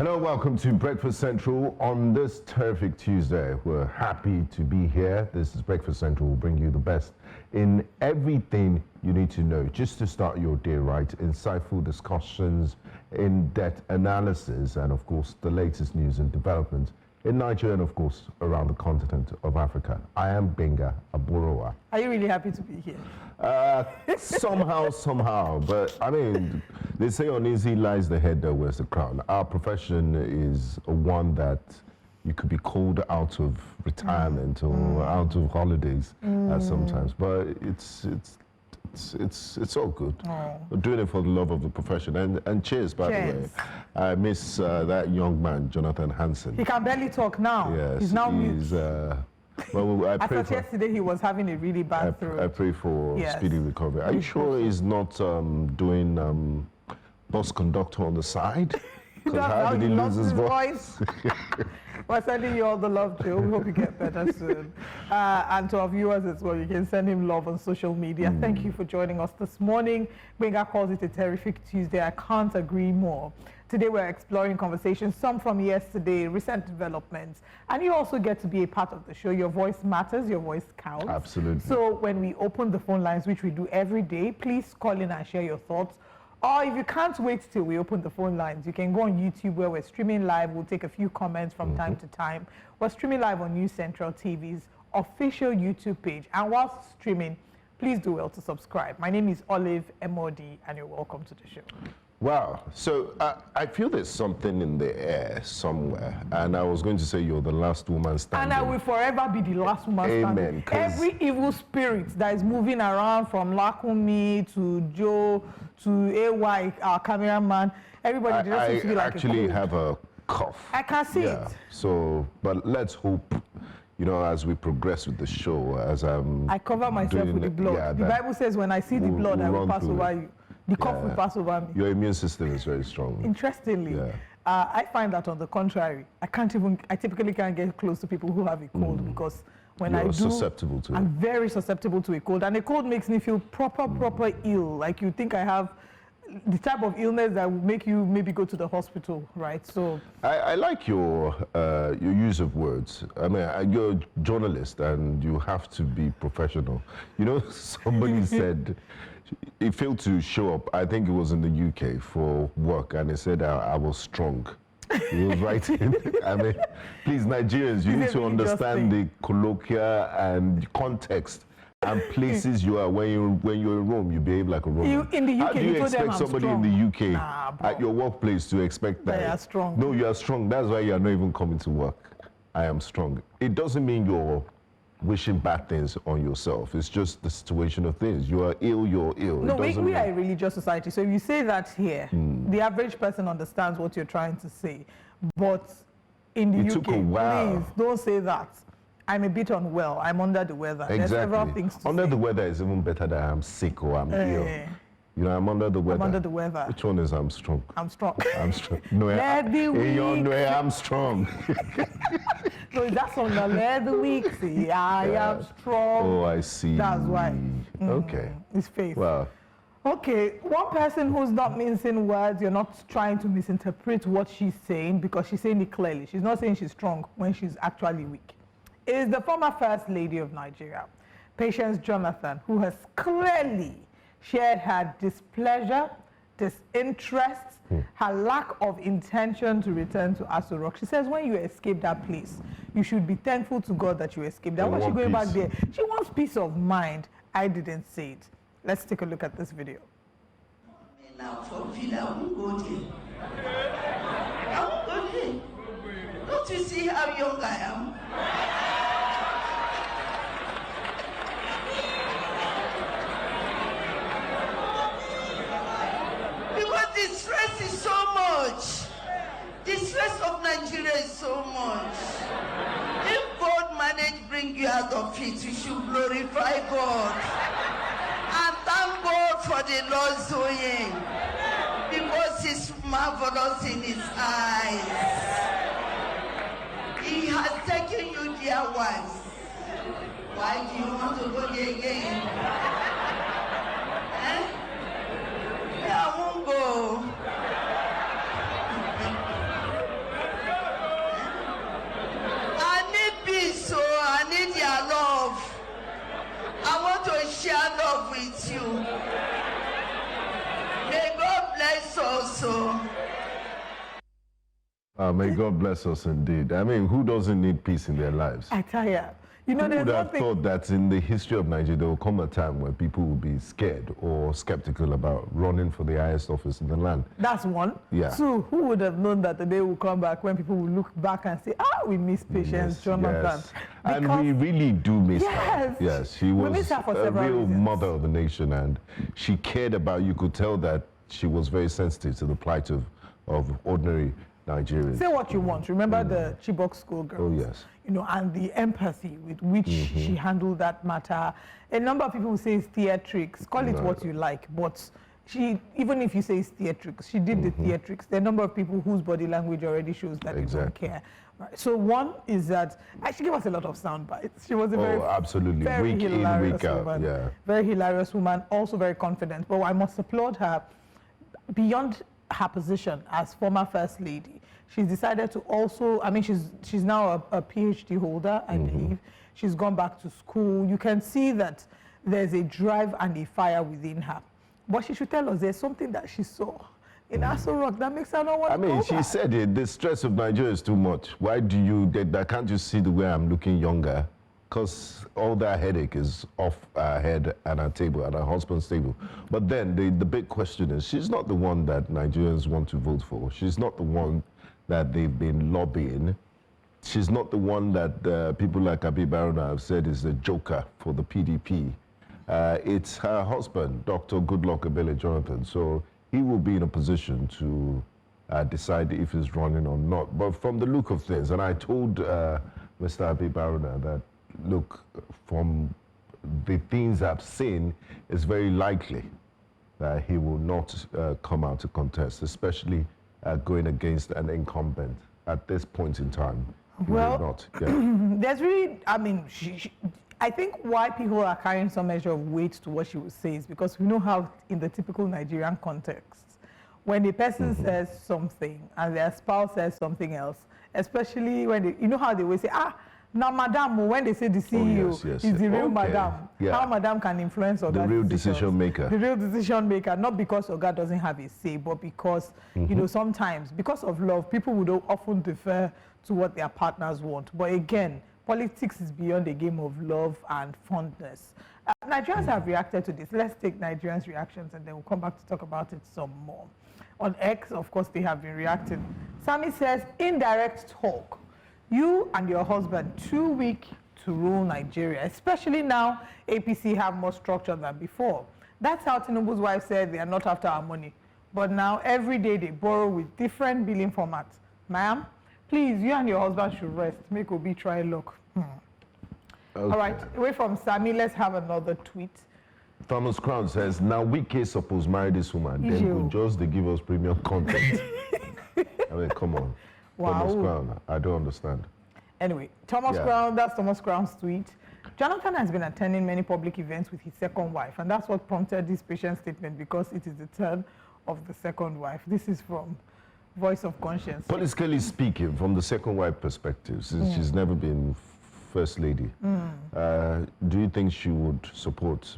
Hello, welcome to Breakfast Central on this terrific Tuesday. We're happy to be here. This is Breakfast Central. We'll bring you the best in everything you need to know just to start your day right. Insightful discussions, in-depth analysis, and of course, the latest news and developments in Nigeria and of course, around the continent of Africa. I am Benga Aborowa. Are you really happy to be here? Somehow, but I mean, they say on easy lies the head that wears the crown. Our profession is one that you could be called out of retirement or out of holidays sometimes, but it's all good. We're doing it for the love of the profession. And cheers, by the way. I miss that young man, Jonathan Hansen. He can barely talk now. Yes, he's now mute. Well, I thought yesterday he was having a really bad throat. I pray for speedy recovery. Are you sure he's not doing bus conductor on the side? Because how did he lose his voice? We're sending you all the love, Joe. We hope you get better soon. And to our viewers as well, you can send him love on social media. Thank you for joining us this morning. Benga calls it a terrific Tuesday. I can't agree more. Today we're exploring conversations, some from yesterday, recent developments, and you also get to be a part of the show. Your voice matters, your voice counts. Absolutely. So when we open the phone lines, which we do every day, please call in and share your thoughts. Or if you can't wait till we open the phone lines, you can go on YouTube where we're streaming live. We'll take a few comments from time to time. We're streaming live on News Central TV's official YouTube page. And whilst streaming, please do well to subscribe. My name is Olive Emodi, and you're welcome to the show. Wow. So I feel there's something in the air somewhere. And I was going to say you're the last woman standing. And I will forever be the last woman standing. Every evil spirit that is moving around from Lakumi to Joe to AY, our cameraman, everybody just seems to be like actually have a cough. I can see it. So, but let's hope, you know, as we progress with the show, as I cover myself with the blood. Yeah, the Bible says when I see the blood, I will pass over you. The cough will pass over me. Your immune system is very strong. Interestingly, I find that on the contrary, I typically can't get close to people who have a cold because when I do, susceptible to I'm very susceptible to a cold. And a cold makes me feel proper ill. Like you think I have the type of illness that will make you maybe go to the hospital, right? So I like your use of words. I mean, you're a journalist and you have to be professional. You know, somebody said he failed to show up. I think it was in the UK for work, and he said I was strong. He was writing. I mean, please, Nigerians, you need to understand the colloquial and context and places you are. When you're in Rome, you behave like a Roman. In the UK, how do you expect somebody in the UK at your workplace to expect that? They are strong. No, you are strong. That's why you are not even coming to work. I am strong. It doesn't mean you're wishing bad things on yourself. It's just the situation of things. You are ill, you're ill. No, we are a religious society. So if you say that here, the average person understands what you're trying to say. But in the UK, please don't say that. I'm a bit unwell. I'm under the weather. Exactly. There's several things to under say. The weather is even better than I'm sick or I'm ill. You know, I'm under the weather. I'm under the weather. Which one is I'm strong? I'm strong. I'm strong. No, I'm strong. No, that's on the Let the Weak see. I am strong. Oh, I see. That's why. Okay. It's faith. Well. Okay, one person who's not mincing words, you're not trying to misinterpret what she's saying because she's saying it clearly. She's not saying she's strong when she's actually weak. Is the former First Lady of Nigeria, Patience Jonathan, who has clearly shared her displeasure, disinterest, her lack of intention to return to Aso Rock. She says when you escape that place, you should be thankful to God that you escaped. That's why she's going back there. She wants peace of mind. I didn't say it. Let's take a look at this video. Now for Villa, I won't go there. I won't go there. Don't you see how young I am? Because the stress is so much. The stress of Nigeria is so much. If God managed to bring you out of it, you should glorify God. And thank God for the Lord's doing. Because He's marvelous in His eyes. He has taken you there once. Why do you want to go there again? I won't go. May God bless us indeed. I mean, who doesn't need peace in their lives? I tell you. You know, Who there's would one have thing. thought that in the history of Nigeria, there will come a time where people will be scared or skeptical about running for the highest office in the land? That's one. Yeah. Two, who would have known that the day will come back when people will look back and say, we miss Patience Jonathan. Yes. And we really do miss Yes. her. Yes, she We was miss her for a several real reasons. mother of the nation, and she cared about, you could tell that she was very sensitive to the plight of ordinary Nigerians. Say what you want. Remember the Chibok schoolgirls? Oh, yes. You know, and the empathy with which she handled that matter. A number of people will say it's theatrics. Call it what you like, but she, even if you say it's theatrics, she did the theatrics. There are a number of people whose body language already shows that they don't care. Right. So one is that she gave us a lot of sound bites. She was a very, absolutely, very week in, hilarious week out, woman. yeah. Very hilarious woman, also very confident. But I must applaud her beyond her position as former First Lady. She's decided to also, I mean, she's now a PhD holder, I believe. She's gone back to school. You can see that there's a drive and a fire within her. But she should tell us there's something that she saw in Aso Rock that makes her not want to go back. She said it, the stress of Nigeria is too much. Why do you, can't you see the way I'm looking younger? Because all that headache is off our head and our table, and our husband's table. But then the big question is, she's not the one that Nigerians want to vote for. She's not the one that they've been lobbying. She's not the one that people like Abi Baruna have said is the joker for the PDP. It's her husband, Dr. Goodluck Jonathan. So he will be in a position to decide if he's running or not. But from the look of things, and I told Mr. Abi Baruna that, look, from the things I've seen, it's very likely that he will not come out to contest, especially going against an incumbent at this point in time. Well, not. Yeah. there's really, I mean, I think why people are carrying some measure of weight to what she would say is because we know how, in the typical Nigerian context, when a person says something and their spouse says something else, especially when they, you know how they will say, now madam, when they say the CEO is the real madam, how madam can influence Oga the real decision maker. The real decision maker, not because Oga doesn't have a say, but because, you know, sometimes, because of love, people would often defer to what their partners want. But again, politics is beyond a game of love and fondness. Nigerians have reacted to this. Let's take Nigerians' reactions and then we'll come back to talk about it some more. On X, of course, they have been reacting. Sammy says, indirect talk. You and your husband, too weak to rule Nigeria, especially now APC have more structure than before. That's how Tinubu's wife said they are not after our money. But now every day they borrow with different billing formats. Ma'am, please, you and your husband should rest. Make Obi try luck. Okay. All right, away from Sammy, let's have another tweet. Thomas Crown says, now Wike suppose marry this woman, then they give us premium content. I mean, come on. Wow. Thomas Crown, I don't understand. Anyway, Thomas Crown, that's Thomas Crown's tweet. Jonathan has been attending many public events with his second wife, and that's what prompted this patient statement, because it is the turn of the second wife. This is from Voice of Conscience. Politically speaking, from the second wife perspective, since she's never been First Lady, do you think she would support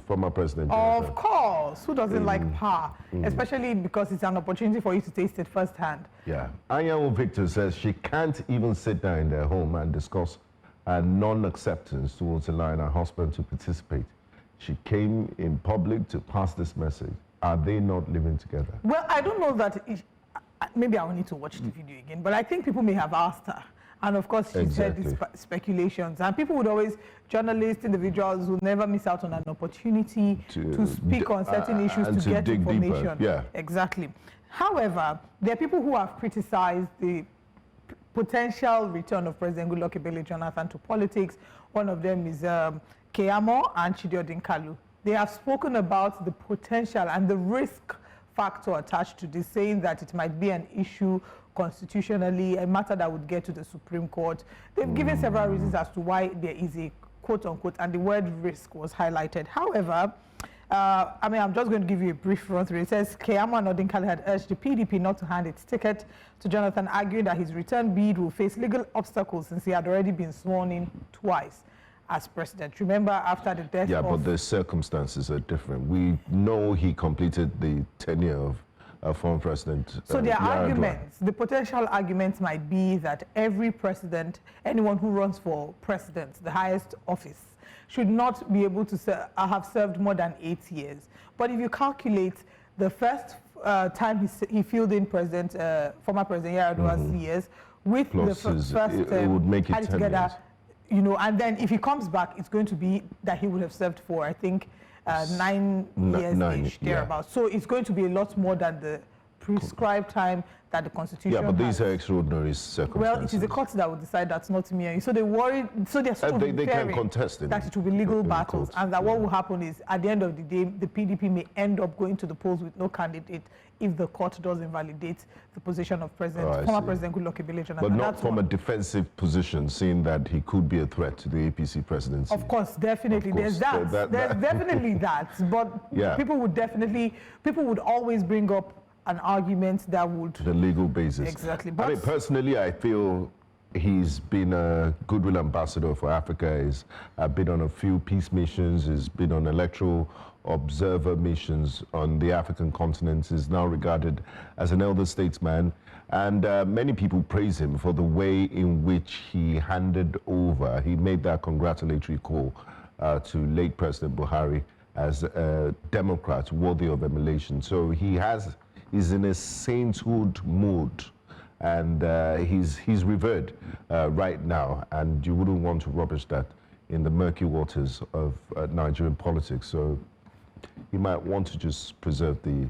former President Jonathan? Of course. Who doesn't like power? Especially because it's an opportunity for you to taste it firsthand. Yeah. Anyanwu Victor says she can't even sit down in their home and discuss non-acceptance towards allowing her husband to participate. She came in public to pass this message. Are they not living together? Well, I don't know that. Maybe I will need to watch the video again, but I think people may have asked her. And of course, she said these speculations. And people would always, journalists, individuals would never miss out on an opportunity to speak on certain issues, to get information. Deeper. Yeah. Exactly. However, there are people who have criticized the potential return of President Goodluck Jonathan to politics. One of them is Keyamo and Chidiodin Kalu. They have spoken about the potential and the risk factor attached to this, saying that it might be an issue constitutionally, a matter that would get to the Supreme Court. They've given several reasons as to why there is a quote-unquote, and the word risk was highlighted. However, I'm just going to give you a brief run through. It says, Keyamo and Odinkale had urged the PDP not to hand its ticket to Jonathan, arguing that his return bid will face legal obstacles since he had already been sworn in twice as president. Remember, after the death but the circumstances are different. We know he completed the tenure of former president. So their Yar'Adua. arguments, the potential arguments might be that every president, anyone who runs for president, the highest office, should not be able to have served more than 8 years. But if you calculate the first time he filled in former President Yar'Adua's years with Plus the first it would make it 10 together, years. you know, and then if he comes back, it's going to be that he would have served for, I think, 9 years-ish, thereabouts. So it's going to be a lot more than the prescribed time that the Constitution Yeah, but has. these are extraordinary circumstances. Well, it is the court that will decide that's not me and you. So they worry, so they're sort of they can fearing contest that it will be legal in battles, court. and that what will happen is, at the end of the day, the PDP may end up going to the polls with no candidate if the court does invalidate the position of former President Goodluck Jonathan. But not from a defensive position, seeing that he could be a threat to the APC presidency. Of course, definitely. Of course. There's that. There's definitely that. But Yeah. people would always bring up an argument that would... The legal basis. Exactly. I But mean, personally, I feel he's been a goodwill ambassador for Africa. He's been on a few peace missions. He's been on electoral observer missions on the African continent. He's now regarded as an elder statesman. And many people praise him for the way in which he handed over. He made that congratulatory call to late President Buhari as a Democrat worthy of emulation. So he's in a sainthood mood, and he's revered right now, and you wouldn't want to rubbish that in the murky waters of Nigerian politics. So he might want to just preserve the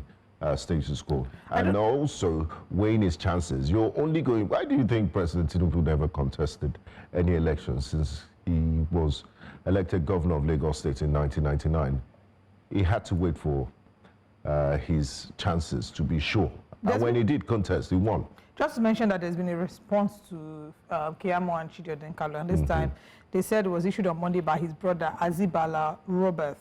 status quo and also weighing his chances. You're only going... Why do you think President Tinubu never contested any elections since he was elected governor of Lagos State in 1999? He had to wait for his chances to be sure. And when he did contest, he won. Just to mention that there's been a response to Keyamo and Chidi Odenkalu, and this time they said it was issued on Monday by his brother Azibala Robert.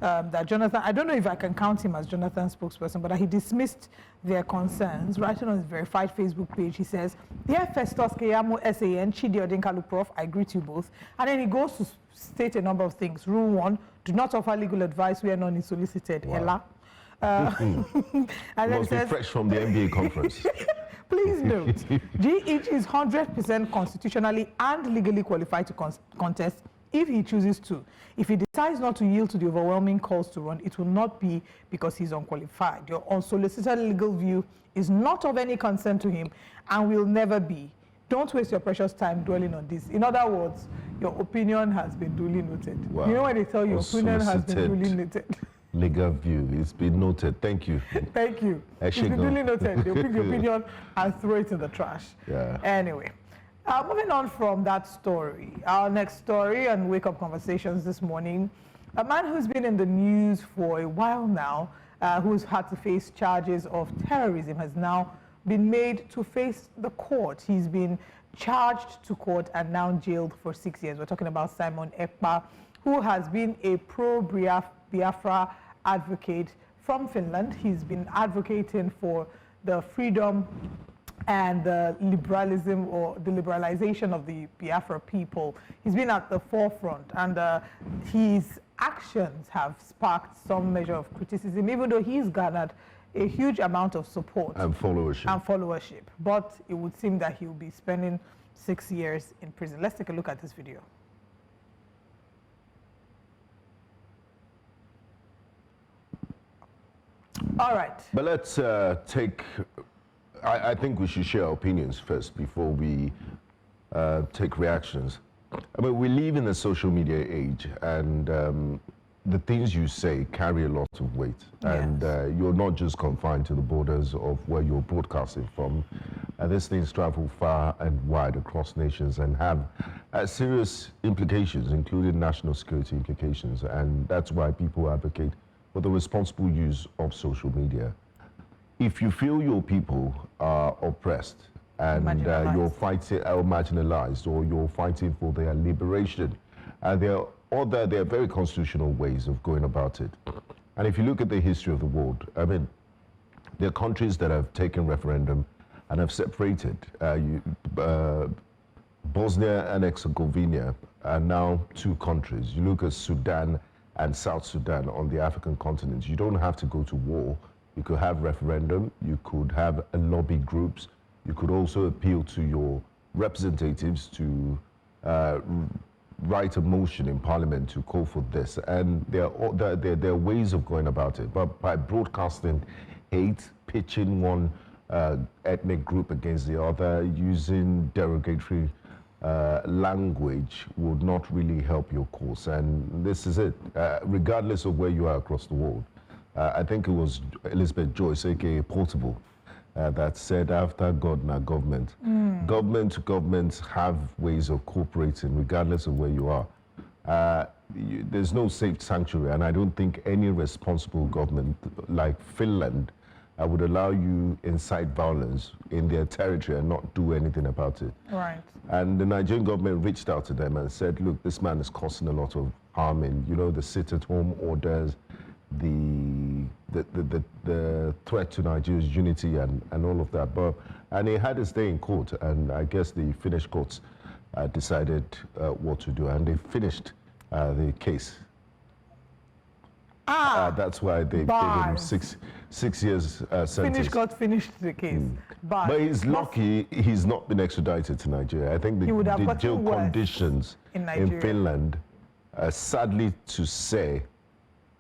That Jonathan, I don't know if I can count him as Jonathan's spokesperson, but that he dismissed their concerns. Writing on his verified Facebook page, he says, "Dear Festus Keyamo SAN, Chidi Odenkalu Prof, I greet you both." And then he goes to state a number of things. Rule 1, do not offer legal advice where none is solicited. Wow. Ella. And then Must be fresh from the NBA conference. Please note, GH is 100% constitutionally and legally qualified to contest if he chooses to. If he decides not to yield to the overwhelming calls to run, it will not be because he's unqualified. Your unsolicited legal view is not of any concern to him and will never be. Don't waste your precious time dwelling on this. In other words, your opinion has been duly noted. Wow. You know when they tell you your opinion has been duly noted? Legal view, it's been noted. Thank you. Thank you. It's been duly noted. They'll pick the opinion and throw it in the trash. Yeah. Anyway, moving on from that story, our next story on Wake Up Conversations this morning, a man who's been in the news for a while now, who's had to face charges of terrorism, has now been made to face the court. He's been charged to court and now jailed for 6 years. We're talking about Simon Ekpa, who has been a pro-Biafra advocate from Finland. He's been advocating for the freedom and the liberalism or the liberalization of the Biafra people. He's been at the forefront, and his actions have sparked some measure of criticism, even though he's garnered a huge amount of support and followership. But it would seem that he'll be spending 6 years in prison. Let's take a look at this video. All right. But let's I think we should share our opinions first before we take reactions. I mean, we live in a social media age, and the things you say carry a lot of weight. Yes. And you're not just confined to the borders of where you're broadcasting from. These things travel far and wide across nations and have serious implications, including national security implications. And that's why people advocate for the responsible use of social media. If you feel your people are oppressed and you're fighting or marginalized, or you're fighting for their liberation, there are very constitutional ways of going about it. And if you look at the history of the world, I mean, there are countries that have taken referendum and have separated. Bosnia and Herzegovina are now 2 countries. You look at Sudan and South Sudan on the African continent. You don't have to go to war You could have referendum. You could have lobby groups. You could also appeal to your representatives to write a motion in Parliament to call for this. And there are ways of going about it. But by broadcasting hate, pitching one ethnic group against the other, using derogatory language would not really help your cause. And this is it, regardless of where you are across the world. I think it was Elizabeth Joyce, aka Portable, that said, after God, now government. Government to governments have ways of cooperating regardless of where you are. There's no safe sanctuary, and I don't think any responsible government like Finland would allow you incite violence in their territory and not do anything about it. Right. And the Nigerian government reached out to them and said, look, this man is causing a lot of harm in, the sit-at-home orders, the threat to Nigeria's unity and all of that. And he had his day in court, and I guess the Finnish courts decided what to do, and they finished the case. That's why they gave him six years sentence. Finnish court finished the case. But he's lucky he's not been extradited to Nigeria. I think the jail conditions in Finland, sadly to say,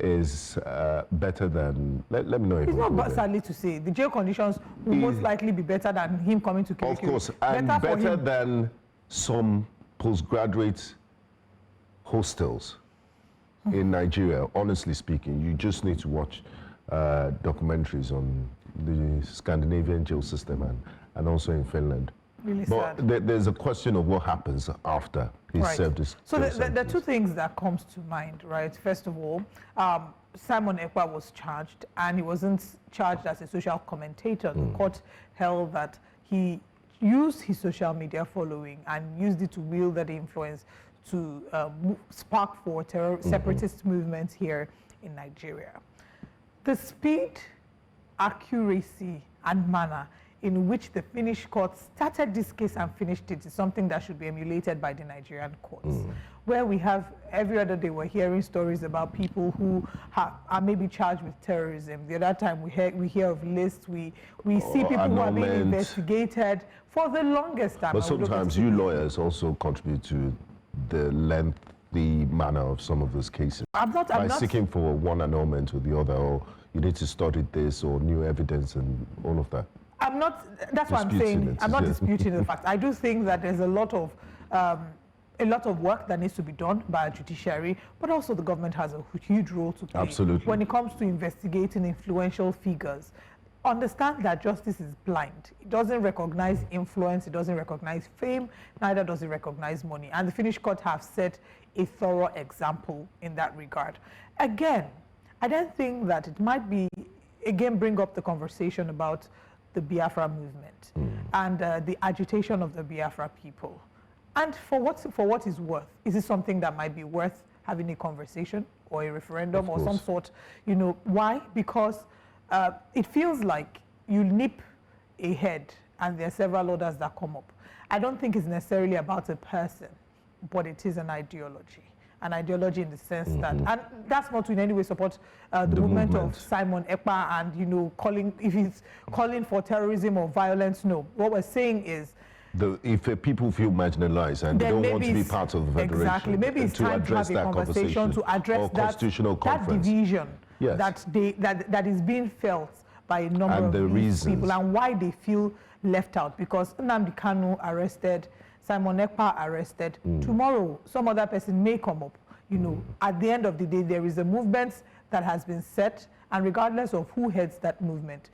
is better than, let me know if it's not sadly to say. The jail conditions will most likely be better than him coming to Kirikiri. Of course, and better than some postgraduate hostels in Nigeria. Honestly speaking, you just need to watch documentaries on the Scandinavian jail system and also in Finland. Really but sad. There's a question of what happens after he served his So there are two things that comes to mind, right? First of all, Simon Ekpa was charged, and he wasn't charged as a social commentator. The court held that he used his social media following and used it to wield that influence to spark for separatist movements here in Nigeria. The speed, accuracy, and manner in which the Finnish court started this case and finished it is something that should be emulated by the Nigerian courts. Where we have, every other day we're hearing stories about people who are maybe charged with terrorism. The other time we hear of lists, we see people who are being investigated for the longest time. But sometimes you lawyers also contribute to the lengthy manner of some of those cases. I'm not seeking for one annulment or the other, or you need to study this or new evidence and all of that. That's what I'm saying. I'm not disputing the fact. I do think that there's a lot of work that needs to be done by a judiciary, but also the government has a huge role to play. Absolutely. When it comes to investigating influential figures. Understand that justice is blind. It doesn't recognize influence, it doesn't recognize fame, neither does it recognize money. And the Finnish court have set a thorough example in that regard. Again, I don't think that it might be, again, bring up the conversation about the Biafra movement and the agitation of the Biafra people. And for what is worth, is it something that might be worth having a conversation or a referendum or some sort? Why? Because it feels like you nip a head and there are several others that come up. I don't think it's necessarily about a person, but it is an ideology. An ideology in the sense that, and that's not to in any way support the movement of Simon Ekpa and, if he's calling for terrorism or violence, no. What we're saying is, if people feel marginalized and they don't want to be part of the federation, exactly, maybe it's time to have a conversation to address that division that is being felt by a number of these people and why they feel left out. Because Nnamdi Kanu arrested, Simon Ekpa arrested. Tomorrow, some other person may come up. At the end of the day, there is a movement that has been set, and regardless of who heads that movement,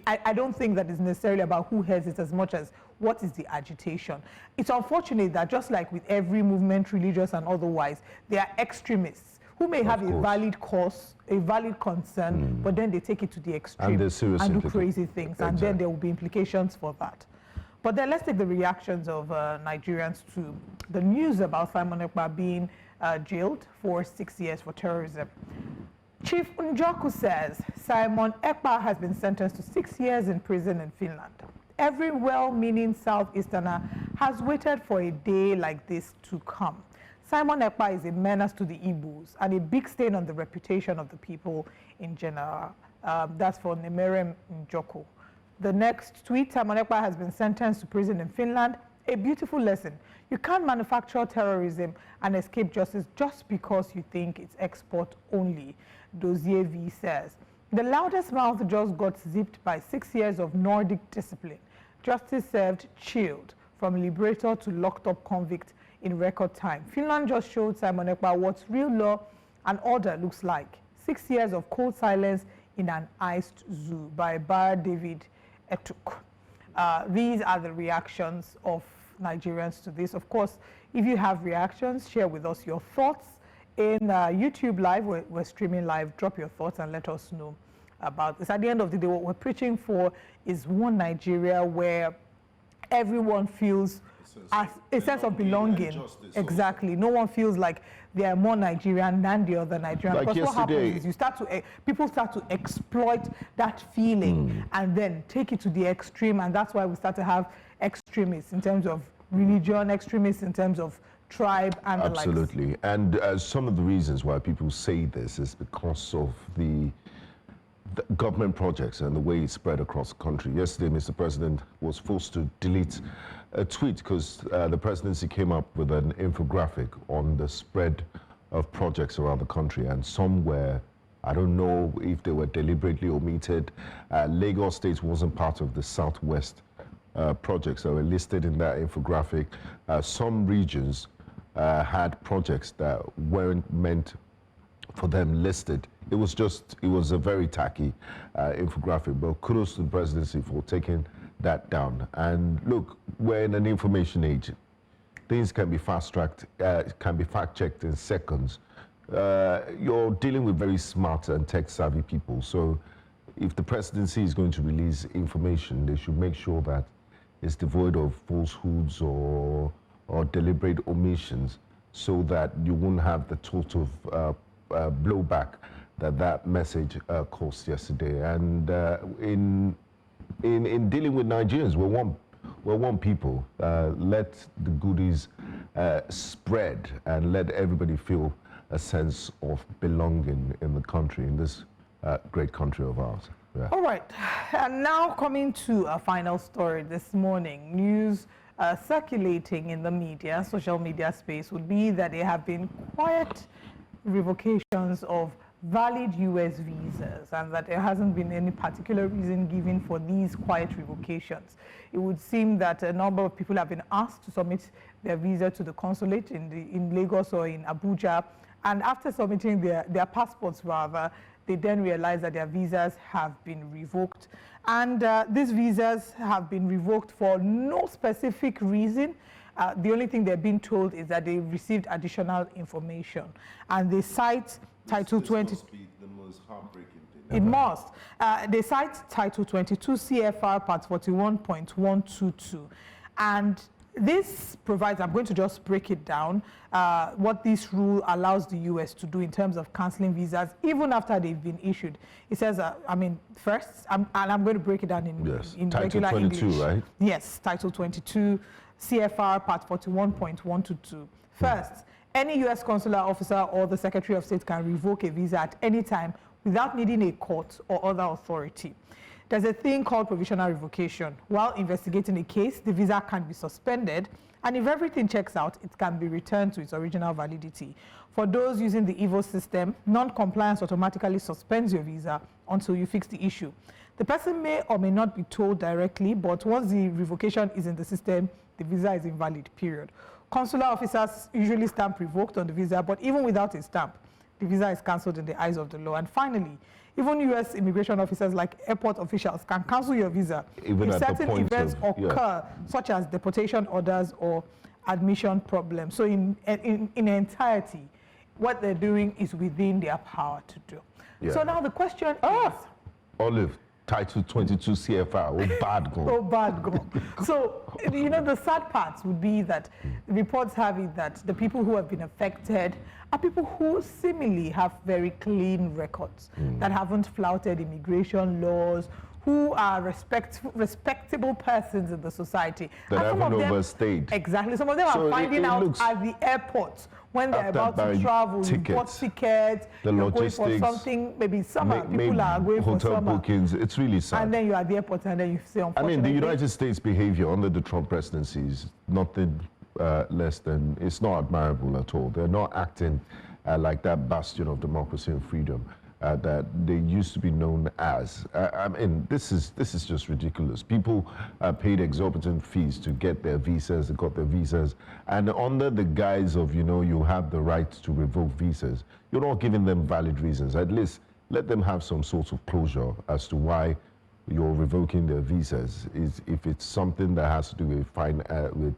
I don't think that it's necessarily about who heads it as much as what is the agitation. It's unfortunate that just like with every movement, religious and otherwise, there are extremists who may have a valid cause, a valid concern, but then they take it to the extreme and do crazy things, and then there will be implications for that. But then let's take the reactions of Nigerians to the news about Simon Ekpa being jailed for 6 years for terrorism. Chief Njoku says Simon Ekpa has been sentenced to 6 years in prison in Finland. Every well-meaning Southeasterner has waited for a day like this to come. Simon Ekpa is a menace to the Igbos and a big stain on the reputation of the people in general. That's for Nyesom Wike. The next tweet, Simon Ekpa has been sentenced to prison in Finland. A beautiful lesson. You can't manufacture terrorism and escape justice just because you think it's export only, Dozier V says. The loudest mouth just got zipped by 6 years of Nordic discipline. Justice served chilled from liberator to locked up convict in record time. Finland just showed Simon Ekpa what real law and order looks like. 6 years of cold silence in an iced zoo by Bar David Etuk. These are the reactions of Nigerians to this. Of course, if you have reactions, share with us your thoughts. In YouTube Live, we're streaming live. Drop your thoughts and let us know about this. At the end of the day, what we're preaching for is one Nigeria where everyone feels a sense of belonging. Exactly. No one feels like they are more Nigerian than the other Nigerian. Like because what happens is people start to exploit that feeling and then take it to the extreme, and that's why we start to have extremists in terms of religion, extremists in terms of tribe and absolutely. The likes. And some of the reasons why people say this is because of the government projects and the way it's spread across the country. Yesterday, Mr. President was forced to delete a tweet because the presidency came up with an infographic on the spread of projects around the country, and somewhere, I don't know if they were deliberately omitted, Lagos State wasn't part of the Southwest projects that were listed in that infographic. Some regions had projects that weren't meant for them listed. It was a very tacky infographic, but kudos to the presidency for taking that down. And look, we're in an information age. Things can be fast-tracked, can be fact-checked in seconds. You're dealing with very smart and tech-savvy people, so if the presidency is going to release information, they should make sure that it's devoid of falsehoods or deliberate omissions, so that you won't have the total blowback that message caused yesterday. And in dealing with Nigerians, we're one people. Let the goodies spread and let everybody feel a sense of belonging in the country, in this great country of ours. Yeah. All right, and now coming to a final story this morning. News circulating in the media, social media space, would be that there have been quiet revocations of valid US visas, and that there hasn't been any particular reason given for these quiet revocations. It would seem that a number of people have been asked to submit their visa to the consulate in Lagos or in Abuja, and after submitting their passports rather, they then realize that their visas have been revoked. And these visas have been revoked for no specific reason. The only thing they're being told is that they received additional information. And they cite Title 20. This must be the most heartbreaking thing. It must. They cite Title 22 CFR Part 41.122. And this provides, I'm going to just break it down, what this rule allows the US to do in terms of cancelling visas, even after they've been issued. It says, first, and I'm going to break it down in Title regular 22, English. right? Yes, Title 22, CFR Part 41.122. First, any US consular officer or the Secretary of State can revoke a visa at any time without needing a court or other authority. There's a thing called provisional revocation. While investigating a case, the visa can be suspended, and if everything checks out, it can be returned to its original validity. For those using the EVO system, non-compliance automatically suspends your visa until you fix the issue. The person may or may not be told directly, but once the revocation is in the system, the visa is invalid, period. Consular officers usually stamp revoked on the visa, but even without a stamp, the visa is cancelled in the eyes of the law. And finally, even US immigration officers like airport officials can cancel your visa even if at certain the point events of, occur, such as deportation orders or admission problems. So in entirety, what they're doing is within their power to do. Yeah. So now the question is... Olive, Title 22 CFR, oh bad go. Oh, bad go. So, you know, the sad part would be that reports have it that the people who have been affected are people who seemingly have very clean records, that haven't flouted immigration laws, who are respectable persons in the society. That haven't overstayed. Exactly. Some of them are finding out at the airport when they're about to travel. You bought tickets, the you're logistics, going for something, maybe summer, people are going for hotel summer. bookings. It's really sad. And then you're at the airport and then you say, unfortunately. I mean, the United States behavior under the Trump presidency is nothing less than, it's not admirable at all. They're not acting like that bastion of democracy and freedom that they used to be known as. I mean, this is just ridiculous. People paid exorbitant fees to get their visas. They got their visas, and under the guise of, you know, you have the right to revoke visas, you're not giving them valid reasons. At least let them have some sort of closure as to why you're revoking their visas. If it's something that has to do with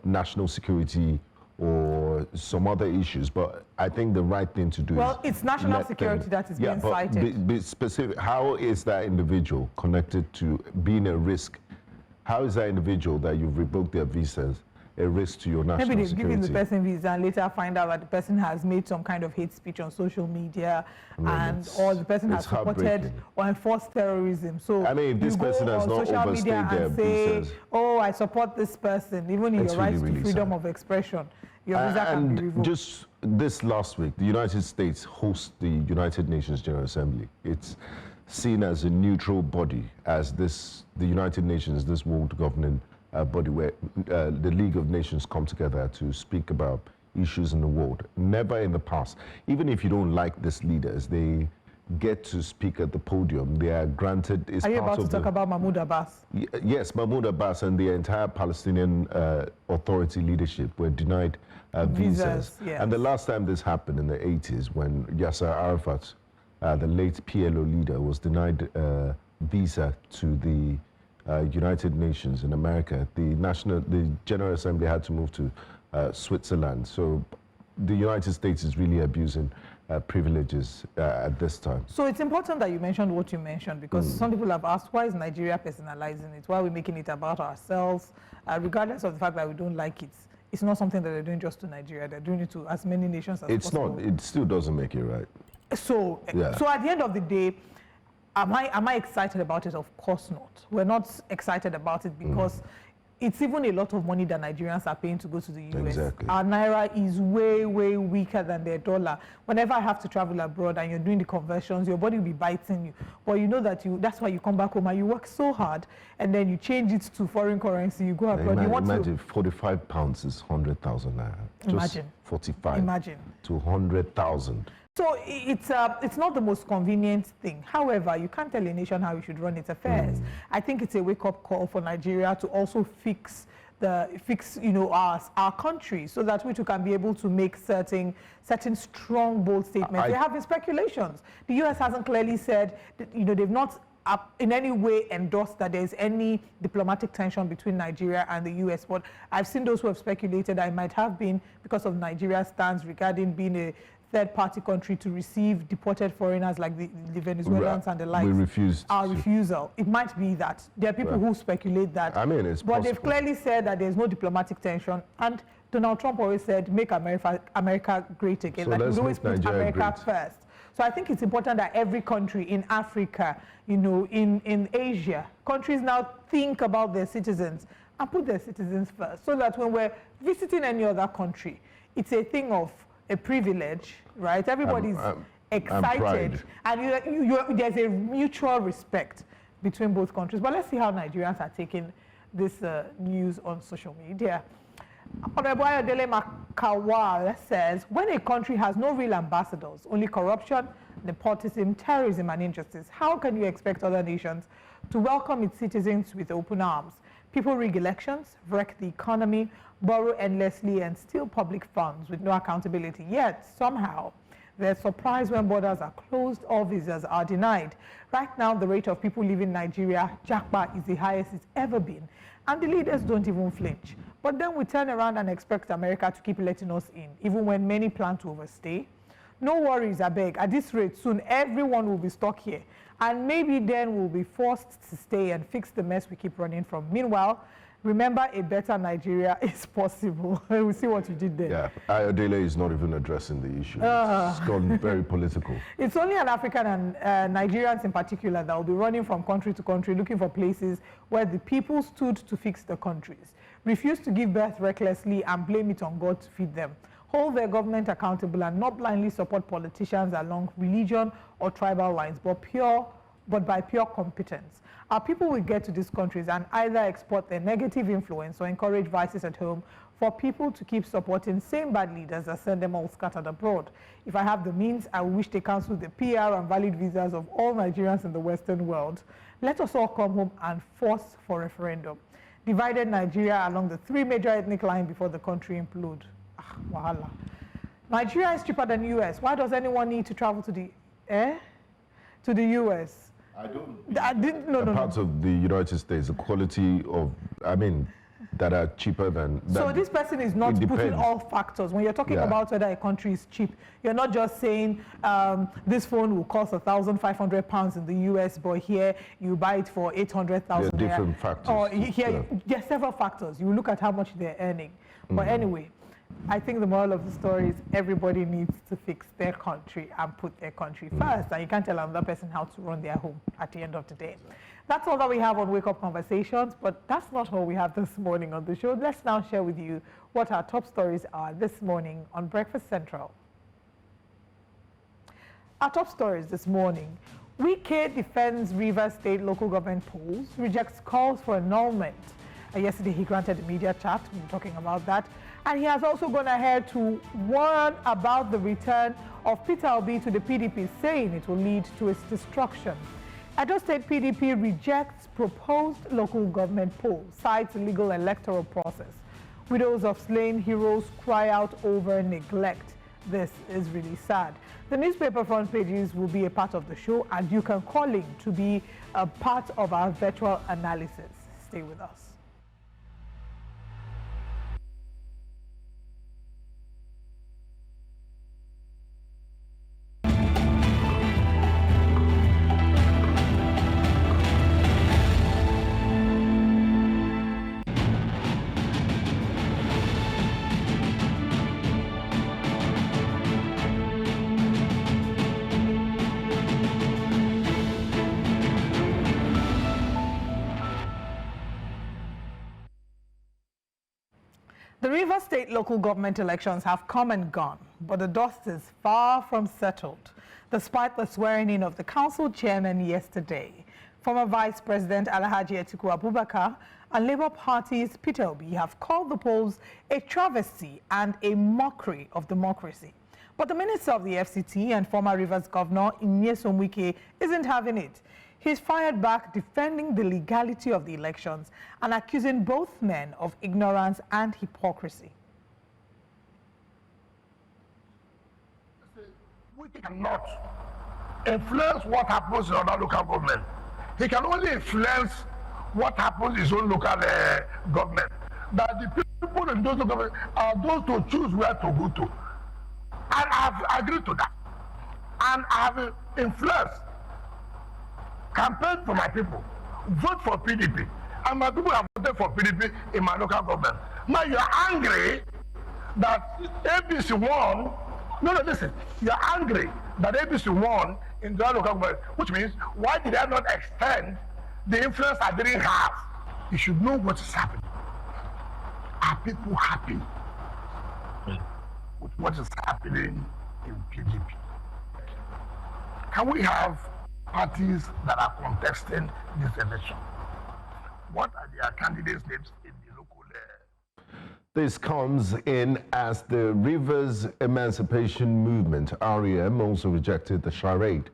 national security or some other issues, but I think the right thing to do is... Well, it's national security that is being cited. Be specific. How is that individual connected to being a risk? How is that individual that you've revoked their visas a risk to your national security? Maybe they've given the person visa and later find out that the person has made some kind of hate speech on social media, or the person has supported or enforced terrorism. So I mean, if this person has not overstayed their visas, oh, I support this person, even in your rights to freedom of expression, your visa can be revoked. Just this last week, the United States hosts the United Nations General Assembly. It's seen as a neutral body, as the United Nations, this world governing body where the League of Nations come together to speak about issues in the world. Never in the past, even if you don't like these leaders, they get to speak at the podium. They are granted... Are you about to talk about Mahmoud Abbas? Yes, Mahmoud Abbas and the entire Palestinian Authority leadership were denied visas. Yes. And the last time this happened in the 80s, when Yasser Arafat, the late PLO leader, was denied visa to the United Nations in America, the General Assembly had to move to Switzerland. So the United States is really abusing privileges at this time. So it's important that you mentioned what you mentioned, because some people have asked, why is Nigeria personalizing it? Why are we making it about ourselves? Regardless of the fact that we don't like it, it's not something that they're doing just to Nigeria. They're doing it to as many nations as possible. It still doesn't make it right. So, so at the end of the day, am I excited about it? Of course not. We're not excited about it because it's even a lot of money that Nigerians are paying to go to the US. Exactly. Our naira is way, way weaker than their dollar. Whenever I have to travel abroad and you're doing the conversions, your body will be biting you. But you know that that's why you come back home and you work so hard, and then you change it to foreign currency, you go abroad. Imagine 45 pounds is 100,000 naira. Imagine. Just 45 Imagine. to 100,000. So it's not the most convenient thing. However, you can't tell a nation how it should run its affairs. I think it's a wake-up call for Nigeria to also fix our country, so that we too can be able to make certain strong, bold statements. There have been speculations. The US hasn't clearly said that, they've not in any way endorsed that there's any diplomatic tension between Nigeria and the US. But I've seen those who have speculated that it might have been because of Nigeria's stance regarding being a third-party country to receive deported foreigners like the Venezuelans and the likes. We refused. Our refusal. It might be that. There are people who speculate that. I mean, it's possible. But they've clearly said that there's no diplomatic tension. And Donald Trump always said, make America great again. So that let's we always put Nigeria America first. So I think it's important that every country in Africa, in Asia, countries now think about their citizens and put their citizens first, so that when we're visiting any other country, it's a thing of a privilege, right? Everybody's excited, and there's a mutual respect between both countries. But let's see how Nigerians are taking this news on social media. Honorable Ayodele Makawal says, when a country has no real ambassadors, only corruption, nepotism, terrorism, and injustice, how can you expect other nations to welcome its citizens with open arms? People rig elections, wreck the economy, borrow endlessly, and steal public funds with no accountability. Yet, somehow, they're surprised when borders are closed or visas are denied. Right now, the rate of people leaving Nigeria, Jakpa, is the highest it's ever been. And the leaders don't even flinch. But then we turn around and expect America to keep letting us in, even when many plan to overstay. No worries, I beg. At this rate, soon everyone will be stuck here. And maybe then we'll be forced to stay and fix the mess we keep running from. Meanwhile, Remember, a better Nigeria is possible. We see what you did there. Yeah, Ayodele is not even addressing the issue. It's gone very political. It's only an African and Nigerians in particular that will be running from country to country looking for places where the people stood to fix the countries, refuse to give birth recklessly and blame it on God to feed them, hold their government accountable and not blindly support politicians along religion or tribal lines, but by pure competence. Our people will get to these countries and either export their negative influence or encourage vices at home for people to keep supporting same bad leaders that send them all scattered abroad. If I have the means, I wish they cancel the PR and valid visas of all Nigerians in the Western world. Let us all come home and force for referendum. Divided Nigeria along the 3 major ethnic lines before the country implode. Wahala. Nigeria is cheaper than US. Why does anyone need to travel to the US? I didn't know. Parts of the United States, the quality of, that are cheaper than. So this person is not putting all factors. When you're talking about whether a country is cheap, you're not just saying this phone will cost £1,500 in the US, but here you buy it for 800,000. There are different factors. Or here, there are several factors. You look at how much they're earning. But anyway, I think the moral of the story is everybody needs to fix their country and put their country first. And you can't tell another person how to run their home at the end of the day. That's all that we have on Wake Up Conversations, but that's not all we have this morning on the show. Let's now share with you what our top stories are this morning on Breakfast Central. Our top stories this morning. Wike defends Rivers State local government polls, rejects calls for annulment. Yesterday, he granted a media chat. We were talking about that. And he has also gone ahead to warn about the return of Peter Obi to the PDP, saying it will lead to its destruction. Edo State PDP rejects proposed local government poll, cites illegal electoral process. Widows of slain heroes cry out over neglect. This is really sad. The newspaper front pages will be a part of the show, and you can call in to be a part of our virtual analysis. Stay with us. The Rivers State local government elections have come and gone, but the dust is far from settled, despite the swearing-in of the council chairman yesterday. Former Vice President Alhaji Atiku Abubakar and Labour Party's Peter Obi have called the polls a travesty and a mockery of democracy. But the Minister of the FCT and former Rivers Governor Nyesom Wike isn't having it. He's fired back, defending the legality of the elections and accusing both men of ignorance and hypocrisy. We cannot influence what happens in other local government. He can only influence what happens in his own local government. That the people in those local government are those to choose where to go to. And I have agreed to that. And I have influenced, campaign for my people, vote for PDP. And my people have voted for PDP in my local government. Now you're angry that APC won. No, listen. You're angry that APC won in the local government, which means why did I not extend the influence I didn't have? You should know what is happening. Are people happy with what is happening in PDP? Can we have parties that are contesting this election? What are their candidates' names in the local This comes in as the Rivers Emancipation Movement, REM, also rejected the charade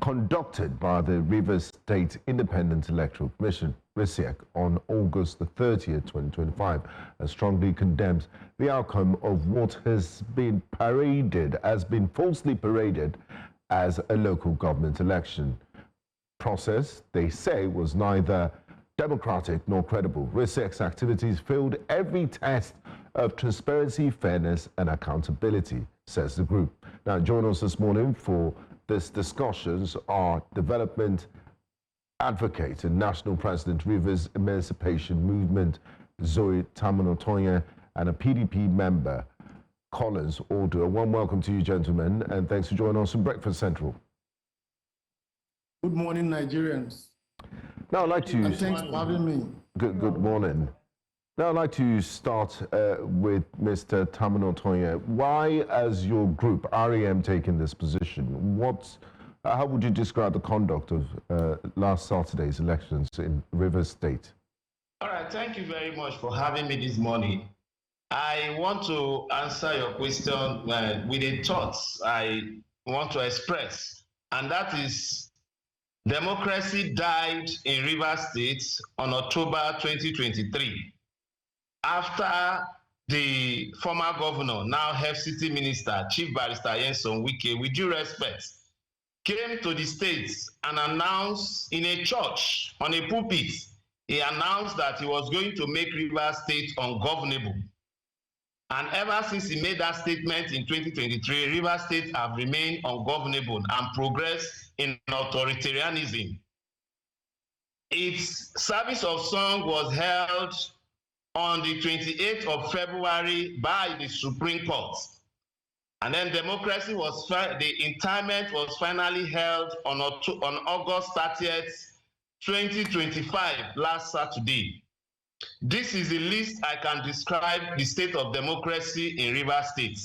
conducted by the Rivers State Independent Electoral Commission, RISEC, on August the 30th, 2025, and strongly condemns the outcome of what has been falsely paraded as a local government election. Process, they say, was neither democratic nor credible. RISEC's activities failed every test of transparency, fairness, and accountability, says the group. Now, join us this morning for this discussions are development advocate and national president, Rivers Emancipation Movement, Zoe Taminotoye, and a PDP member, Collins Order. A warm welcome to you, gentlemen, and thanks for joining us on Breakfast Central. Good morning, Nigerians. Now, I'd like to... And thanks for having me. Good morning. Now, I'd like to start with Mr. Taminotoye. Why, as your group, REM, taking this position? How would you describe the conduct of last Saturday's elections in Rivers State? All right, thank you very much for having me this morning. I want to answer your question with a thought I want to express, and that is democracy died in Rivers State on October 2023 after the former governor, now FCT Minister, Chief Barrister Nyesom Wike, with due respect, came to the States and announced in a church, on a pulpit, he announced that he was going to make Rivers State ungovernable. And ever since he made that statement in 2023, Rivers State have remained ungovernable and progressed in authoritarianism. Its service of song was held on the 28th of February by the Supreme Court. And then democracy was, the interment was finally held on August 30th, 2025, last Saturday. This is the least I can describe the state of democracy in Rivers State.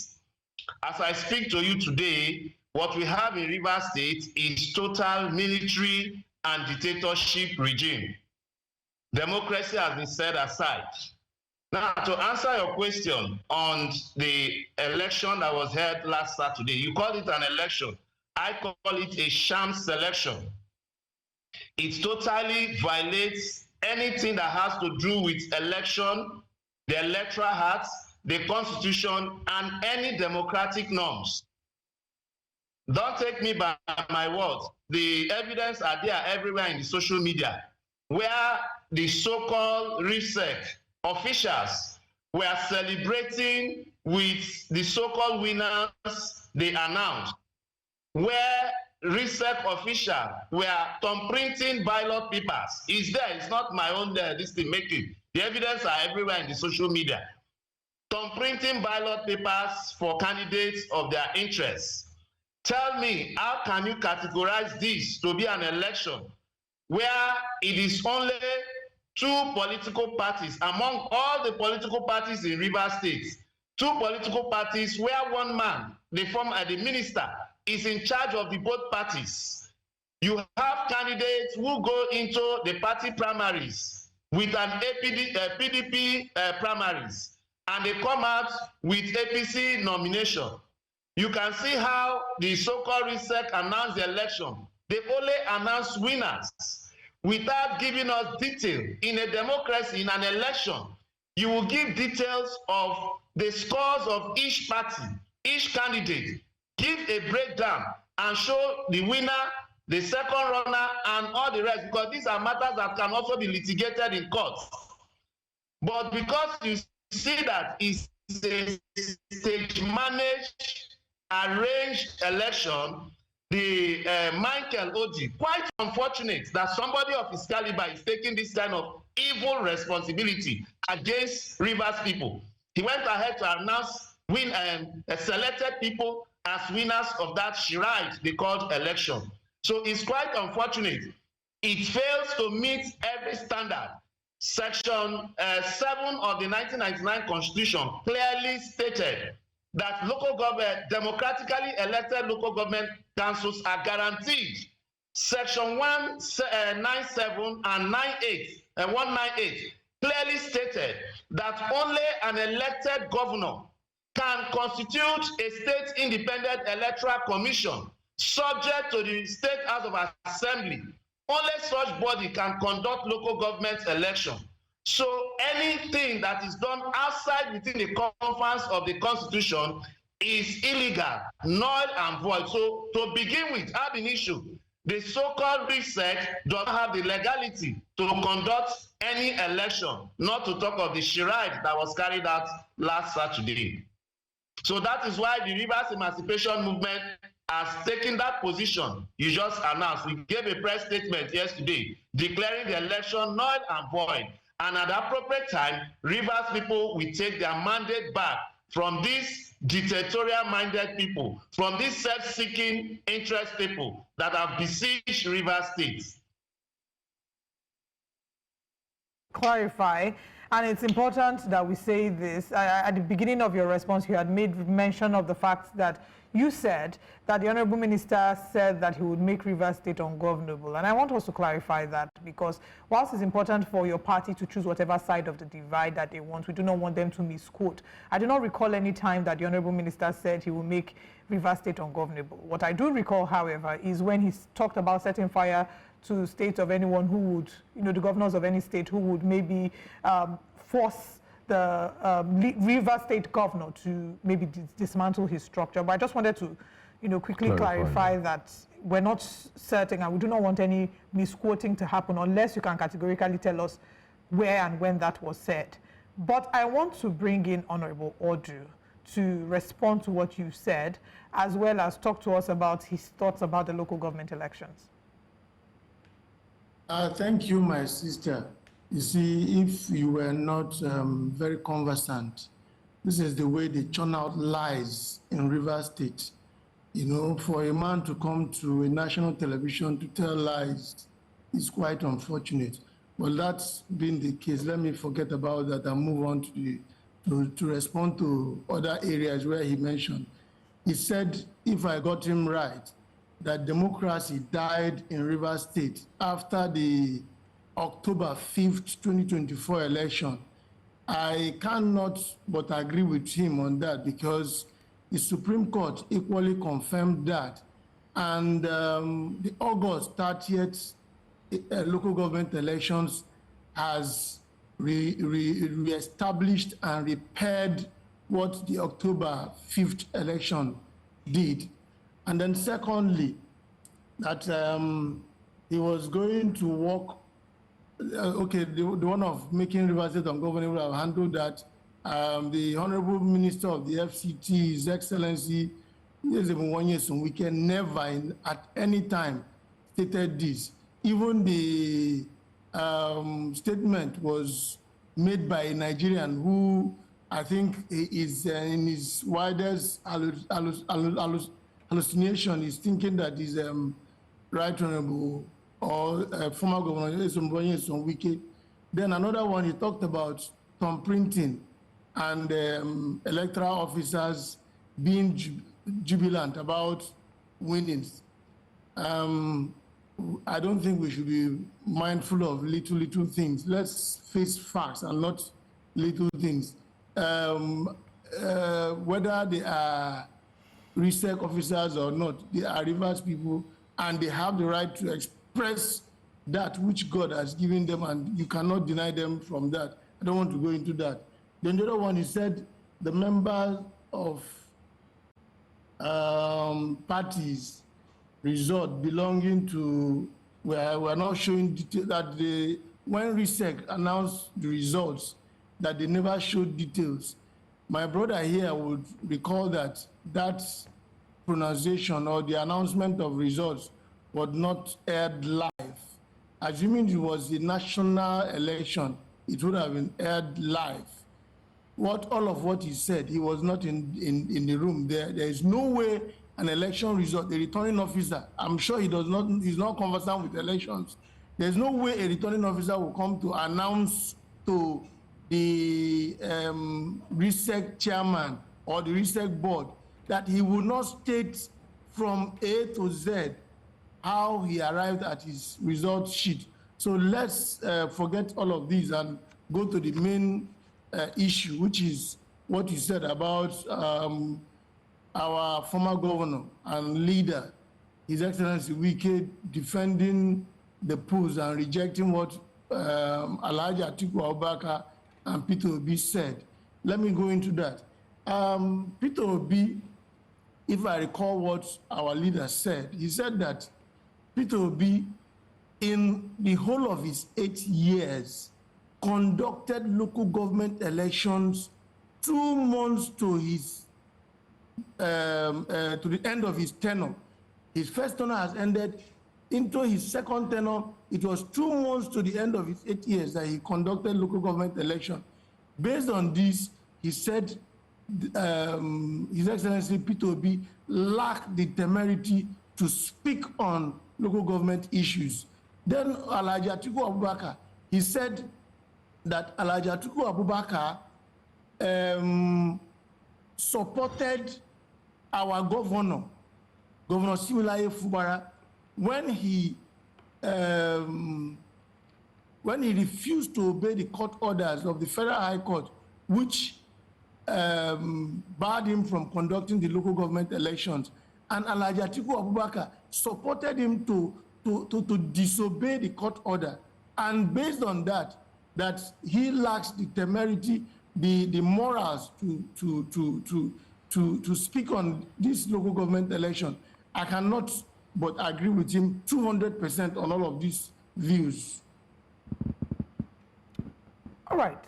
As I speak to you today, what we have in Rivers State is total military and dictatorship regime. Democracy has been set aside. Now, to answer your question on the election that was held last Saturday, you call it an election. I call it a sham selection. It totally violates anything that has to do with election, the Electoral Act, the Constitution, and any democratic norms. Don't take me by my words. The evidence are there everywhere in the social media, where the so-called RISEC officials were celebrating with the so-called winners they announced, where RISEC officials were thumbprinting ballot papers. It's there, it's not my own this thing making. The evidence are everywhere in the social media. Thumbprinting ballot papers for candidates of their interests. Tell me, how can you categorize this to be an election where it is only two political parties among all the political parties in Rivers State, two political parties where one man, the minister, is in charge of the both parties. You have candidates who go into the party primaries with an PDP primaries, and they come out with APC nomination. You can see how the so-called RISEC announced the election. They only announced winners without giving us detail. In a democracy, in an election, you will give details of the scores of each party, each candidate, give a breakdown and show the winner, the second runner, and all the rest, because these are matters that can also be litigated in court. But because you see that it's a stage-managed, arranged election, the Michael Oji, quite unfortunate that somebody of his caliber is taking this kind of evil responsibility against Rivers people. He went ahead to announce selected people as winners of that charade they called election. So it's quite unfortunate. It fails to meet every standard. Section 7 of the 1999 Constitution clearly stated that local government, democratically elected local government councils are guaranteed. Section 197 and 198 clearly stated that only an elected governor can constitute a state independent electoral commission subject to the State House of Assembly. Only such body can conduct local government election. So anything that is done outside within the confines of the Constitution is illegal, null and void. So to begin with, ab initio, the so-called RISEC does not have the legality to conduct any election, not to talk of the charade that was carried out last Saturday. So that is why the Rivers Emancipation Movement has taken that position you just announced. We gave a press statement yesterday declaring the election null and void. And at the appropriate time, Rivers people will take their mandate back from these dictatorial-minded people, from these self-seeking interest people that have besieged Rivers State. Clarify, and it's important that we say this. At the beginning of your response, you had made mention of the fact that you said that the Honorable Minister said that he would make Rivers State ungovernable. And I want us to clarify that, because whilst it's important for your party to choose whatever side of the divide that they want, we do not want them to misquote. I do not recall any time that the Honorable Minister said he will make Rivers State ungovernable. What I do recall, however, is when he talked about setting fire to states of anyone who would, the governors of any state who would maybe force the Rivers State governor to maybe dismantle his structure. But I just wanted to, quickly clarify that we're not certain, and we do not want any misquoting to happen unless you can categorically tell us where and when that was said. But I want to bring in Honorable Odu to respond to what you said, as well as talk to us about his thoughts about the local government elections. Thank you, my sister. You see, if you were not very conversant, this is the way they churn out lies in Rivers State. For a man to come to a national television to tell lies is quite unfortunate. But that's been the case. Let me forget about that and move on to respond to other areas where he mentioned. He said, if I got him right, that democracy died in Rivers State after the October 5th, 2024 election. I cannot but agree with him on that, because the Supreme Court equally confirmed that. And the August 30th local government elections has re-established and repaired what the October 5th election did. And then secondly, that he was going to work, the one of making Rivers State ungovernable, I've handled that. The Honorable Minister of the FCT, His Excellency, Nyesom Wike, never at any time stated this. Even the statement was made by a Nigerian who I think is in his widest hallucination is thinking that he's Right Honorable or former Governor Nyesom Wike. Then another one, he talked about thumb printing and electoral officers being jubilant about winnings. I don't think we should be mindful of little things. Let's face facts and not little things. Whether they are research officers or not, they are Rivers people, and they have the right to express that which God has given them, and you cannot deny them from that. I don't want to go into that. Then the other one, he said the members of parties resort belonging to, we're not showing detail, that when RISEC announced the results, that they never showed details. My brother here would recall that that pronunciation or the announcement of results was not aired live. Assuming it was a national election, it would have been aired live. All of what he said, he was not in the room. There is no way an election result, the returning officer, I'm sure he's not conversant with elections. There's no way a returning officer will come to announce to the RISEC chairman or the RISEC board that he will not state from A to Z how he arrived at his result sheet. So let's forget all of these and go to the main issue, which is what you said about our former governor and leader, His Excellency Wike, defending the polls and rejecting what Alhaji Atiku Abubakar and Peter Obi said. Let me go into that. Peter Obi, if I recall what our leader said, he said that Peter Obi, in the whole of his 8 years, conducted local government elections 2 months to his to the end of his tenure. His first tenure has ended. Into his second tenure, it was 2 months to the end of his 8 years that he conducted local government election. Based on this, he said His Excellency Peter Obi lacked the temerity to speak on local government issues. Then Alhaji Atiku Abubakar, he said that Alhaji Atiku Abubakar supported our governor, Governor Similaye Fubara, when he refused to obey the court orders of the Federal High Court, which barred him from conducting the local government elections. And Alhaji Atiku Abubakar supported him to disobey the court order. And based on that he lacks the temerity, the morals to speak on this local government election. I cannot but agree with him 200% on all of these views. All right.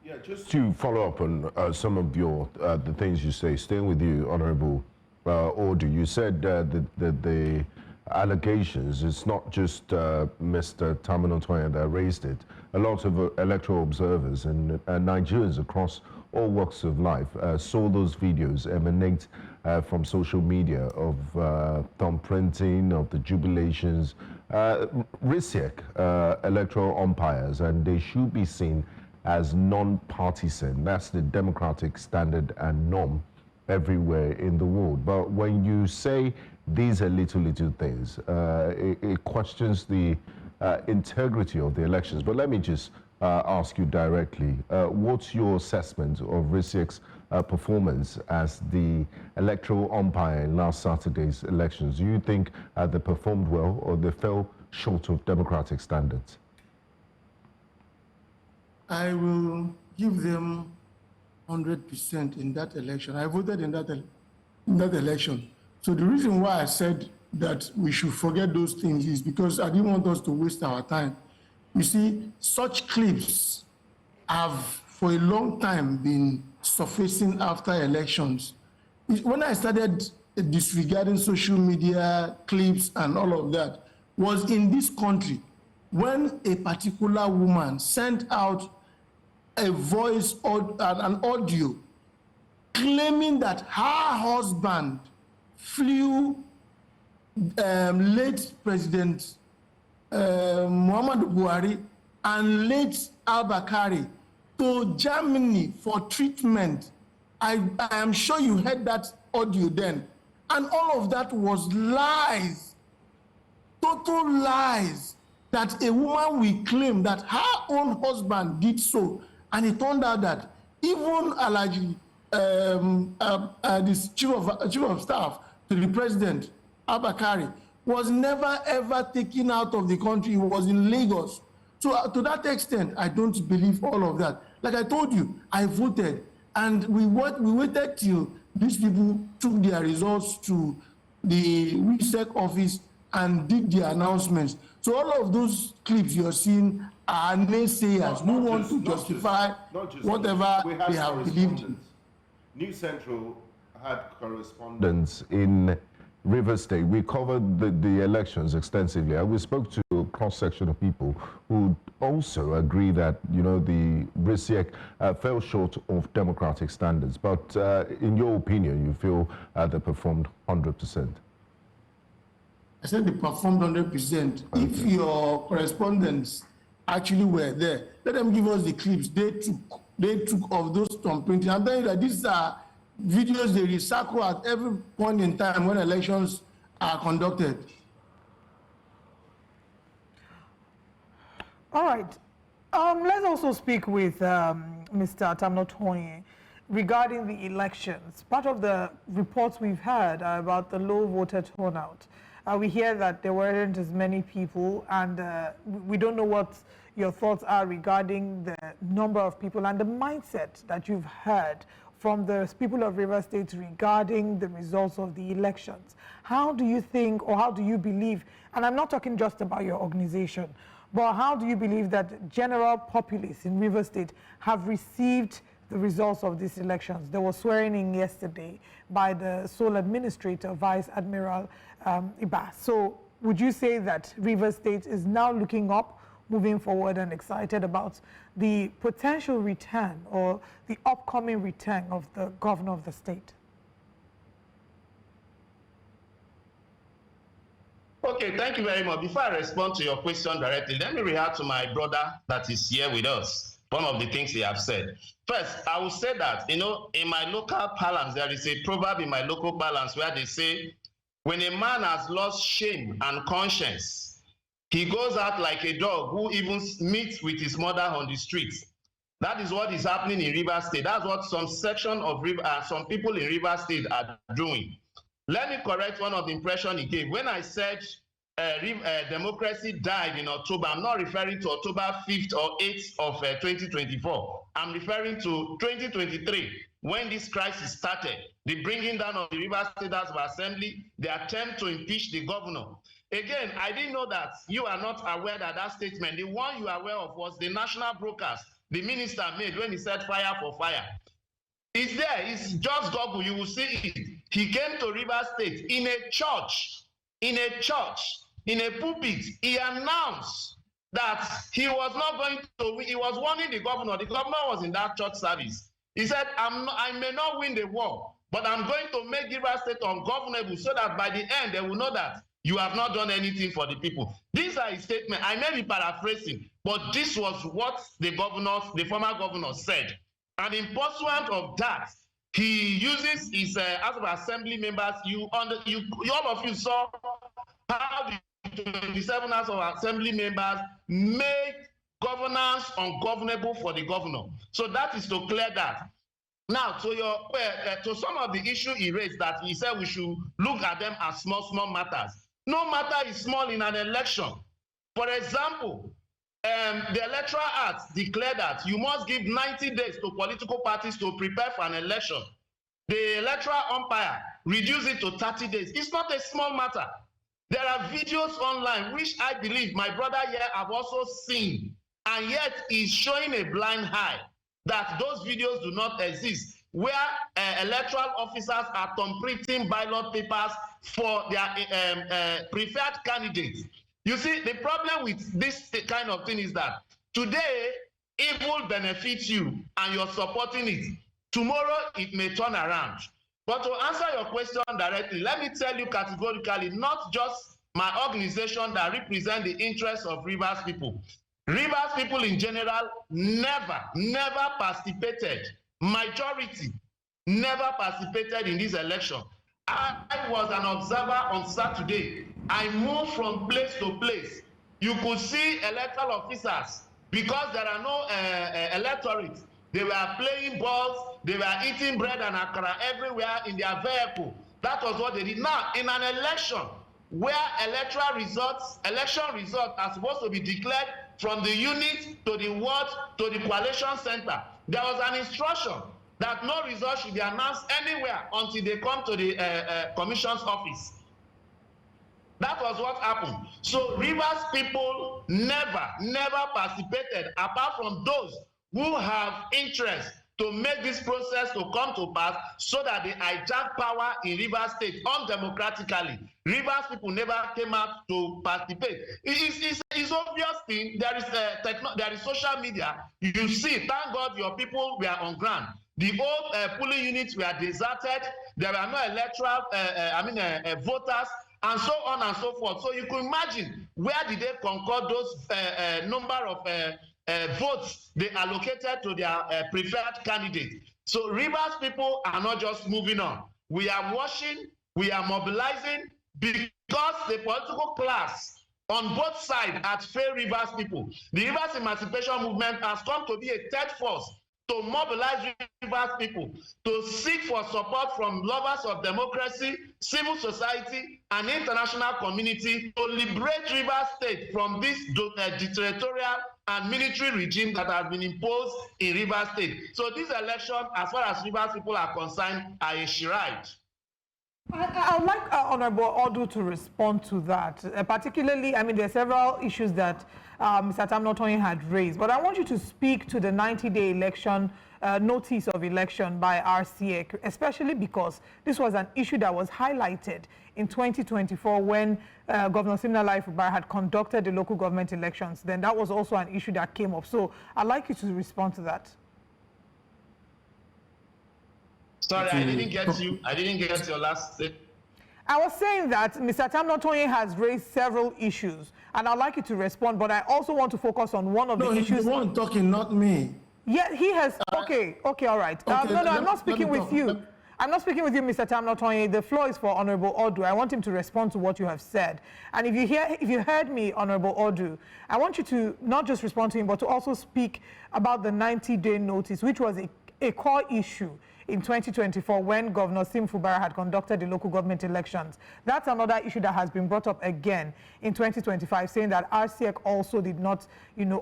Yeah, just to follow up on some of your the things you say, staying with you, Honorable Ordu, you said that the allegations, it's not just Mr. Tamino Toyin that raised it. A lot of electoral observers and Nigerians across all walks of life saw those videos emanate from social media of thumbprinting, of the jubilations, RISIC, electoral umpires, and they should be seen as non-partisan. That's the democratic standard and norm everywhere in the world. But when you say these are little things, it questions the integrity of the elections. But let me just ask you directly, what's your assessment of RISIC's performance as the electoral umpire in last Saturday's elections? Do you think they performed well, or they fell short of democratic standards? I will give them 100% in that election. I voted in that election. So the reason why I said that we should forget those things is because I didn't want us to waste our time. You see, such clips have for a long time been surfacing after elections. When I started disregarding social media clips and all of that, was in this country when a particular woman sent out a voice or an audio claiming that her husband flew late President Muhammadu Buhari and late al-Bakari to Germany for treatment. I am sure you heard that audio then. And all of that was lies, total lies, that a woman will claim that her own husband did so. And it turned out that even Alhaji, this chief of staff to the president, al-Bakari, was never ever taken out of the country. He was in Lagos. So to that extent, I don't believe all of that. Like I told you, I voted, and we waited till these people took their results to the WISEC office and did the announcements. So all of those clips you're seeing are naysayers who want to justify whatever they have believed in. News Central had correspondents in Rivers State. We covered the elections extensively, and we spoke to a cross-section of people who also agree that, you know, the RISIC fell short of democratic standards. But in your opinion, you feel they performed 100%? I said they performed 100%. Okay. If your correspondents actually were there, let them give us the clips they took of those thumbprinting. I'm telling you that these are videos they recycle at every point in time when elections are conducted. All right. Let's also speak with Mr. Tamino Toyin regarding the elections. Part of the reports we've heard are about the low voter turnout. We hear that there weren't as many people, and we don't know what your thoughts are regarding the number of people and the mindset that you've heard from the people of Rivers State regarding the results of the elections. How do you think, or how do you believe, and I'm not talking just about your organization, but how do you believe that general populace in Rivers State have received the results of these elections. There was swearing in yesterday by the sole administrator, Vice Admiral Ekpa. So would you say that Rivers State is now looking up, moving forward, and excited about the potential return or the upcoming return of the governor of the state? Okay, thank you very much. Before I respond to your question directly, let me react to my brother that is here with us. One of the things he has said. First, I will say that, in my local parlance, there is a proverb in my local parlance where they say, when a man has lost shame and conscience, he goes out like a dog who even meets with his mother on the streets. That is what is happening in Rivers State. That's what some section of some people in Rivers State are doing. Let me correct one of the impression he gave. When I said democracy died in October, I'm not referring to October 5th or 8th of 2024. I'm referring to 2023, when this crisis started, the bringing down of the Rivers State House of Assembly, the attempt to impeach the governor. Again, I didn't know that you are not aware that that statement, the one you are aware of, was the national broadcast the minister made when he said fire for fire. It's there, it's just Google, you will see it. He came to Rivers State in a church, in a pulpit. He announced that he was not going to, he was warning the governor. The governor was in that church service. He said, I may not win the war, but I'm going to make Rivers State ungovernable so that by the end they will know that you have not done anything for the people. These are his statements. I may be paraphrasing, but this was what the former governor said. And in pursuant of that, he uses his House of Assembly members. All of you saw how the 27 House of Assembly members make governance ungovernable for the governor. So that is to clear that. Now, to some of the issue he raised, that he said we should look at them as small matters. No matter is small in an election. For example, the Electoral Act declared that you must give 90 days to political parties to prepare for an election. The electoral umpire reduced it to 30 days. It's not a small matter. There are videos online, which I believe my brother here have also seen, and yet he's showing a blind eye that those videos do not exist, where electoral officers are thumbprinting ballot papers for their preferred candidates. You see, the problem with this kind of thing is that today, evil benefits you and you're supporting it. Tomorrow, it may turn around. But to answer your question directly, let me tell you categorically, not just my organization that represents the interests of Rivers people. Rivers people in general never participated, majority never participated in this election. I was an observer on Saturday. I moved from place to place. You could see electoral officers, because there are no electorates. They were playing balls, they were eating bread and akara everywhere in their vehicle. That was what they did. Now, in an election where election results are supposed to be declared from the unit to the ward to the coalition center, there was an instruction that no result should be announced anywhere until they come to the commission's office. That was what happened. So Rivers people never participated, apart from those who have interest to make this process to come to pass, so that they hijack power in Rivers State undemocratically. Rivers people never came out to participate. It's obvious thing. There is social media. You see, thank God your people were on ground. The old polling units were deserted. There were no electoral, voters, and so on and so forth. So you can imagine, where did they concord those number of votes they allocated to their preferred candidate? So Rivers people are not just moving on. We are watching, we are mobilizing, because the political class on both sides has failed Rivers people. The Rivers Emancipation Movement has come to be a third force to mobilize Rivers people, to seek for support from lovers of democracy, civil society, and international community to liberate Rivers State from this dictatorial and military regime that has been imposed in Rivers State. So this election, as far as Rivers people are concerned, are a charade. I would like Honorable Odu to respond to that. Particularly, I mean, there are several issues that Mr. Tam Notoyin had raised, but I want you to speak to the 90-day election notice of election by RCEC, especially because this was an issue that was highlighted in 2024 when Governor Siminalayi Fubara had conducted the local government elections. Then that was also an issue that came up. So I'd like you to respond to that. Sorry, I didn't get you. I didn't get your last statement. I was saying that Mr. Tamnotoye has raised several issues, and I'd like you to respond, but I also want to focus on one of the issues. No, he's the one talking, not me. Yeah, he has. Okay, all right. Okay, no, I'm not speaking with you. I'm not speaking with you, Mr. Tamnotoye. The floor is for Honorable Odu. I want him to respond to what you have said. And if you heard me, Honorable Odu, I want you to not just respond to him, but to also speak about the 90-day notice, which was a core issue in 2024 when Governor Sim Fubara had conducted the local government elections. That's another issue that has been brought up again in 2025, saying that RCEC also did not,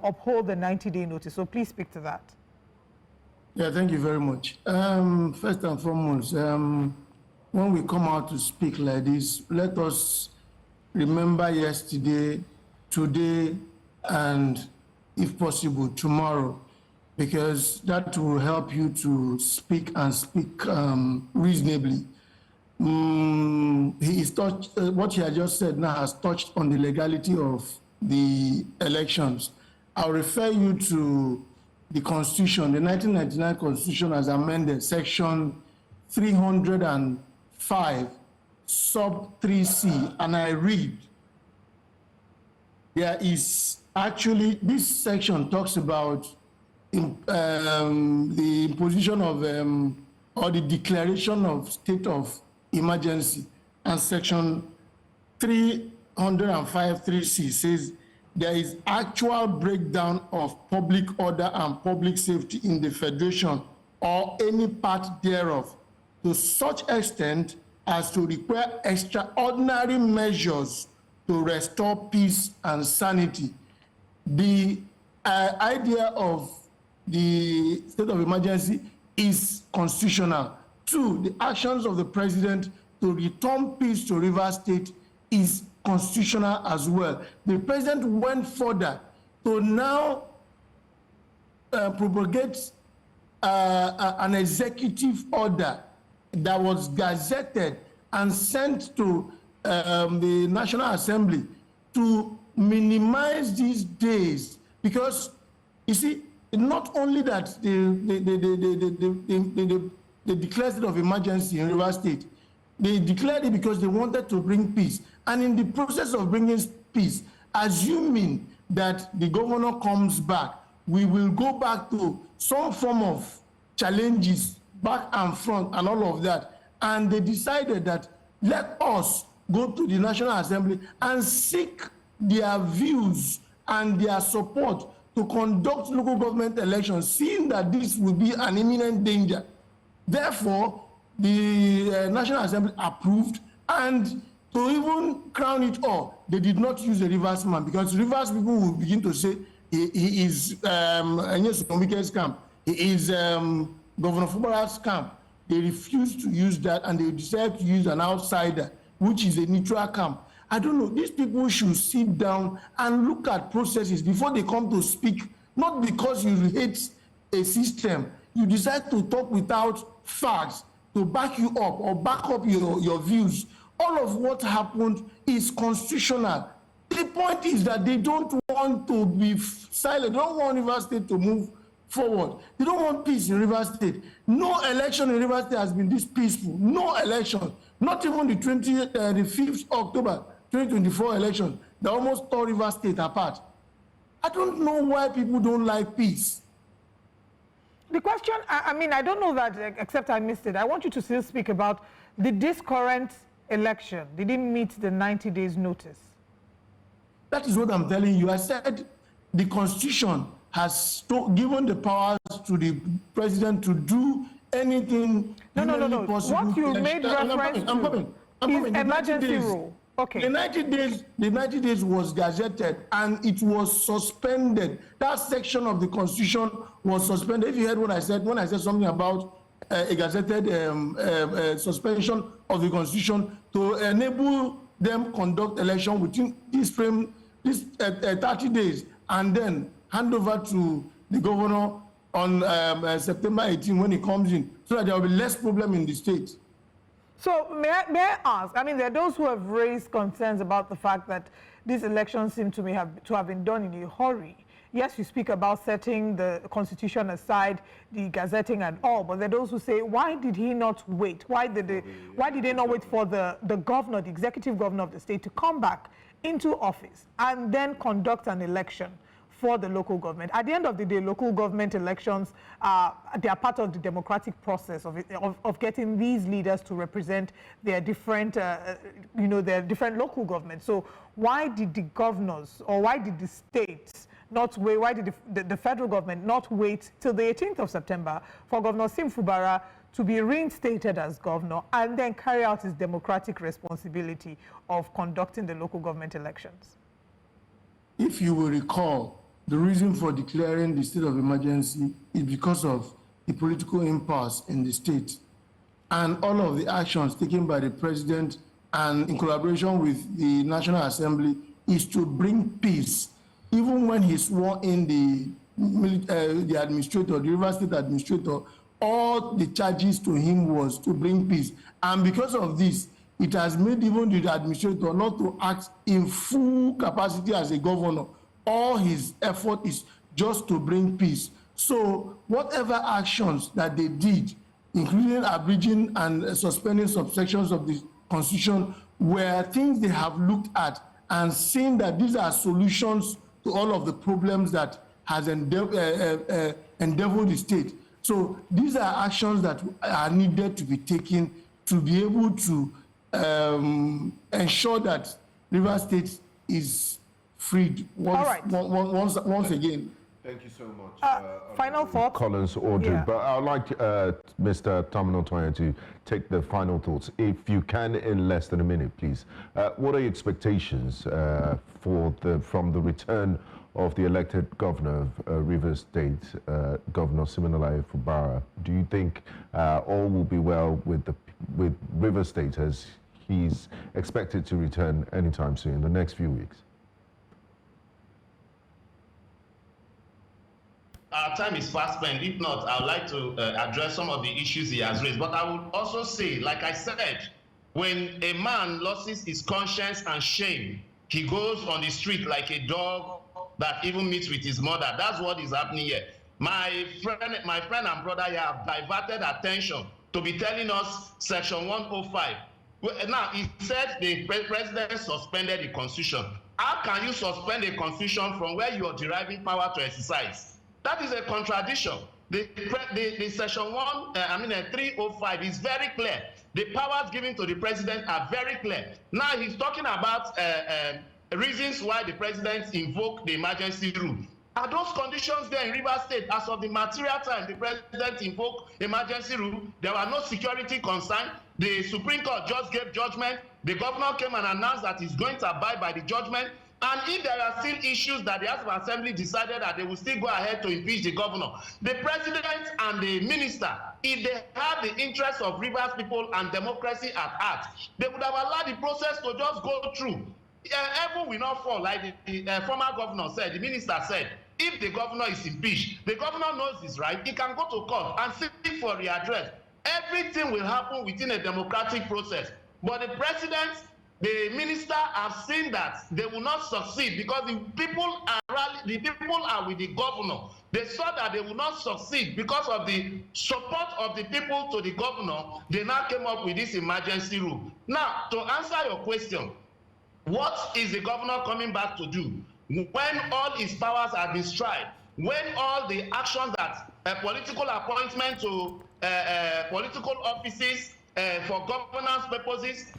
uphold the 90-day notice. So please speak to that. Yeah, thank you very much. First and foremost, when we come out to speak like this, let us remember yesterday, today, and if possible, tomorrow, because that will help you to speak and speak reasonably. What he has just said now has touched on the legality of the elections. I'll refer you to the Constitution, the 1999 Constitution as amended, section 305, sub 3C, and I read, there is actually, this section talks about the imposition of or the declaration of state of emergency, and section 305 3C says there is actual breakdown of public order and public safety in the federation or any part thereof to such extent as to require extraordinary measures to restore peace and sanity. The idea of the state of emergency is constitutional. 2, the actions of the president to return peace to Rivers State is constitutional as well. The president went further to now propagate an executive order that was gazetted and sent to the National Assembly to minimize these days, because you see, not only that they declared state of emergency in Rivers State, they declared it because they wanted to bring peace. And in the process of bringing peace, assuming that the governor comes back, we will go back to some form of challenges, back and front and all of that. And they decided that let us go to the National Assembly and seek their views and their support to conduct local government elections, seeing that this will be an imminent danger. Therefore, the National Assembly approved, and to even crown it all, they did not use the Rivers man, because Rivers people will begin to say he is Nyesom Wike's camp, he is Governor Fubara's camp. They refused to use that, and they decided to use an outsider, which is a neutral camp. I don't know, these people should sit down and look at processes before they come to speak, not because you hate a system. You decide to talk without facts to back you up or back up your views. All of what happened is constitutional. The point is that they don't want to be silent. They don't want Rivers State to move forward. They don't want peace in Rivers State. No election in Rivers State has been this peaceful. No election. Not even the 5th October 2024 election that almost tore Rivers State apart. I don't know why people don't like peace. The question, I mean, I don't know that, except I missed it. I want you to still speak about this current election. They didn't meet the 90 days notice. That is what I'm telling you. I said the Constitution has given the powers to the president to do anything possible. What you made reference to is emergency rule. Okay. The 90 days was gazetted and it was suspended. That section of the Constitution was suspended. If you heard what I said, when I said something about a gazetted suspension of the Constitution to enable them conduct election within this 30 days and then hand over to the governor on September 18 when he comes in, so that there will be less problem in the state. So may I ask, I mean, there are those who have raised concerns about the fact that these elections seem to have been done in a hurry. Yes, you speak about setting the constitution aside, the gazetting and all, but there are those who say, why did he not wait? Why did they not wait for the governor, the executive governor of the state, to come back into office and then conduct an election for the local government? At the end of the day, local government elections, they are part of the democratic process of getting these leaders to represent their different, their different local governments. So why did the governors, or why did the states not wait, why did the federal government not wait till the 18th of September for Governor Sim Fubara to be reinstated as governor and then carry out his democratic responsibility of conducting the local government elections? If you will recall, the reason for declaring the state of emergency is because of the political impasse in the state and all of the actions taken by the president and in collaboration with the National Assembly is to bring peace. Even when he swore in the administrator, the River State administrator, all the charges to him was to bring peace. And because of this, it has made even the administrator not to act in full capacity as a governor. All his effort is just to bring peace. So whatever actions that they did, including abridging and suspending subsections of the Constitution, were things they have looked at and seen that these are solutions to all of the problems that has endeavored the state. So these are actions that are needed to be taken to be able to ensure that River State is freed once again. Thank you so much. Final thoughts? Collins, Audrey. Yeah. But I'd like Mr. Tamino Toyin to take the final thoughts. If you can, in less than a minute, please. What are your expectations from the return of the elected governor of Rivers State, Governor Siminalayi Fubara? Do you think all will be well with Rivers State as he's expected to return anytime soon, in the next few weeks? Our time is fast spent. If not, I would like to address some of the issues he has raised. But I would also say, like I said, when a man loses his conscience and shame, he goes on the street like a dog that even meets with his mother. That's what is happening here. My friend and brother here have diverted attention to be telling us Section 105. Now, he said the president suspended the Constitution. How can you suspend a Constitution from where you are deriving power to exercise? That is a contradiction. The Section 305 is very clear. The powers given to the president are very clear. Now he's talking about reasons why the president invoked the emergency rule. Are those conditions there in Rivers State? As of the material time the president invoked emergency rule, there were no security concern. The Supreme Court just gave judgment. The governor came and announced that he's going to abide by the judgment. And if there are still issues that the House of Assembly decided that they will still go ahead to impeach the governor, the president and the minister, if they have the interests of Rivers people and democracy at heart, they would have allowed the process to just go through. Heaven will not fall, like the former governor said, the minister said. If the governor is impeached, the governor knows his right, he can go to court and seek for readdress. Everything will happen within a democratic process. But the president, the minister have seen that they will not succeed because the people are with the governor. They saw that they will not succeed because of the support of the people to the governor. They now came up with this emergency rule. Now, to answer your question, what is the governor coming back to do when all his powers have been stripped, when all the actions that political appointment to political offices for governance purposes,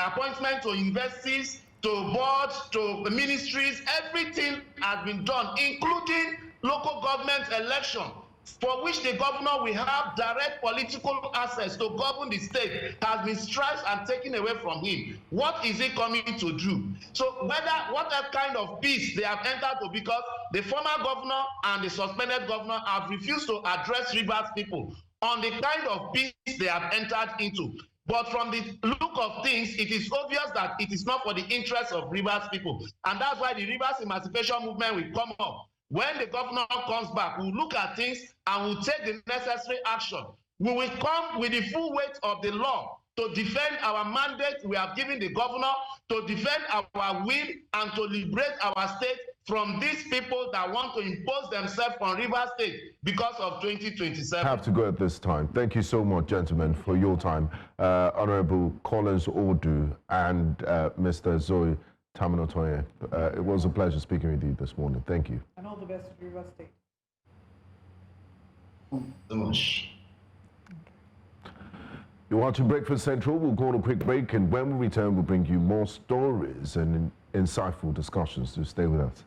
appointment to universities, to boards, to ministries, everything has been done, including local government election, for which the governor will have direct political access to govern the state, has been stripped and taken away from him. What is he coming to do? So what kind of peace they have entered to, because the former governor and the suspended governor have refused to address Rivers people on the kind of peace they have entered into. But from the look of things, it is obvious that it is not for the interests of Rivers people. And that's why the Rivers Emancipation Movement will come up When the governor comes back, we'll look at things and we'll take the necessary action. We will come with the full weight of the law to defend our mandate we have given the governor, to defend our will, and to liberate our state from these people that want to impose themselves on Rivers State because of 2027. Have to go at this time. Thank you so much, gentlemen, for your time. Honorable Collins Odu and Mr. Zoe Taminotoye. It was a pleasure speaking with you this morning. Thank you. And all the best to Rivers State. So much. You're watching Breakfast Central. We'll go on a quick break, and when we return, we'll bring you more stories and insightful discussions. So stay with us.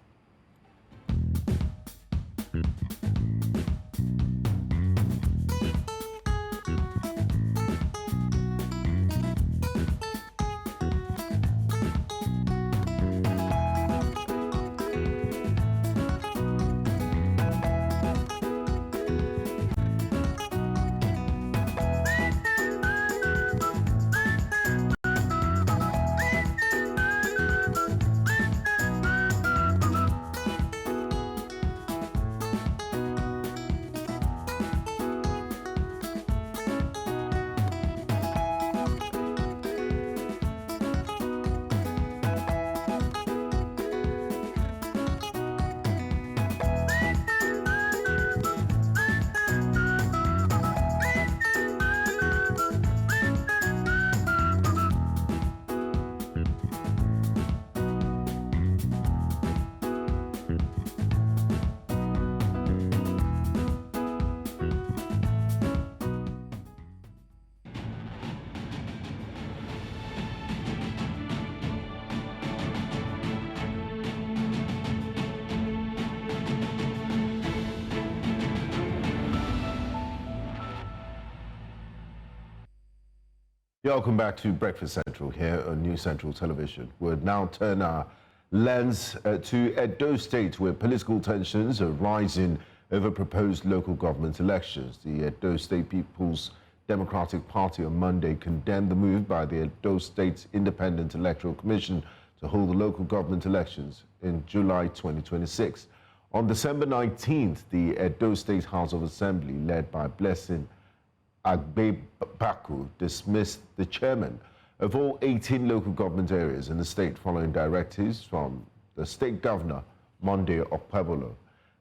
Welcome back to Breakfast Central here on New Central Television. We'll now turn our lens to Edo State, where political tensions are rising over proposed local government elections. The Edo State People's Democratic Party on Monday condemned the move by the Edo State Independent Electoral Commission to hold the local government elections in July 2026. On December 19th, the Edo State House of Assembly, led by Blessing Agbebaku, dismissed the chairman of all 18 local government areas in the state following directives from the state governor, Monday Okpebolo.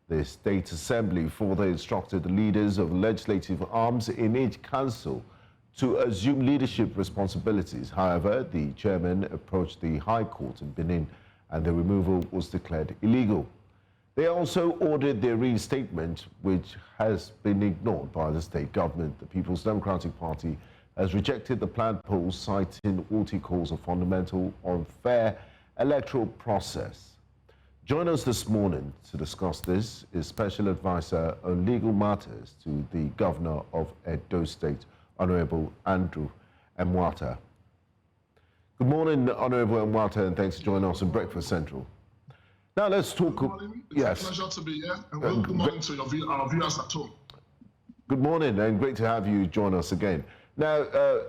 The State Assembly further instructed the leaders of legislative arms in each council to assume leadership responsibilities. However, the chairman approached the High Court in Benin and the removal was declared illegal. They also ordered their reinstatement, which has been ignored by the state government. The People's Democratic Party has rejected the planned polls, citing what it calls a fundamental, unfair electoral process. Join us this morning to discuss this is Special Advisor on Legal Matters to the Governor of Edo State, Honorable Andrew Mwata. Good morning, Honorable Mwata, and thanks for joining us on Breakfast Central. Now let's talk. Good morning. It's yes. a pleasure to be here, and good morning to our viewers at home. Good morning, and great to have you join us again. Now,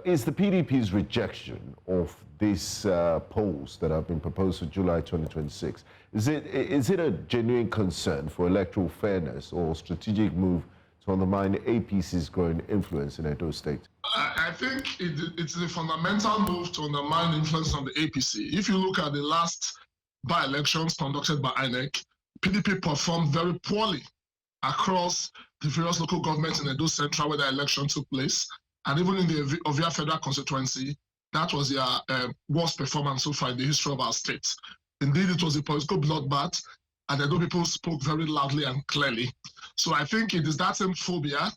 is the PDP's rejection of these polls that have been proposed for July 2026, is it a genuine concern for electoral fairness or strategic move to undermine APC's growing influence in Edo State? I think it's a fundamental move to undermine influence on the APC. If you look at the last by-elections conducted by INEC, PDP performed very poorly across the various local governments in Edo Central where the election took place, and even in the Ovia Federal Constituency, that was their worst performance so far in the history of our state. Indeed, it was a political bloodbath, and Edo people spoke very loudly and clearly. So I think it is that same phobia,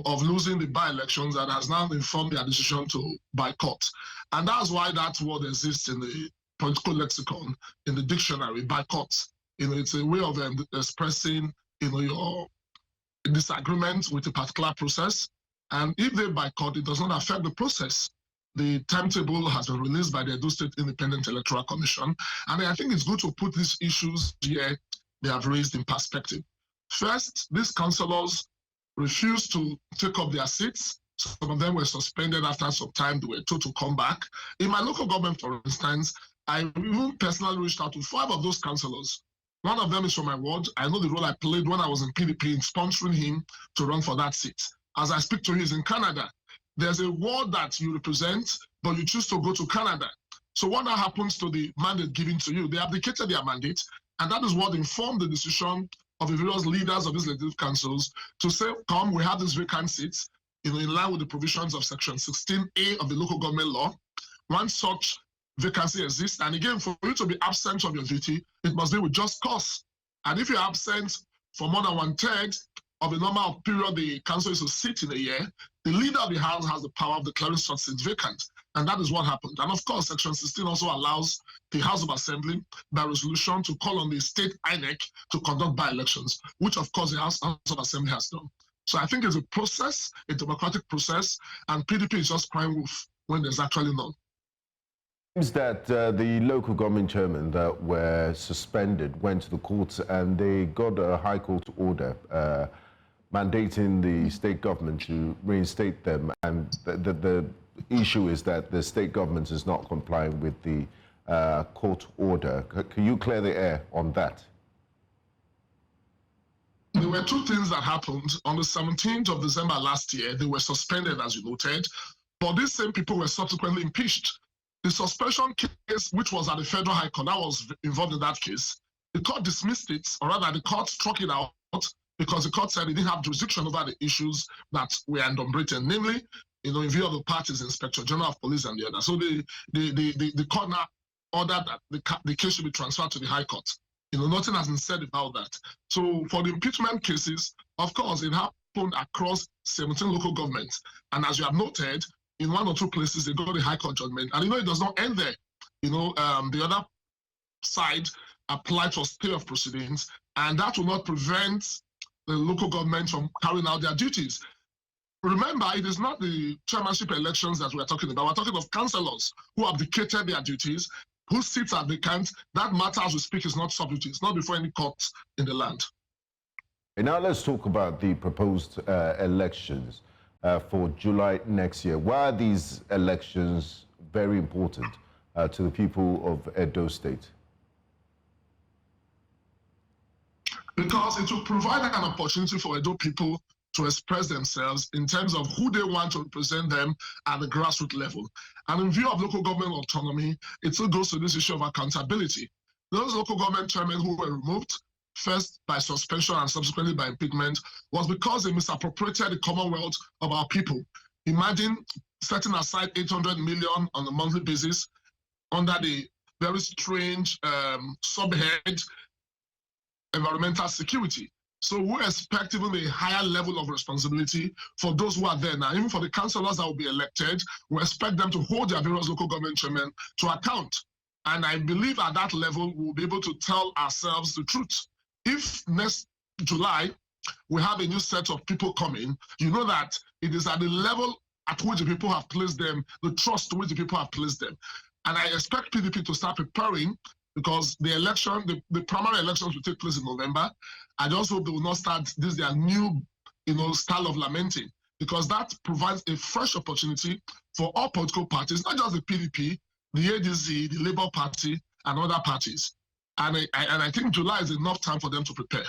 of losing the by-elections that has now informed their decision to boycott. And that's why that word exists in the political lexicon, in the dictionary, boycott. It's a way of expressing, your disagreement with a particular process. And if they boycott, it does not affect the process. The timetable has been released by the Edo State Independent Electoral Commission. And I think it's good to put these issues here they have raised in perspective. First, these councillors refused to take up their seats. Some of them were suspended after some time. They were told to come back. In my local government, for instance, I even personally reached out to 5 of those councillors One of them is from my ward. I know the role I played when I was in PDP in sponsoring him to run for that seat. As I speak to you, he's in Canada. There's a ward that you represent, but you choose to go to Canada. So what now happens to the mandate given to you? They abdicated their mandate, and that is what informed the decision of the various leaders of these legislative councils to say, come, we have these vacant seats, in line with the provisions of Section 16A of the local government law. One such vacancy exists, and again, for you to be absent from your duty, it must be with just cause. And if you're absent for more than 1/3 of the normal period the council is to sit in a year, the leader of the house has the power of declaring such seats vacant. And that is what happened. And of course, Section 16 also allows the House of Assembly by resolution to call on the state INEC to conduct by-elections, which of course the House of Assembly has done. So I think it's a process, a democratic process, and PDP is just crying wolf when there's actually none. Seems that the local government chairmen that were suspended went to the courts and they got a high court order mandating the state government to reinstate them, and the issue is that the state government is not complying with the court order. Can you clear the air on that? There were two things that happened. On the 17th of December last year, they were suspended, as you noted, but these same people were subsequently impeached. The suspension case, which was at the Federal High Court, that was involved in that case, the court dismissed it, or rather the court struck it out because the court said it didn't have jurisdiction over the issues that were enumerated, namely, in view of the parties, Inspector General of Police and the other. So the court now ordered that the case should be transferred to the High Court. Nothing has been said about that. So for the impeachment cases, of course, it happened across 17 local governments. And as you have noted, in one or two places, they got the High Court judgment. And it does not end there. The other side applied for stay of proceedings, and that will not prevent the local government from carrying out their duties. Remember, it is not the chairmanship elections that we're talking about. We're talking of councillors who abdicated their duties, whose seats are vacant. That matter, as we speak, is not sub judice. It's not before any courts in the land. And now let's talk about the proposed elections for July next year. Why are these elections very important to the people of Edo State? Because it will provide an opportunity for Edo people to express themselves in terms of who they want to represent them at the grassroots level. And in view of local government autonomy, it still goes to this issue of accountability. Those local government chairmen who were removed, first by suspension and subsequently by impeachment, was because they misappropriated the commonwealth of our people. Imagine setting aside 800 million on a monthly basis under the very strange subhead environmental security. So we expect even a higher level of responsibility for those who are there now. Even for the councillors that will be elected, we expect them to hold their various local government chairmen to account. And I believe at that level, we'll be able to tell ourselves the truth. If next July, we have a new set of people coming, you know that it is at the level at which the people have placed them, the trust to which the people have placed them. And I expect PDP to start preparing, because the election, the primary elections will take place in November. I just hope they will not start their new, style of lamenting, because that provides a fresh opportunity for all political parties, not just the PDP, the ADC, the Labour Party, and other parties. And I think July is enough time for them to prepare.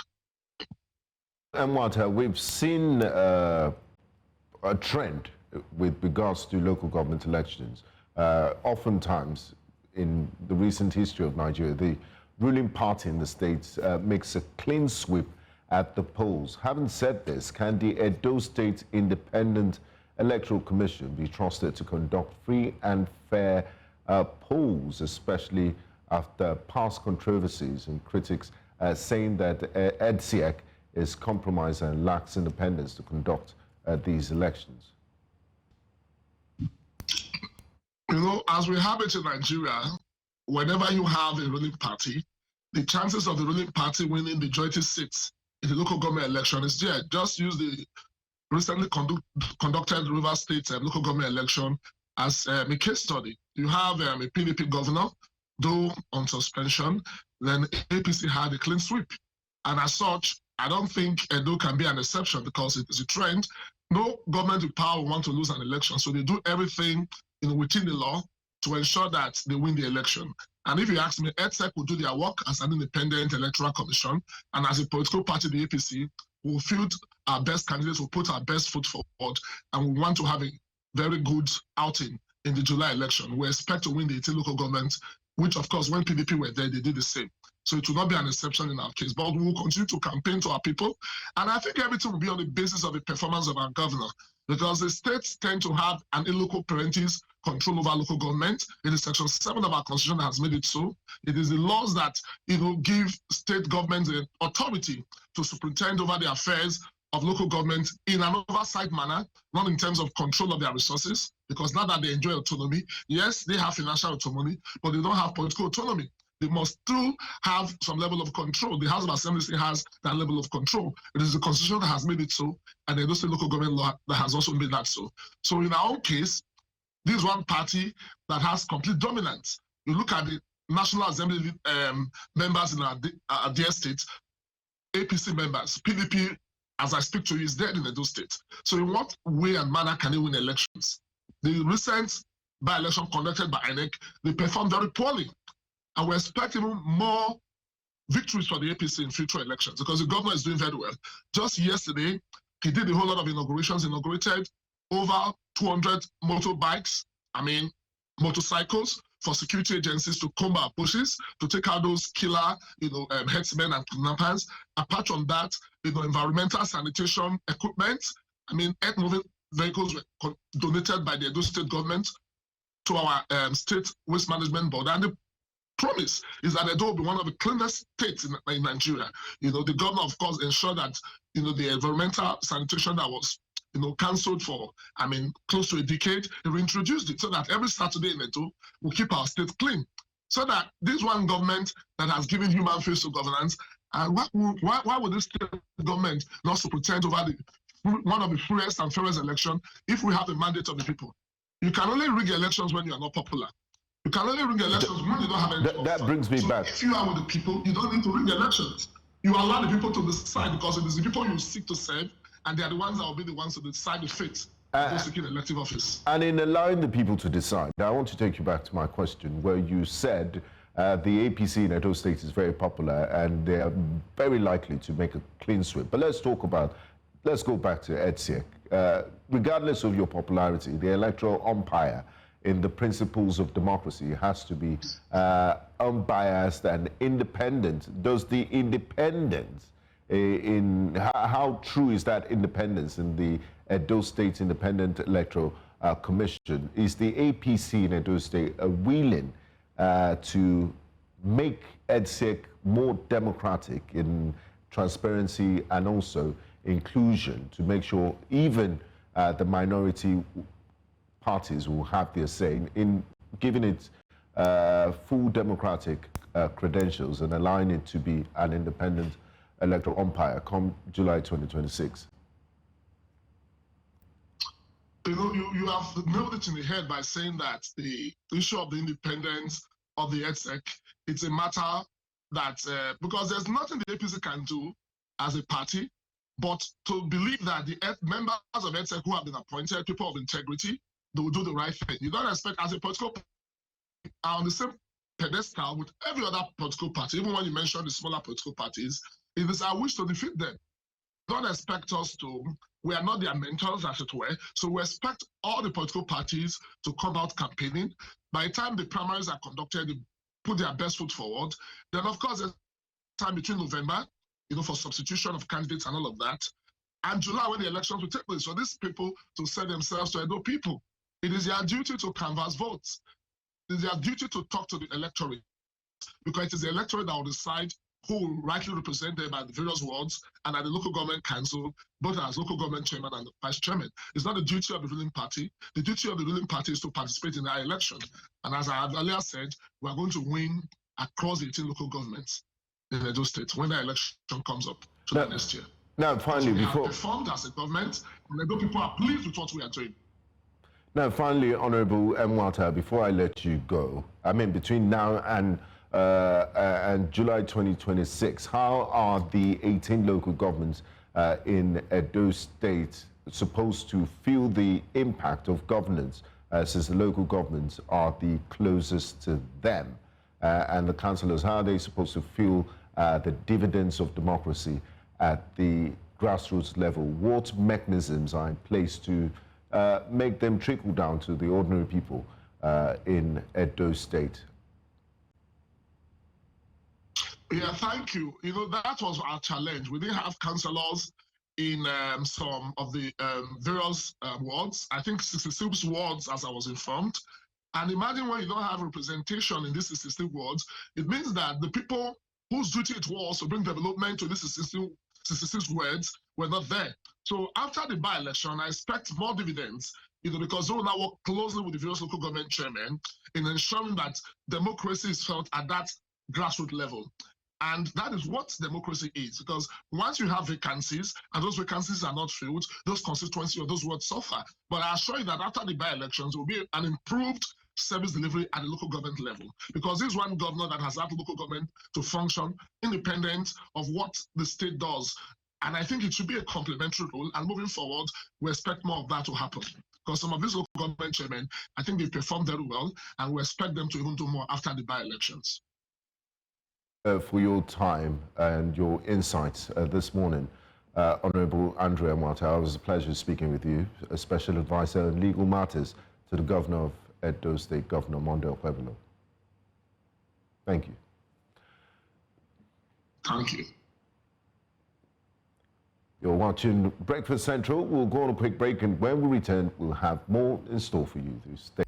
And what we've seen a trend with regards to local government elections. Oftentimes, in the recent history of Nigeria, the ruling party in the states makes a clean sweep at the polls. Having said this, can the Edo State Independent Electoral Commission be trusted to conduct free and fair polls, especially after past controversies and critics saying that EDSEC is compromised and lacks independence to conduct these elections? As we have it in Nigeria, whenever you have a ruling party, the chances of the ruling party winning the majority seats in the local government election is there. Just use the recently conducted River State local government election as a case study. You have a PDP governor, though on suspension, then APC had a clean sweep. And as such, I don't think Edo can be an exception, because it is a trend. No government with power will want to lose an election, so they do everything within the law to ensure that they win the election. And if you ask me, EDSEC will do their work as an independent electoral commission, and as a political party, the APC, will field our best candidates, will put our best foot forward, and we want to have a very good outing in the July election. We expect to win the 18 local governments, which of course, when PDP were there, they did the same. So it will not be an exception in our case, but we will continue to campaign to our people. And I think everything will be on the basis of the performance of our governor, because the states tend to have an illocal parentis control over local government. It is Section 7 of our constitution that has made it so. It is the laws that give state governments the authority to superintend over the affairs of local government in an oversight manner, not in terms of control of their resources, because now that they enjoy autonomy, yes, they have financial autonomy, but they don't have political autonomy. They must still have some level of control. The House of Assembly still has that level of control. It is the Constitution that has made it so, and the Edo State local government law that has also made that so. So in our own case, this is one party that has complete dominance. You look at the National Assembly members in our dear state, APC members, PDP, as I speak to you, is dead in Edo State. So in what way and manner can they win elections? The recent by-election conducted by INEC, they performed very poorly. And we're expecting more victories for the APC in future elections because the governor is doing very well. Just yesterday, he did a whole lot of inaugurations, inaugurated over 200 motorbikes, motorcycles for security agencies to comb our bushes, to take out those killer, headsmen and kidnappers. Apart from that, environmental sanitation equipment, earth-moving vehicles were donated by the Edo State government to our state waste management board. And the promise is that Edo will be one of the cleanest states in Nigeria. The governor, of course, ensured that, the environmental sanitation that was, cancelled for, close to a decade, he reintroduced it so that every Saturday in Edo, we'll keep our state clean. So that this one government that has given human face to governance, and why would this state government not superintend over one of the freest and fairest elections if we have the mandate of the people? You can only rig elections when you are not popular. You can only rig elections when you don't have any. That brings me back. If you are with the people, you don't need to rig elections. You allow the people to decide because it is the people you seek to serve, and they are the ones that will be the ones to decide the fate of those seeking elective office. And in allowing the people to decide, I want to take you back to my question where you said the APC in Edo State is very popular and they are very likely to make a clean sweep. But let's go back to EDSEC. Regardless of your popularity, the electoral umpire in the principles of democracy has to be unbiased and independent. Does the independence how true is that independence in the Edo State Independent Electoral Commission? Is the APC in Edo State willing to make EDSEC more democratic in transparency and also inclusion, to make sure even the minority parties will have their say in giving it full democratic credentials and allowing it to be an independent electoral umpire come July 2026? You have nailed it in the head by saying that the issue of the independence of the EDSEC, it's a matter that, because there's nothing the APC can do as a party, but to believe that the members of EDSEC who have been appointed, people of integrity, they will do the right thing. You don't expect as a political party on the same pedestal with every other political party, even when you mention the smaller political parties, it is our wish to defeat them. Don't expect us to, we are not their mentors, as it were, so we expect all the political parties to come out campaigning. By the time the primaries are conducted, they put their best foot forward. Then, of course, there's time between November, for substitution of candidates and all of that, and July when the elections will take place. So these people to set themselves to Edo people. It is their duty to canvass votes. It is their duty to talk to the electorate, because it is the electorate that will decide who will rightly represent them at the various wards and at the local government council, both as local government chairman and vice chairman. It's not the duty of the ruling party. The duty of the ruling party is to participate in our election. And as I have earlier said, we are going to win across the 18 local governments in Edo State when the election comes up to the next year. Now, finally, we have performed as a government, and Edo people are pleased with what we are doing. Now, finally, Honorable Mwata, before I let you go, between now and July 2026, how are the 18 local governments in Edo State supposed to feel the impact of governance, since the local governments are the closest to them? and the councillors, how are they supposed to feel the dividends of democracy at the grassroots level? What mechanisms are in place to make them trickle down to the ordinary people in Edo State? Yeah, thank you. You know, that was our challenge. We didn't have councillors in some of the various wards. I think 66 wards, as I was informed. And imagine when you don't have representation in these 66 wards, it means that the people whose duty it was to bring development to these 66 wards were not there. So after the by-election, I expect more dividends, you know, because they will now work closely with the various local government chairmen in ensuring that democracy is felt at that grassroots level. And that is what democracy is, because once you have vacancies and those vacancies are not filled, those constituencies or those wards suffer. But I assure you that after the by-elections, there will be an improved service delivery at the local government level, because this is one governor that has had local government to function independent of what the state does. And I think it should be a complementary role. And moving forward, we expect more of that to happen. Because some of these local government chairmen, I think they performed very well, and we expect them to even do more after the by-elections. For your time and your insights this morning, Honourable Andrea Mwata. It was a pleasure speaking with you, a special advisor on legal matters to the Governor of Edo State, Governor Monday Okpebholo. Thank you. Thank you. You're watching Breakfast Central. We'll go on a quick break, and when we return, we'll have more in store for you. Stay.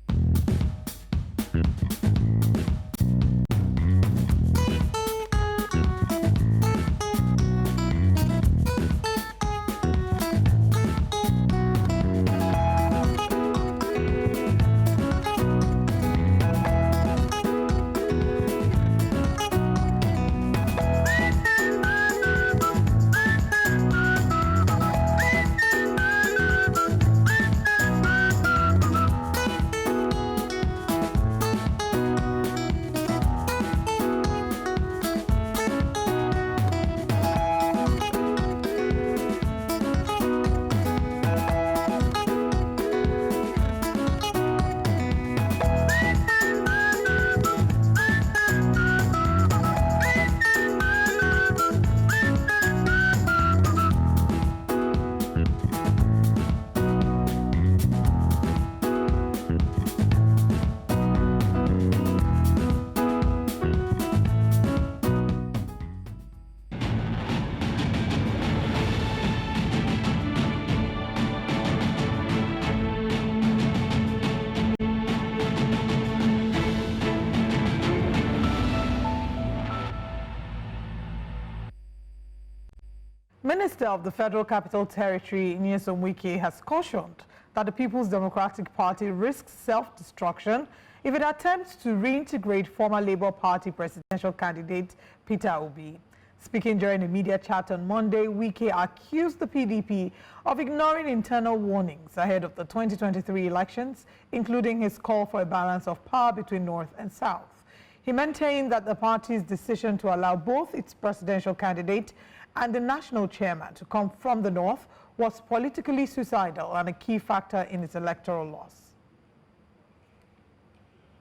Minister of the Federal Capital Territory, Nyesom Wike, has cautioned that the People's Democratic Party risks self-destruction if it attempts to reintegrate former Labour Party presidential candidate Peter Obi. Speaking during a media chat on Monday, Wike accused the PDP of ignoring internal warnings ahead of the 2023 elections, including his call for a balance of power between North and South. He maintained that the party's decision to allow both its presidential candidate and the national chairman to come from the North was politically suicidal and a key factor in its electoral loss.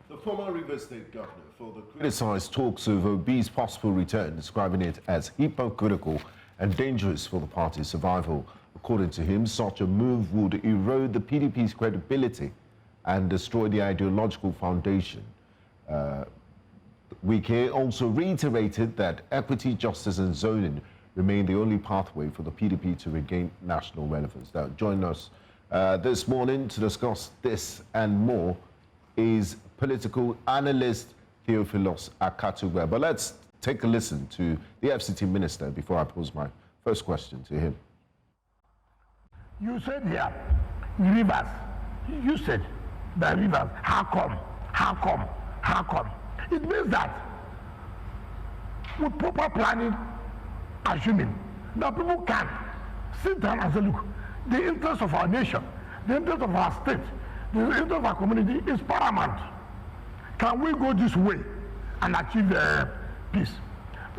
The former Rivers State governor further criticized talks of Obi's possible return, describing it as hypocritical and dangerous for the party's survival. According to him, such a move would erode the PDP's credibility and destroy the ideological foundation. Wike also reiterated that equity, justice and zoning remain the only pathway for the PDP to regain national relevance. Now, joining us this morning to discuss this and more is political analyst Theophilus Akatugbe. But let's take a listen to the FCT minister before I pose my first question to him. You said here, rivers. You said the rivers. How come? How come? How come? It means that with proper planning, assuming that people can sit down and say, look, the interest of our nation, the interest of our state, the interest of our community is paramount. Can we go this way and achieve peace?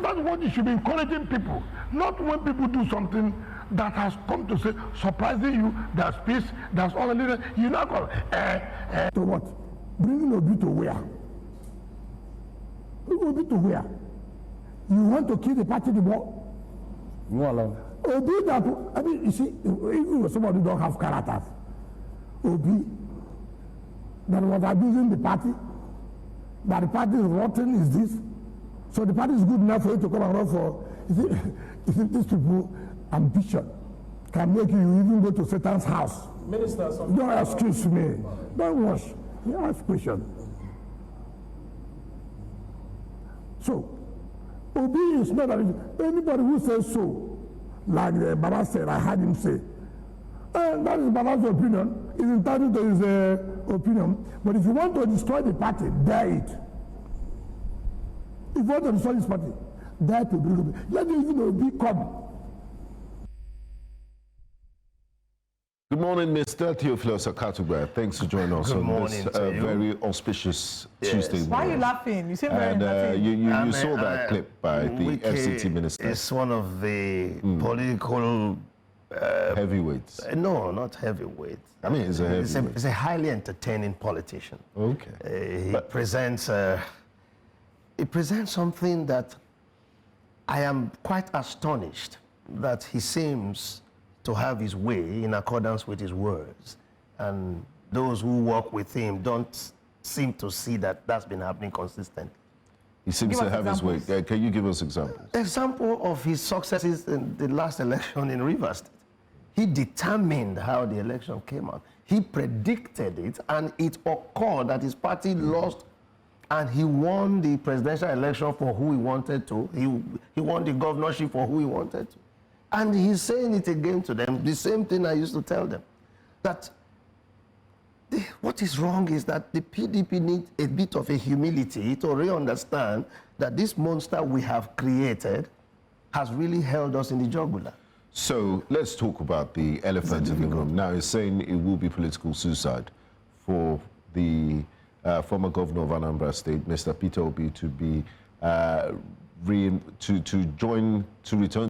That's what you should be encouraging people, not when people do something that has come to say, surprising you, there's peace, there's all the leaders, you know, so what? Bringing Obi to where? Obi to where? You want to kill the party the more? No alone. Obi that, I mean, you see, even somebody who don't have characters, Obi, that was abusing the party, that the party is rotten, is this. So the party is good enough for you to come and run for, you see these people, ambition can make you even go to Satan's house. Ministers, don't excuse me. Don't wash. You ask question. So, Obi is not anybody who says so, like Baba said, I heard him say. That is Baba's opinion. He's entitled to his opinion. But if you want to destroy the party, dare it. If you want to destroy this party, dare to do it. Let me even Obi come. Good morning, Mr. Theophilus Akatugba. Thanks for joining us on this very auspicious Tuesday morning. Why are you laughing? You seem very And you saw that clip by the FCT minister. It's one of the political... heavyweights. No, not heavyweight. I mean, it's a heavyweight. It's a highly entertaining politician. Okay. He presents something that I am quite astonished that he seems to have his way in accordance with his words. And those who work with him don't seem to see that that's been happening consistently. He seems to have his way. Can you give us examples? Example of his successes in the last election in Rivers State. He determined how the election came out. He predicted it, and it occurred that his party lost, and he won the presidential election for who he wanted to. He won the governorship for who he wanted to. And he's saying it again to them, the same thing I used to tell them, that what is wrong is that the PDP needs a bit of a humility to really understand that this monster we have created has really held us in the jugular. So let's talk about the elephant in the room. Now, he's saying it will be political suicide for the former governor of Anambra State, Mr. Peter Obi, to be to return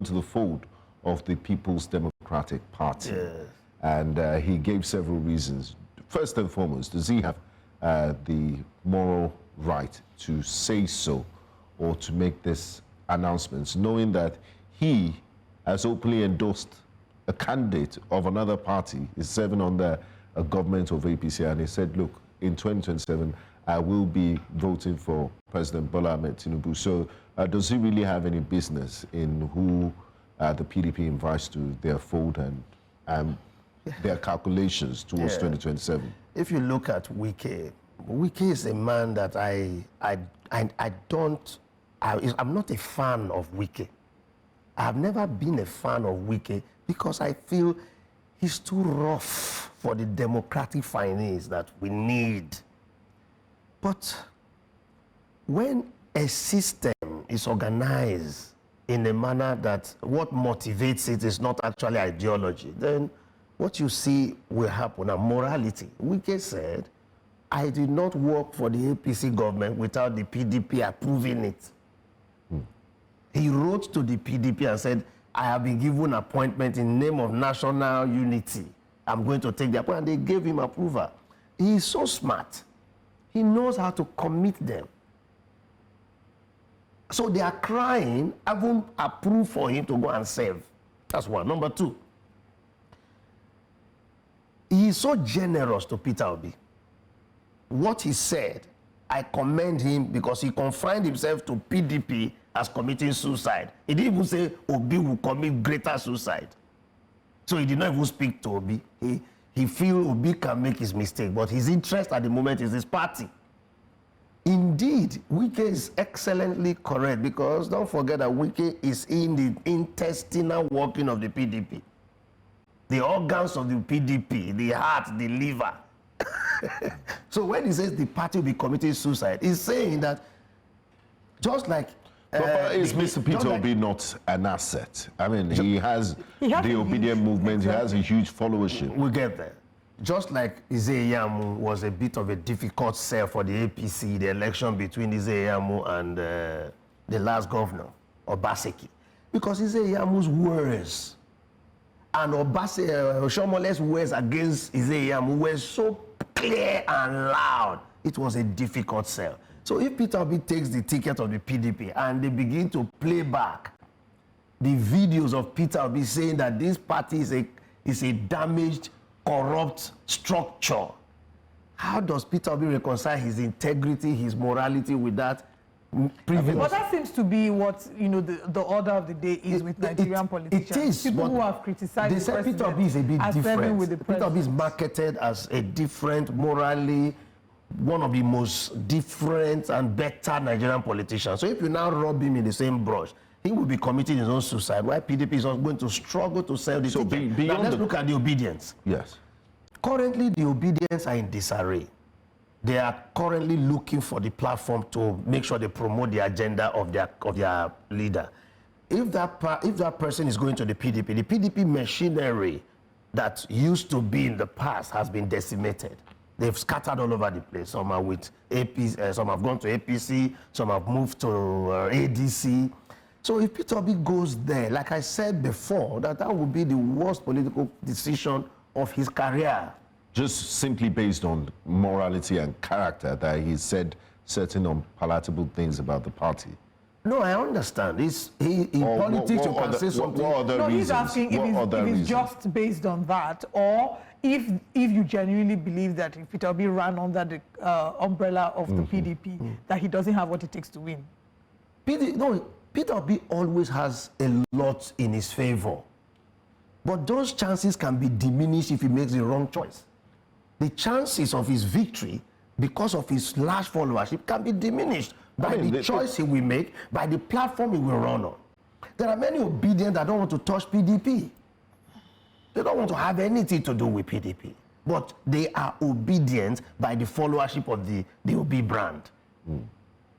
to the fold of the People's Democratic Party. Yes. And he gave several reasons. First and foremost, does he have the moral right to say so or to make this announcements, knowing that he has openly endorsed a candidate of another party, is serving under a government of APC, and he said, look, in 2027, I will be voting for President Bola Ahmed Tinubu. So does he really have any business in who the PDP invites to their fold and their calculations towards 2027? If you look at Wike, Wike is a man that I'm not a fan of Wike. I have never been a fan of Wike because I feel he's too rough for the democratic finance that we need. But when a system is organized in a manner that what motivates it is not actually ideology, then what you see will happen. And morality. Wike said, I did not work for the APC government without the PDP approving it. He wrote to the PDP and said, I have been given appointment in the name of national unity. I'm going to take the appointment. And they gave him approval. He is so smart. He knows how to commit them. So they are crying, I won't approve for him to go and serve. That's one. Number two, he is so generous to Peter Obi. What he said, I commend him because he confined himself to PDP as committing suicide. He didn't even say Obi will commit greater suicide. So he did not even speak to Obi. He feels Obi can make his mistake, but his interest at the moment is his party. Indeed, Wike is excellently correct because don't forget that Wike is in the intestinal working of the PDP. The organs of the PDP, the heart, the liver. So when he says the party will be committing suicide, he's saying that just like... is Mr. Peter Obi not an asset? I mean, he has the obedient movement, exactly. He has a huge followership. We'll get there. Just like Ize-Iyamu was a bit of a difficult sell for the APC, the election between Ize-Iyamu and the last governor, Obaseki. Because Ize-Iyamu's words and Oshomole's words against Ize-Iyamu were so clear and loud. It was a difficult sell. So if Peter Obi takes the ticket of the PDP and they begin to play back the videos of Peter Obi saying that this party is a damaged, corrupt structure, how does Peter Obi reconcile his integrity, his morality with that privilege? But that seems to be what, you know, the order of the day is with Nigerian politicians. It is. People who have criticized they the say Peter president Obi is a bit as serving with the different. Peter Obi is marketed as a different, morally, one of the most different and better Nigerian politicians. So if you now rub him in the same brush, he will be committing his own suicide. Why PDP is going to struggle to sell the ticket. Now let's look at the obedience. Yes. Currently, the obedience are in disarray. They are currently looking for the platform to make sure they promote the agenda of their leader. If that person is going to the PDP machinery that used to be in the past has been decimated. They've scattered all over the place. Some are with APC, some have gone to APC, some have moved to ADC. So if Peter Obi goes there, like I said before, that would be the worst political decision of his career. Just simply based on morality and character that he said certain unpalatable things about the party. No, I understand. In politics, you can say something. No, he's asking if it's just based on that, or if you genuinely believe that if Peter Obi ran under the umbrella of the PDP, that he doesn't have what it takes to win. Peter Obi always has a lot in his favor. But those chances can be diminished if he makes the wrong choice. The chances of his victory, because of his large followership, can be diminished by the choice he will make, by the platform he will run on. There are many obedient that don't want to touch PDP. They don't want to have anything to do with PDP. But they are obedient by the followership of the Obi brand.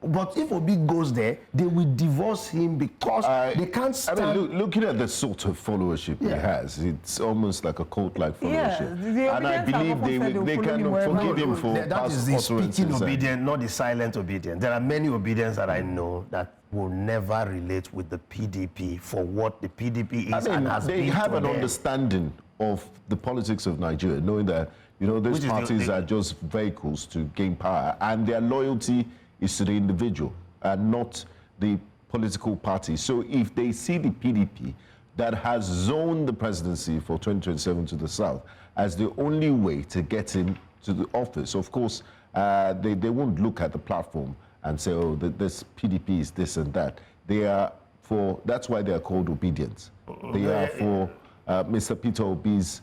But if Obi goes there, they will divorce him because they can't stand... I mean, looking at the sort of followership he has, it's almost like a cult-like followership. Yeah, and I believe they can forgive him for that is the speaking obedient, not the silent obedient. There are many obedients that I know that will never relate with the PDP for what the PDP is and has been. They have an understanding of the politics of Nigeria, knowing that, you know, these parties are just vehicles to gain power, and their loyalty is to the individual and not the political party. So if they see the PDP that has zoned the presidency for 2027 to the south as the only way to get into the office, of course, they won't look at the platform and say, oh, this PDP is this and that. They are for, that's why they are called obedience. They are for Mr. Peter Obi's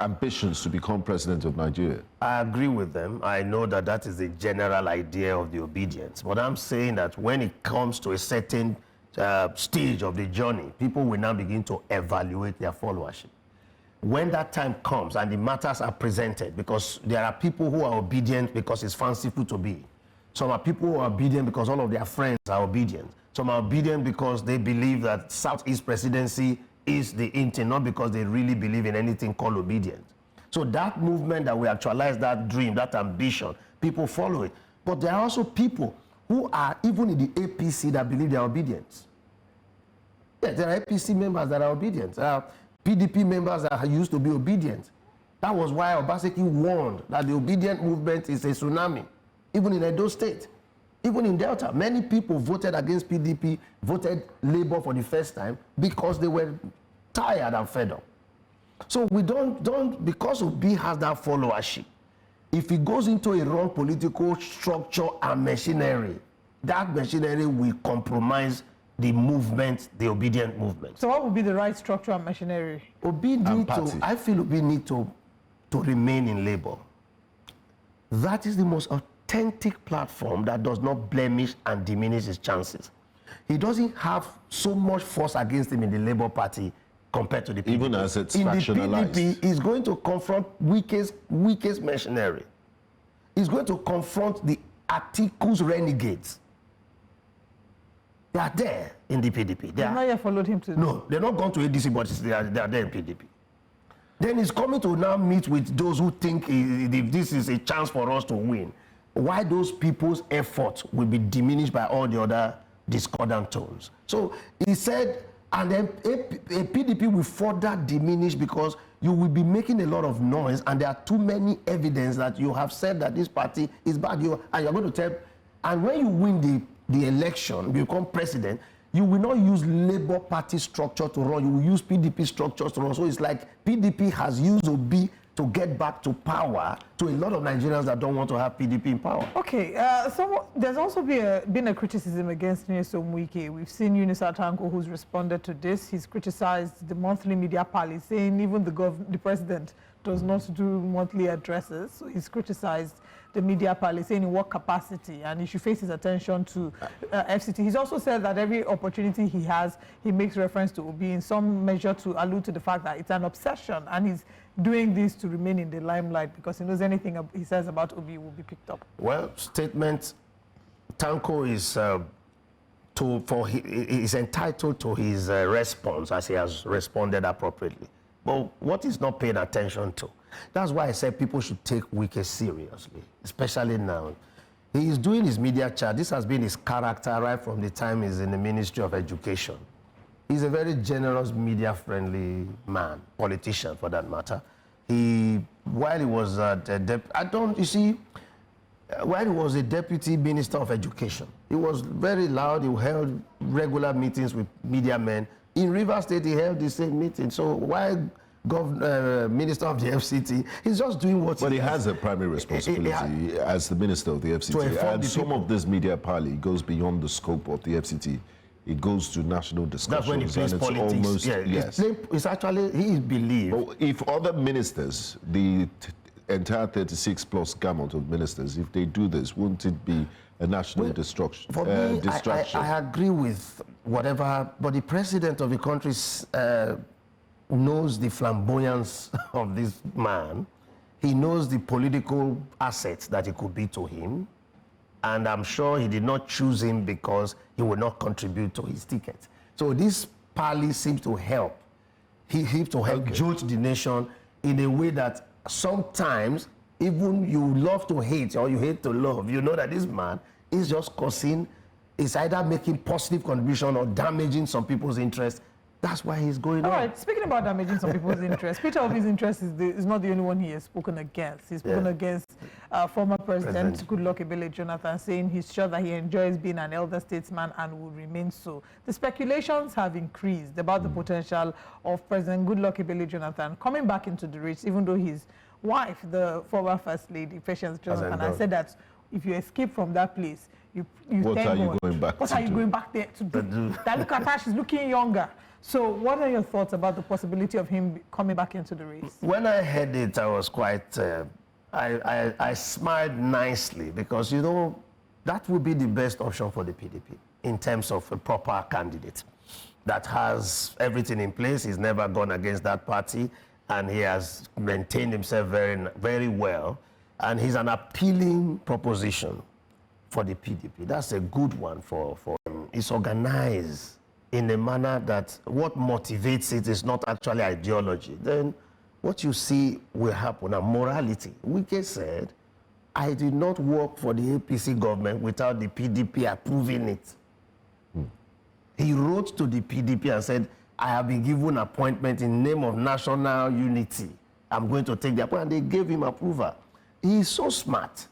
ambitions to become president of Nigeria. I agree with them. I know that that is the general idea of the obedience. But I'm saying that when it comes to a certain stage of the journey, people will now begin to evaluate their followership. When that time comes and the matters are presented, because there are people who are obedient because it's fanciful to be. Some are people who are obedient because all of their friends are obedient. Some are obedient because they believe that Southeast presidency is the intent, not because they really believe in anything called obedience. So that movement that we actualize that dream, that ambition, people follow it. But there are also people who are even in the APC that believe they are obedient. Yeah, there are APC members that are obedient. There are PDP members that used to be obedient. That was why Obaseki warned that the obedient movement is a tsunami, even in Edo State. Even in Delta, many people voted against PDP, voted Labour for the first time because they were tired and fed up. So we don't because Obi has that followership, if he goes into a wrong political structure and machinery, that machinery will compromise the movement, the obedient movement. So what would be the right structure and machinery? I feel Obi need to remain in Labour. That is the most authentic platform that does not blemish and diminish his chances. He doesn't have so much force against him in the Labour Party compared to the PDP. Even as it's in factionalized. the PDP, he's going to confront weakest machinery. He's going to confront the Atiku's renegades. They are there in the PDP. They've not yet followed him to... No, they're not gone to ADC, but they are there in PDP. Then he's coming to now meet with those who think this is a chance for us to win. Why those people's efforts will be diminished by all the other discordant tones. So he said, and then a PDP will further diminish because you will be making a lot of noise, and there are too many evidence that you have said that this party is bad. And you're going to tell, and when you win the election, become president, you will not use Labour Party structure to run. You will use PDP structures to run. So it's like PDP has used Obi to get back to power to a lot of Nigerians that don't want to have PDP in power. Okay, so there's also been a criticism against Nyesom Wike. We've seen Eunice Atanko, who's responded to this. He's criticized the monthly media pally, saying even the president does not do monthly addresses. So he's criticized the media pally, saying in what capacity, and he should face his attention to FCT. He's also said that every opportunity he has, he makes reference to Obi in some measure to allude to the fact that it's an obsession, and he's doing this to remain in the limelight because he knows anything he says about Obi will be picked up. Well, statement, Tanko is is entitled to his response as he has responded appropriately. But what is not paid attention to? That's why I said people should take Wike seriously, especially now. He is doing his media chat. This has been his character right from the time he's in the Ministry of Education. He's a very generous, media-friendly man, politician for that matter. While he was while he was a deputy minister of education, he was very loud. He held regular meetings with media men. In Rivers State, he held the same meeting. So while Minister of the FCT, he's just doing what he has a primary responsibility as the Minister of the FCT. And some of this media parley goes beyond the scope of the FCT. It goes to national discussions. That's when he plays politics. Almost, yes. It's actually, he believes. If other ministers, the entire 36-plus gamut of ministers, if they do this, won't it be a national distraction? For me, I agree with whatever, but the president of the country knows the flamboyance of this man. He knows the political assets that it could be to him. And I'm sure he did not choose him because he would not contribute to his ticket. So this parley seems to help. He helped to help jolt the nation in a way that sometimes even you love to hate or you hate to love, you know that this man is just causing, is either making positive contribution or damaging some people's interests. That's why he's going on. All right, speaking about damaging some people's interests, Peter Obi's interest is not the only one he has spoken against. He's spoken against former President Goodluck Jonathan, saying he's sure that he enjoys being an elder statesman and will remain so. The speculations have increased about the potential of President Goodluck Jonathan coming back into the race, even though his wife, the former First Lady, Patience Jonathan, has said that if you escape from that place, what are you going back there to do? That look at her, she's looking younger. So what are your thoughts about the possibility of him coming back into the race? When I heard it, I was quite, I smiled nicely because, you know, that would be the best option for the PDP in terms of a proper candidate that has everything in place. He's never gone against that party and he has maintained himself very, very well. And he's an appealing proposition for the PDP. That's a good one for him. It's organized in a manner that what motivates it is not actually ideology. Then what you see will happen. Now, morality. Wike said, I did not work for the APC government without the PDP approving it. He wrote to the PDP and said, I have been given appointment in name of national unity. I'm going to take the appointment. And they gave him approval. He is so smart.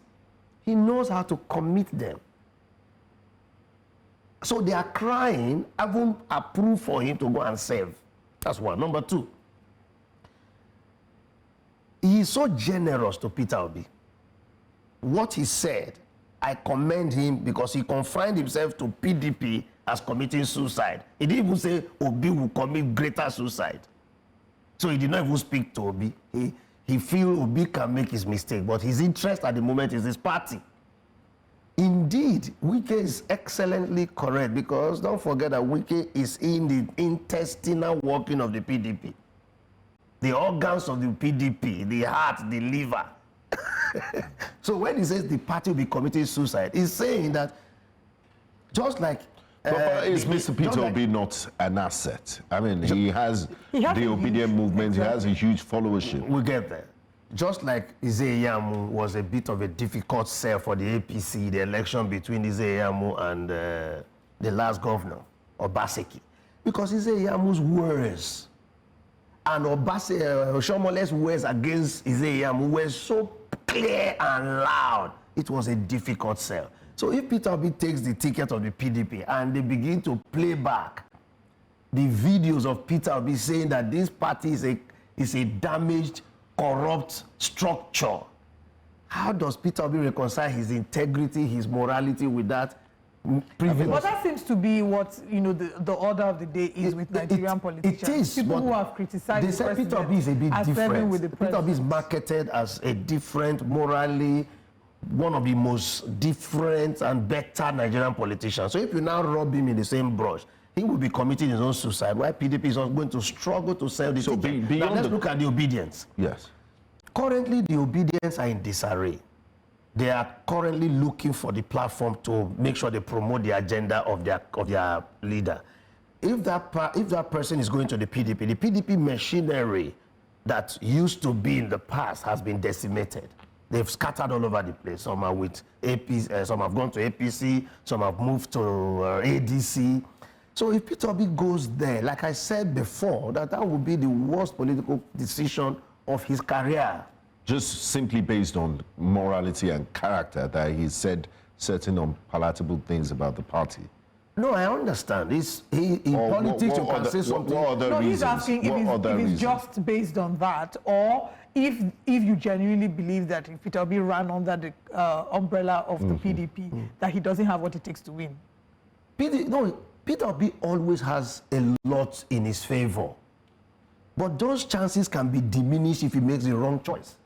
He knows how to commit them. So they are crying, haven't approved for him to go and serve. That's one. Number two, he is so generous to Peter Obi. What he said, I commend him because he confined himself to PDP as committing suicide. He didn't even say Obi will commit greater suicide. So he did not even speak to Obi. He feels Obi can make his mistake, but his interest at the moment is his party. Indeed, Wike is excellently correct because don't forget that Wike is in the intestinal working of the PDP. The organs of the PDP, the heart, the liver. So when he says the party will be committing suicide, he's saying that just like... is Mr. Peter Obi not an asset? I mean, he has the obedient movement, he has a huge followership. We'll get there. Just like Ize-Iyamu was a bit of a difficult sell for the APC, the election between Ize-Iyamu and the last governor, Obaseki. Because Ize-Iyamu's words and Oshomole's words against Isaiam were so clear and loud, it was a difficult sell. So if Peter Obi takes the ticket of the PDP and they begin to play back the videos of Peter Obi saying that this party is a damaged, corrupt structure, how does Peter Obi reconcile his integrity, his morality with that privilege? But that seems to be what, you know, the order of the day is with Nigerian politicians. It is. People who have criticized they the say Peter president Obi is a bit as serving with the different. Peter Obi is marketed as a different, morally, one of the most different and better Nigerian politicians. So if you now rub him in the same brush, he will be committing his own suicide. Why PDP is going to struggle to sell the ticket. Now let's look at the obedience. Yes. Currently, the obedience are in disarray. They are currently looking for the platform to make sure they promote the agenda of their leader. If that person is going to the PDP machinery that used to be in the past has been decimated. They've scattered all over the place. Some are with APC, some have gone to APC, some have moved to ADC. So if Peter Obi goes there, like I said before, that would be the worst political decision of his career. Just simply based on morality and character that he said certain unpalatable things about the party. No, I understand. In politics, you can say something. No, he's asking if it's just based on that, or if you genuinely believe that if Peter Obi ran under the umbrella of the PDP, that he doesn't have what it takes to win. Peter Obi always has a lot in his favor. But those chances can be diminished if he makes the wrong choice.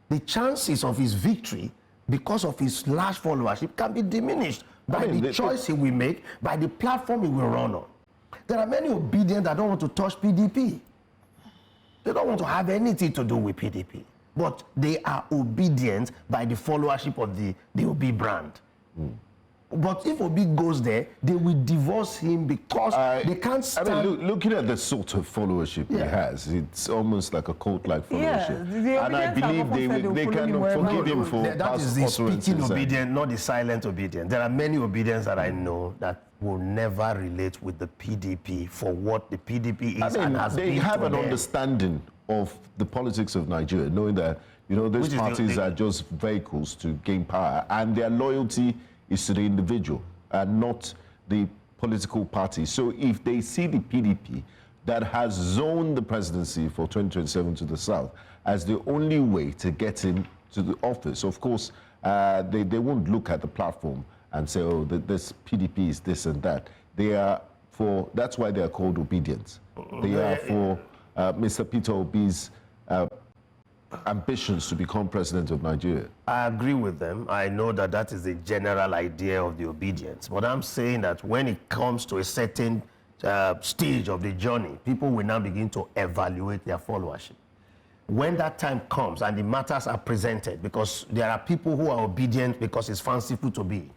The chances of his victory, because of his large followership, can be diminished by the choice he will make, by the platform he will run on. There are many obedient that don't want to touch PDP. They don't want to have anything to do with PDP. But they are obedient by the followership of the Obi brand. But if Obi goes there, they will divorce him because they can't stand... I mean, looking at the sort of followership he has, it's almost like a cult-like followership. Yeah, and I believe they can forgive him for that is the speaking obedient, not the silent obedient. There are many obedients that I know that will never relate with the PDP for what the PDP is and has been. They have an understanding of the politics of Nigeria, knowing that, you know, these parties are just vehicles to gain power, and their loyalty is to the individual and not the political party. So if they see the PDP that has zoned the presidency for 2027 to the south as the only way to get into the office, of course, they won't look at the platform and say, oh, this PDP is this and that. They are for, that's why they are called obedience. They are for Mr. Peter Obi's ambitions to become president of Nigeria. I agree with them. I know that that is the general idea of the obedience. But I'm saying that when it comes to a certain stage of the journey, people will now begin to evaluate their followership. When that time comes and the matters are presented, because there are people who are obedient because it's fanciful to be.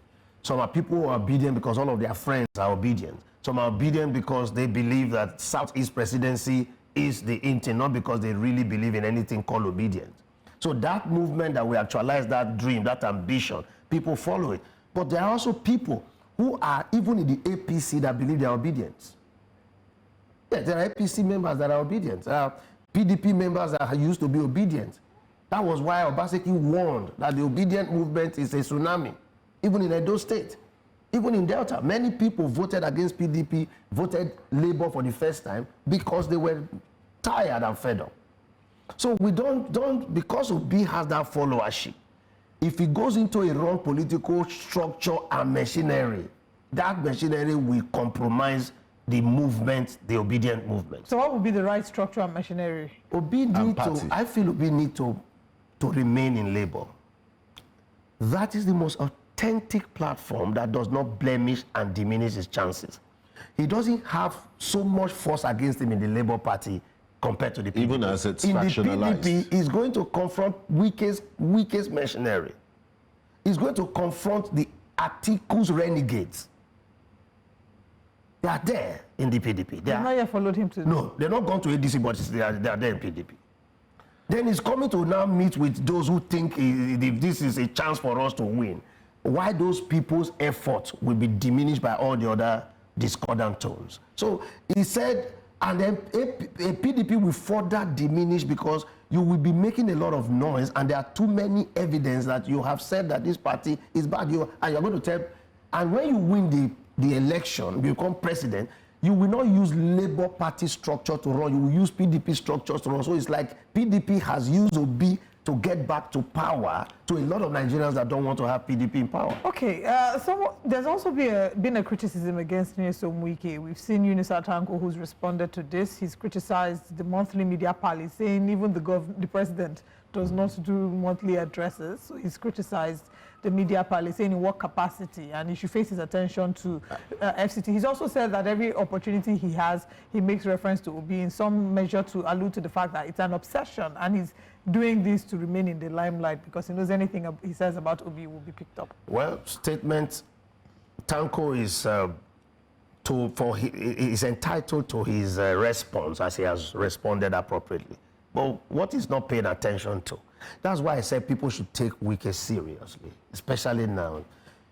Some are people who are obedient because all of their friends are obedient. Some are obedient because they believe that Southeast presidency is the intent, not because they really believe in anything called obedience. So that movement that we actualize that dream, that ambition, people follow it. But there are also people who are even in the APC that believe they are obedient. Yeah, there are APC members that are obedient. There are PDP members that used to be obedient. That was why Obaseki warned that the obedient movement is a tsunami, even in Edo State. Even in Delta, many people voted against PDP, voted Labour for the first time because they were tired and fed up. So we don't because Obi has that followership, if he goes into a wrong political structure and machinery, that machinery will compromise the movement, the obedient movement. So what would be the right structure and machinery? I feel Obi need to remain in Labour. That is the most authentic platform that does not blemish and diminish his chances. He doesn't have so much force against him in the Labour Party compared to the PDP. Even as it's in factionalized. the PDP, he's going to confront weakest machinery. He's going to confront the Atiku's renegades. They are there in the PDP. They've not yet followed him to... No, they're not gone to ADC, but they are there in PDP. Then he's coming to now meet with those who think if this is a chance for us to win. Why those people's efforts will be diminished by all the other discordant tones. So he said And then a PDP will further diminish because you will be making a lot of noise, and there are too many evidence that you have said that this party is bad. And you're going to tell, and when you win the election, become president, you will not use Labour Party structure to run. You will use PDP structures to run. So it's like PDP has used Obi to get back to power to a lot of Nigerians that don't want to have PDP in power. Okay, so there's also been a criticism against Nyesom Wike. We've seen Eunice Atanko, who's responded to this. He's criticized the monthly media pally, saying even the president does not do monthly addresses. So he's criticized the media pally, saying in what capacity, and he should face his attention to FCT. He's also said that every opportunity he has, he makes reference to Obi in some measure to allude to the fact that it's an obsession, and he's doing this to remain in the limelight because he knows anything he says about Obi will be picked up. Well, statement, Tanko is is entitled to his response as he has responded appropriately. But what he's not paying attention to, that's why I said people should take Wike seriously, especially now.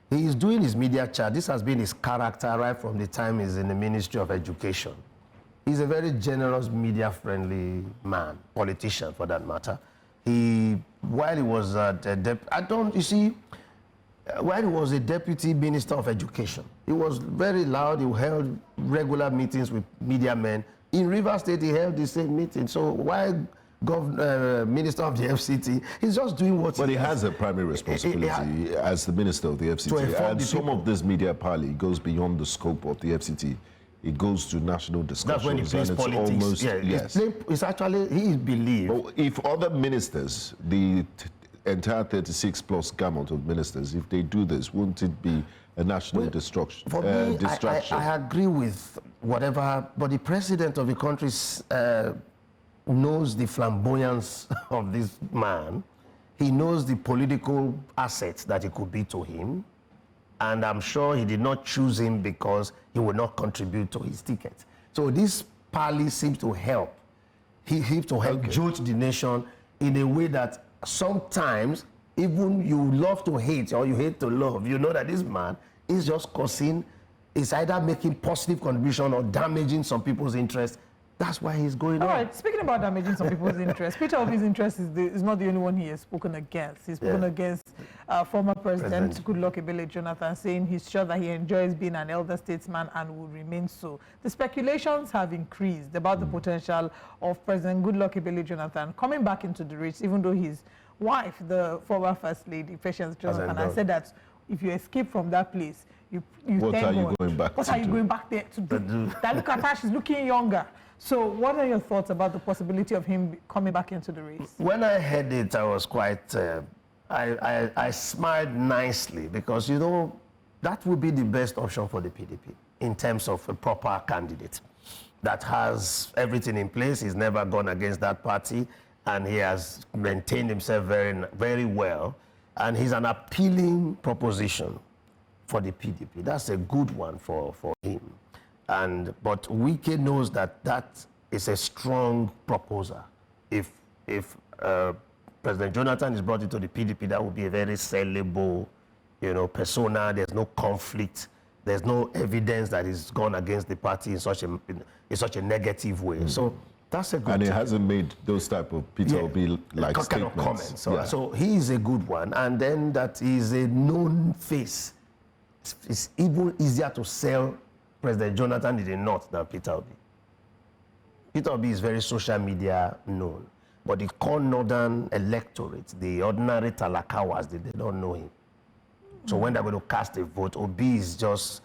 He is doing his media chat. This has been his character right from the time he's in the Ministry of Education. He's a very generous, media-friendly man, politician for that matter. While he was while he was a deputy minister of education, he was very loud. He held regular meetings with media men. In Rivers State, he held the same meeting. So while minister of the FCT, he's just doing what he has a primary responsibility as the minister of the FCT. And some of this media parley goes beyond the scope of the FCT. It goes to national discussions. That's when he plays politics. Almost, yes. It's actually, he believes. If other ministers, the entire 36 plus gamut of ministers, if they do this, won't it be a national distraction? For me, I agree with whatever, but the president of the country knows the flamboyance of this man. He knows the political assets that it could be to him. And I'm sure he did not choose him because he would not contribute to his ticket. So this parley seems to help. He helped to help jolt the nation in a way that sometimes even you love to hate or you hate to love, you know that this man is just causing, is either making positive contribution or damaging some people's interests. That's why he's going on. All right, speaking about damaging some people's interests, Peter Obi's interest is not the only one he has spoken against. He's spoken against former President Goodluck Jonathan, saying he's sure that he enjoys being an elder statesman and will remain so. The speculations have increased about the potential of President Goodluck Jonathan coming back into the race, even though his wife, the former First Lady, Patience Jonathan, has said that if you escape from that place, what are you going back there to do? That look at her, she's looking younger. So what are your thoughts about the possibility of him coming back into the race? When I heard it, I was quite, I smiled nicely because, you know, that would be the best option for the PDP in terms of a proper candidate that has everything in place. He's never gone against that party and he has maintained himself very, very well. And he's an appealing proposition for the PDP. That's a good one for him. But Wike knows that that is a strong proposal. If President Jonathan is brought into the PDP, that would be a very sellable, you know, persona. There's no conflict. There's no evidence that he's gone against the party in such a negative way. So that's a good. And he hasn't made those type of Peter Obi like kind of comments. So he is a good one. And then that is a known face. It's even easier to sell President Jonathan in the north than Peter Obi. Peter Obi is very social media known, but the core northern electorate, the ordinary Talakawas, they don't know him. So when they're going to cast a vote, Obi is just,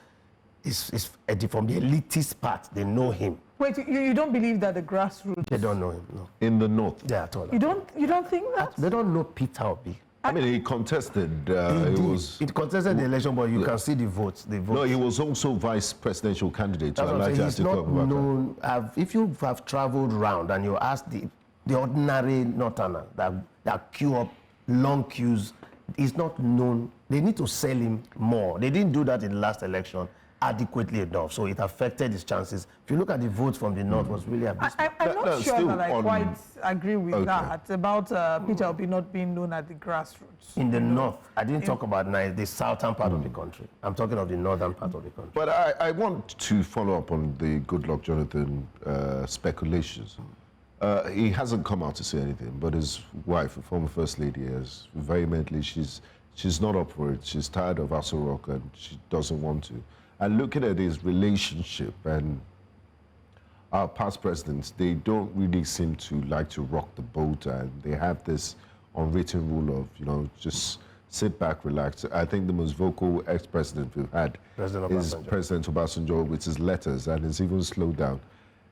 is from the elitist part, they know him. Wait, you don't believe that the grassroots... They don't know him, no. In the north? Yeah, at all. You don't think that? They don't know Peter Obi. I mean, he contested. He contested the election, but you can see the votes. No, he was also vice presidential candidate to He's not known. If you have traveled around and you ask the ordinary northerner that queue up long queues, he's not known. They need to sell him more. They didn't do that in the last election, adequately enough. So it affected his chances. If you look at the votes from the north, was really abysmal. I'm not sure still that I on- quite agree with Okay. that about Peter Obi not being known at the grassroots. In the north, I didn't talk about the southern part of the country. I'm talking of the northern part of the country. But I want to follow up on the Goodluck Jonathan speculations. He hasn't come out to say anything, but his wife, the former First Lady, is vehemently, she's not up for it. She's tired of Aso Rock and she doesn't want to. And looking at his relationship and our past presidents, they don't really seem to like to rock the boat, and they have this unwritten rule of, just sit back, relax. I think the most vocal ex-president we've had President is Obasanjo. President Obasanjo with his letters, and he's even slowed down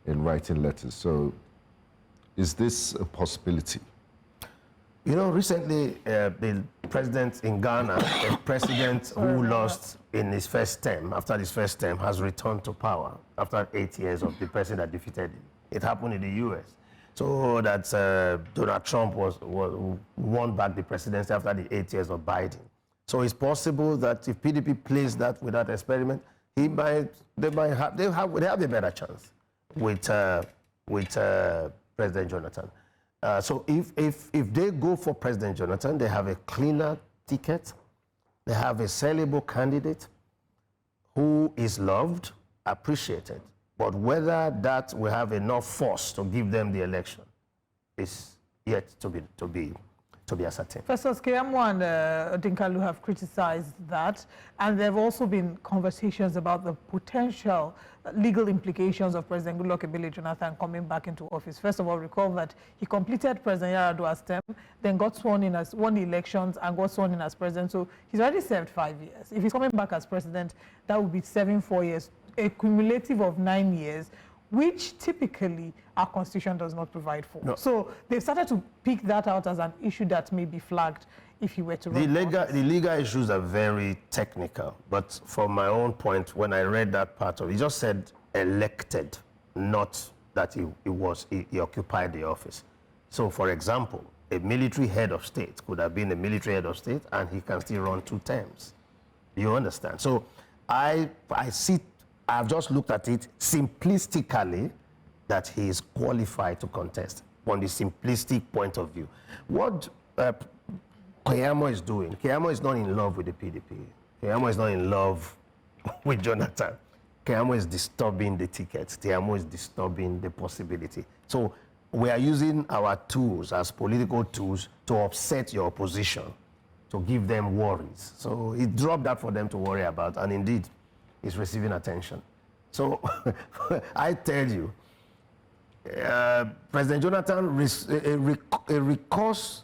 in writing letters. So is this a possibility? Recently, the president in Ghana, a president who lost in his first term, after his first term, has returned to power after 8 years of the person that defeated him. It happened in the US. So that Donald Trump won back the presidency after the 8 years of Biden. So it's possible that if PDP plays that with that experiment, they have a better chance with President Jonathan. So if they go for President Jonathan, they have a cleaner ticket, they have a sellable candidate who is loved, appreciated. But whether that will have enough force to give them the election is yet to be ascertained. Professors Keyamo and Odinkalu have criticized that, and there have also been conversations about the potential legal implications of President Goodluck Jonathan coming back into office. First of all, recall that he completed President Yar'Adua's term, then got sworn in as won the elections and got sworn in as president. So he's already served 5 years. If he's coming back as president, that would be serving 4 years, a cumulative of 9 years, which typically our constitution does not provide for. No. So they've started to pick that out as an issue that may be flagged if he were to run. The legal issues are very technical, but from my own point, when I read that part of it, he just said elected, not that he occupied the office. So, for example, a military head of state could have been a military head of state, and he can still run 2 terms. You understand? So, I've just looked at it simplistically that he is qualified to contest on the simplistic point of view. What Keyamo is doing, Keyamo is not in love with the PDP. Keyamo is not in love with Jonathan. Keyamo is disturbing the tickets. Keyamo is disturbing the possibility. So we are using our tools as political tools to upset your opposition, to give them worries. So he dropped that for them to worry about, and indeed, it's receiving attention. So I tell you, President Jonathan, a recourse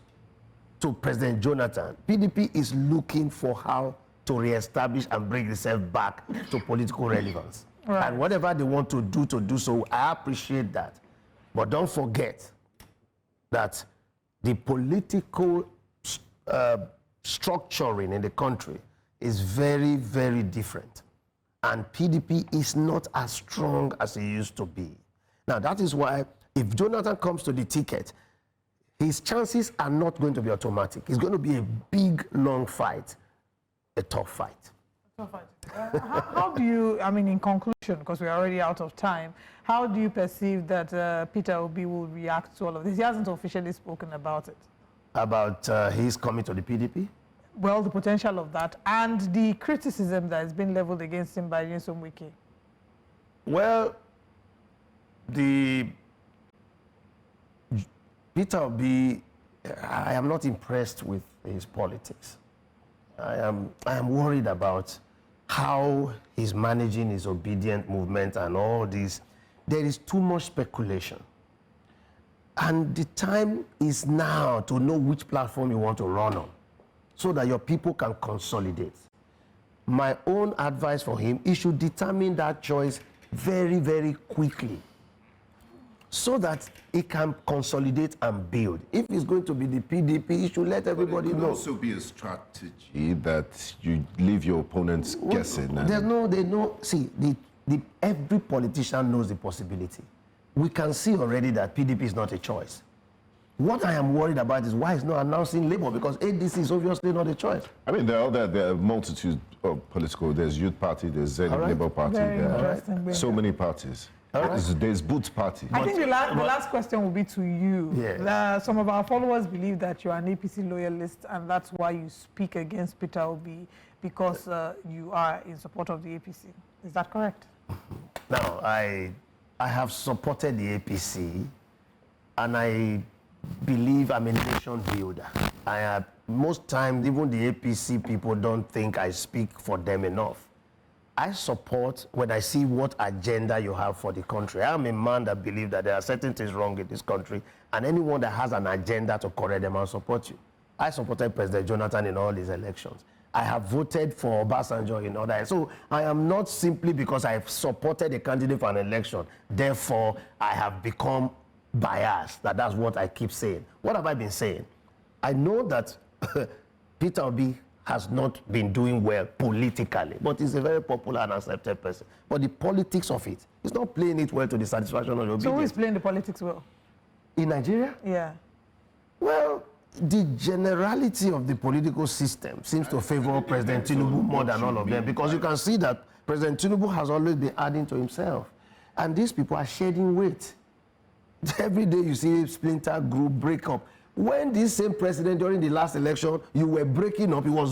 to President Jonathan, PDP is looking for how to reestablish and bring itself back to political relevance. Right. And whatever they want to do so, I appreciate that. But don't forget that the political structuring in the country is very, very different. And PDP is not as strong as it used to be. Now, that is why if Jonathan comes to the ticket, his chances are not going to be automatic. It's going to be a big, long fight, a tough fight. How do you, in conclusion, because we're already out of time, how do you perceive that Peter Obi will react to all of this? He hasn't officially spoken about it. About his coming to the PDP? Well, the potential of that and the criticism that has been leveled against him by Nyesom Wike. Well, Peter Obi, I am not impressed with his politics. I am worried about how he's managing his obedient movement and all this. There is too much speculation. And the time is now to know which platform you want to run on so that your people can consolidate. My own advice for him, he should determine that choice very, very quickly so that he can consolidate and build. If it's going to be the PDP, he should let everybody know. It could also be a strategy that you leave your opponents guessing. Every politician knows the possibility. We can see already that PDP is not a choice. What I am worried about is why he's not announcing Labour, because ADC is obviously not a choice. I mean, there are a multitude of political. There's Youth Party, there's Zen Labour Party, so many parties. There's Boots Party. I think the last question will be to you. Yes. Some of our followers believe that you're an APC loyalist, and that's why you speak against Peter Obi, because you are in support of the APC. Is that correct? Now, I have supported the APC, and I believe I'm a nation builder. Most times, even the APC people don't think I speak for them enough. I support when I see what agenda you have for the country. I am a man that believes that there are certain things wrong in this country, and anyone that has an agenda to correct them, I'll support you. I supported President Jonathan in all these elections. I have voted for Obasanjo in other. So I am not simply because I've supported a candidate for an election, therefore I have become biased. That's what I keep saying. What have I been saying? I know that Peter Obi has not been doing well politically, but he's a very popular and accepted person. But the politics of it, he's not playing it well to the satisfaction of the obedience. So who is playing the politics well? In Nigeria? Yeah. Well, the generality of the political system seems to favor President Tinubu more than all of them, because you can see that President Tinubu has always been adding to himself. And these people are shedding weight. Every day you see splinter group break up. When this same president during the last election, you were breaking up, you were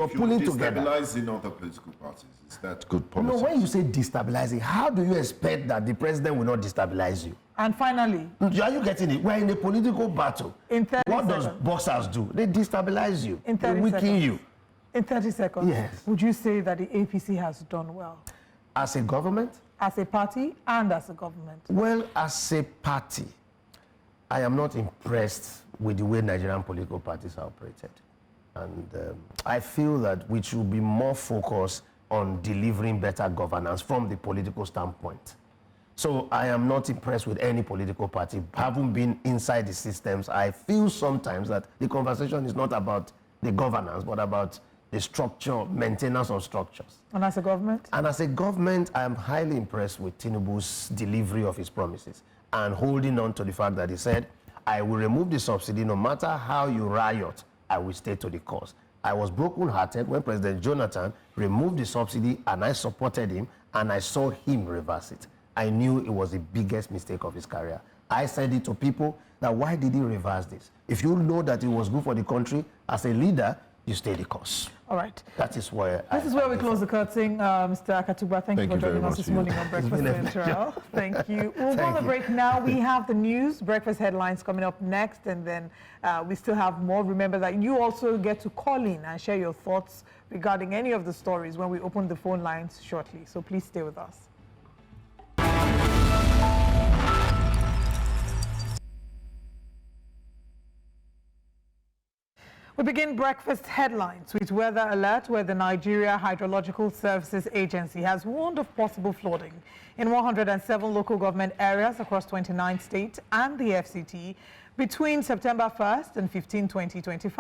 pulling together. Destabilizing other political parties, is that good policy? No, when you say destabilizing, how do you expect that the president will not destabilize you? And finally, are you getting it? We're in a political battle. What does boxers do? They destabilize you. They weaken you. In 30 seconds, yes. Would you say that the APC has done well? As a government? As a party and as a government? Well, as a party, I am not impressed with the way Nigerian political parties are operated. And I feel that we should be more focused on delivering better governance from the political standpoint. So I am not impressed with any political party. Having been inside the systems, I feel sometimes that the conversation is not about the governance, but about the structure, maintenance of structures. And as a government? And as a government, I am highly impressed with Tinubu's delivery of his promises and holding on to the fact that he said, I will remove the subsidy no matter how you riot, I will stay to the cause. I was broken-hearted when President Jonathan removed the subsidy and I supported him and I saw him reverse it. I knew it was the biggest mistake of his career. I said it to people that why did he reverse this? If you know that it was good for the country, as a leader, you stay the course. All right. That is where This is where we close the curtain. Mr. Akatuba, thank you for joining us this morning on Breakfast Central. Thank you. We'll go on the break now. We have the news, breakfast headlines coming up next, and then we still have more. Remember that you also get to call in and share your thoughts regarding any of the stories when we open the phone lines shortly. So please stay with us. We begin breakfast headlines with weather alert, where the Nigeria Hydrological Services Agency has warned of possible flooding in 107 local government areas across 29 states and the FCT between September 1st and 15, 2025.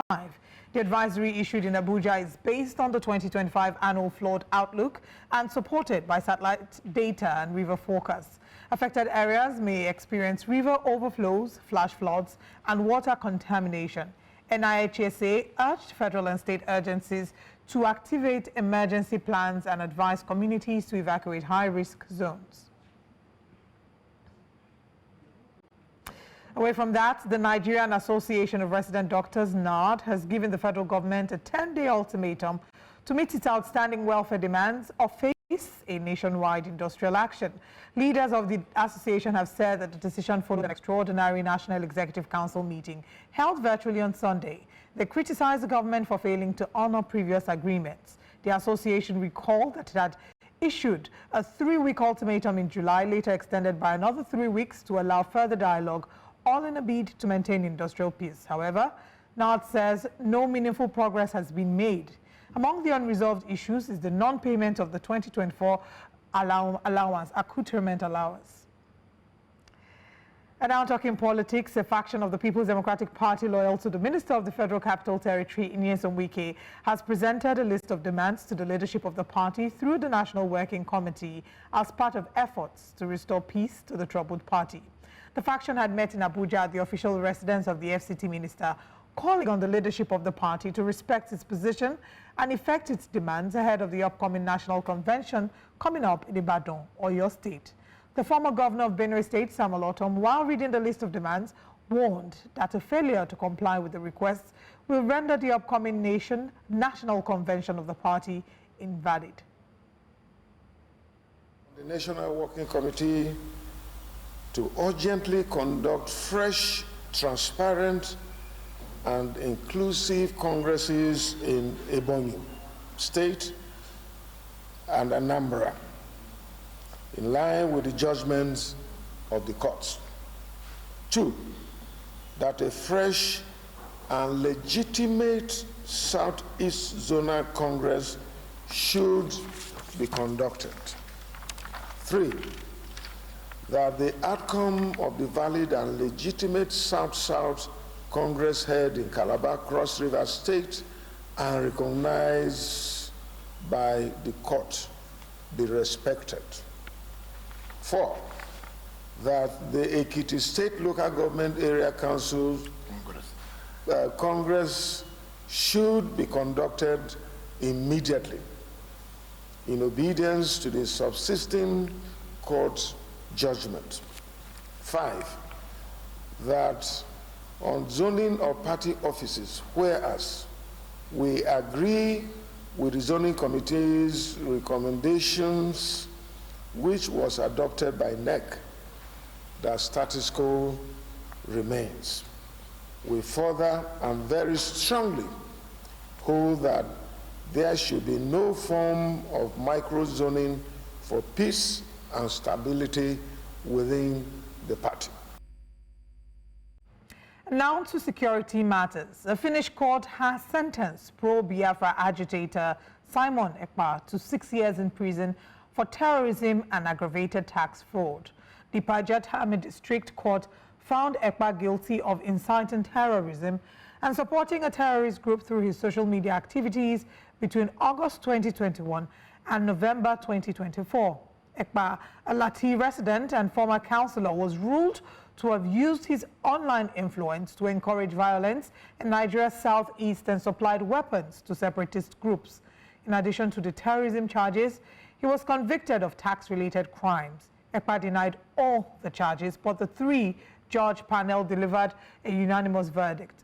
The advisory issued in Abuja is based on the 2025 annual flood outlook and supported by satellite data and river forecasts. Affected areas may experience river overflows, flash floods, and water contamination. NIHSA urged federal and state agencies to activate emergency plans and advise communities to evacuate high-risk zones. Away from that, the Nigerian Association of Resident Doctors, NARD, has given the federal government a 10-day ultimatum to meet its outstanding welfare demands or face a nationwide industrial action. Leaders of the association have said that the decision followed an extraordinary National Executive Council meeting held virtually on Sunday. They criticized the government for failing to honor previous agreements. The association recalled that it had issued a 3-week ultimatum in July, later extended by another 3 weeks to allow further dialogue, all in a bid to maintain industrial peace. However, NARD says no meaningful progress has been made. Among the unresolved issues is the non-payment of the 2024 allowance, accoutrement allowance. And now talking politics, a faction of the People's Democratic Party loyal to the Minister of the Federal Capital Territory, Nyesom Wike, has presented a list of demands to the leadership of the party through the National Working Committee as part of efforts to restore peace to the troubled party. The faction had met in Abuja at the official residence of the FCT minister, calling on the leadership of the party to respect its position and effect its demands ahead of the upcoming national convention coming up in Ibadan, Oyo State. The former governor of Benue State, Samuel Otom, while reading the list of demands, warned that a failure to comply with the requests will render the upcoming national convention of the party invalid. The National Working Committee to urgently conduct fresh, transparent, and inclusive congresses in Ebonyi State and Anambra, in line with the judgments of the courts. 2, that a fresh and legitimate Southeast Zonal Congress should be conducted. 3, that the outcome of the valid and legitimate South-South Congress held in Calabar, Cross River State and recognized by the court be respected. 4, that the Ekiti State Local Government Area Council Congress should be conducted immediately in obedience to the subsisting court judgment. 5, that on zoning of party offices, whereas we agree with the zoning committee's recommendations, which was adopted by NEC, that status quo remains. We further and very strongly hold that there should be no form of micro-zoning for peace and stability within the party. Now to security matters. A Finnish court has sentenced pro-Biafra agitator Simon Ekpa to 6 years in prison for terrorism and aggravated tax fraud. The Pajat District Court found Ekpa guilty of inciting terrorism and supporting a terrorist group through his social media activities between August 2021 and November 2024. Ekpa, a Lati resident and former councillor, was ruled to have used his online influence to encourage violence in Nigeria's southeast and supplied weapons to separatist groups. In addition to the terrorism charges, he was convicted of tax-related crimes. Ekpa denied all the charges, but the 3-judge panel delivered a unanimous verdict.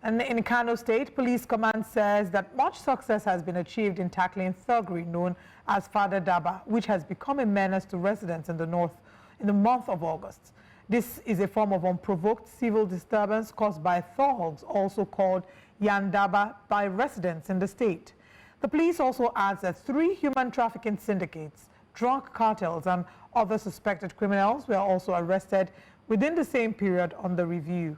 And in Kano State, Police Command says that much success has been achieved in tackling thuggery known as Fada Daba, which has become a menace to residents in the north in the month of August. This is a form of unprovoked civil disturbance caused by thugs, also called Yandaba, by residents in the state. The police also adds that 3 human trafficking syndicates, drug cartels, and other suspected criminals were also arrested within the same period under review.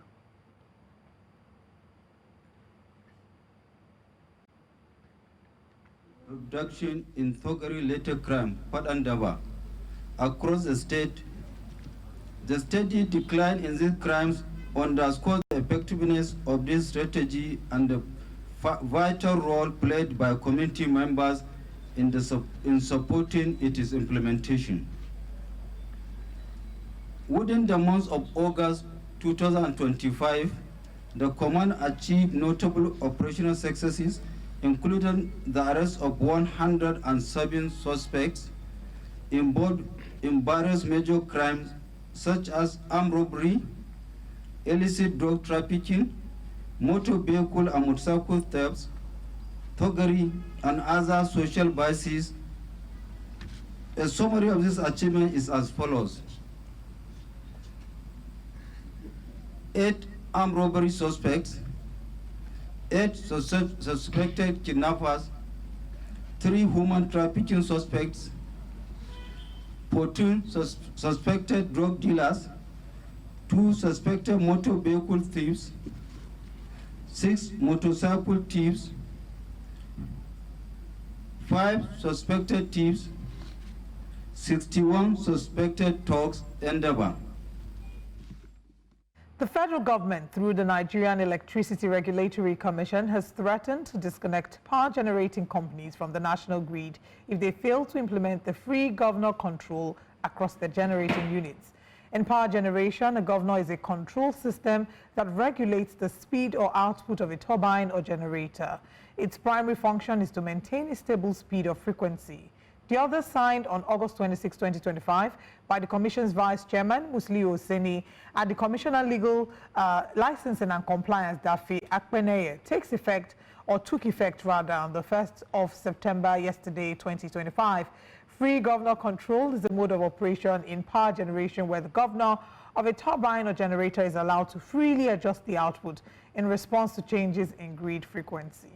Reduction in thuggery-related crime, Padandaba. Across the state, the steady decline in these crimes underscores the effectiveness of this strategy and the vital role played by community members in supporting its implementation. Within the month of August 2025, the command achieved notable operational successes, including the arrest of 107 suspects involved in various major crimes such as armed robbery, illicit drug trafficking, motor vehicle and motorcycle thefts, thuggery, and other social vices. A summary of this achievement is as follows: 8 armed robbery suspects, 8 suspected kidnappers, 3 human trafficking suspects, 14 suspected drug dealers, 2 suspected motor vehicle thieves, 6 motorcycle thieves, 5 suspected thieves, 61 suspected thugs, and Daba. The federal government, through the Nigerian Electricity Regulatory Commission, has threatened to disconnect power generating companies from the national grid if they fail to implement the free governor control across their generating units. In power generation, a governor is a control system that regulates the speed or output of a turbine or generator. Its primary function is to maintain a stable speed or frequency. The order signed on August 26, 2025 by the Commission's Vice Chairman, Musliu Oseni, and the Commissioner Legal Licensing and Compliance, Dafi Akpeneye, took effect on the 1st of September yesterday, 2025. Free governor control is a mode of operation in power generation where the governor of a turbine or generator is allowed to freely adjust the output in response to changes in grid frequency.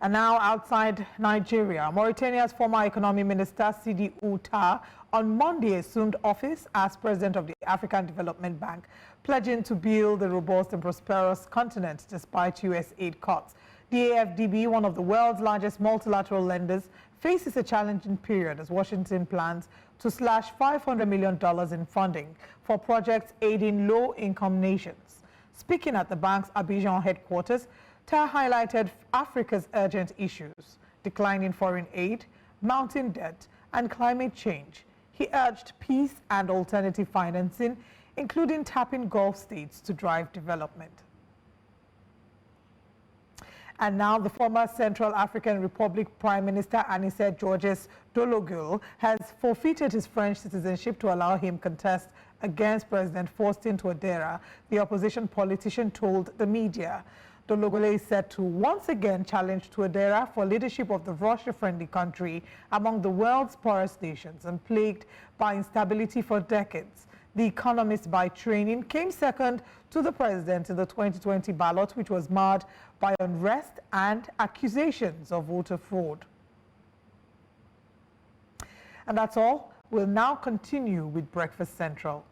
And now outside Nigeria, Mauritania's former economy minister Sidi Outa on Monday assumed office as president of the African Development Bank, pledging to build a robust and prosperous continent despite U.S. aid cuts. The AFDB, one of the world's largest multilateral lenders, faces a challenging period as Washington plans to slash $500 million in funding for projects aiding low-income nations. Speaking at the bank's Abuja headquarters, Ta highlighted Africa's urgent issues: declining foreign aid, mounting debt, and climate change. He urged peace and alternative financing, including tapping Gulf states to drive development. And now the former Central African Republic Prime Minister Anicet Georges Dologul has forfeited his French citizenship to allow him contest against President Faustin Touadéra, the opposition politician told the media. Dologul is set to once again challenge Touadéra for leadership of the Russia-friendly country among the world's poorest nations and plagued by instability for decades. The economist by training came second to the president in the 2020 ballot, which was marred by unrest and accusations of voter fraud. And that's all. We'll now continue with Breakfast Central.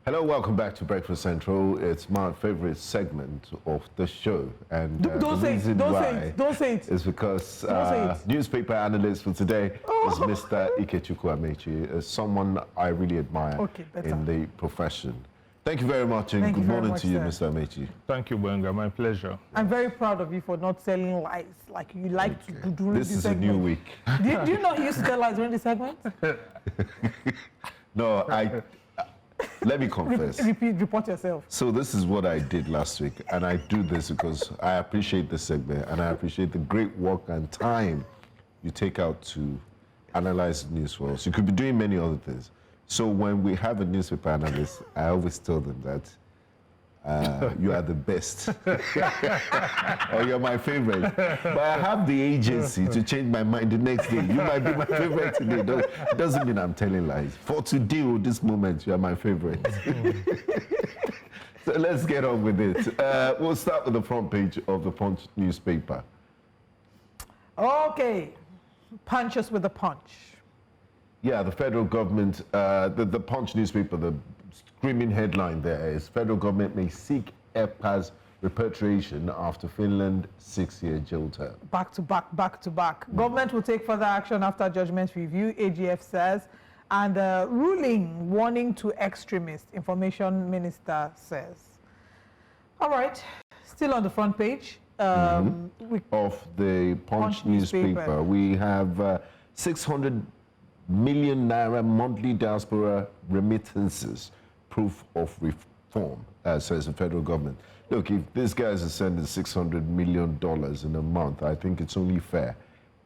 Hello, welcome back to Breakfast Central. It's my favorite segment of the show, and don't say it. Is because newspaper analyst for today is Mr. Ikechukwu Amechi, someone I really admire in the profession. Thank you very much, and good morning to you, Mr. Amechi. Thank you, Benga. My pleasure. I'm very proud of you for not telling lies like you like to do during this is segment. A new week. Do you not used to tell lies during the segment? No, let me confess. Report yourself. So this is what I did last week, and I do this because I appreciate this segment, and I appreciate the great work and time you take out to analyze the news for us. You could be doing many other things. So when we have a newspaper analyst, I always tell them that you are the best, or you're my favorite. But I have the agency to change my mind the next day. You might be my favorite today. Doesn't mean I'm telling lies. For today, or this moment, you are my favorite. So let's get on with it. We'll start with the front page of the Punch newspaper. Okay, punch us with a punch. Yeah, the federal government, the Punch newspaper, the screaming headline there is federal government may seek Ekpa's repatriation after Finland 6-year jail term. Back to back. Government will take further action after judgment review, AGF says, and ruling warning to extremists, information minister says. All right, still on the front page. Of the Punch newspaper, we have 600 million naira monthly diaspora remittances, proof of reform, says the federal government. Look, if these guys are sending $600 million in a month, I think it's only fair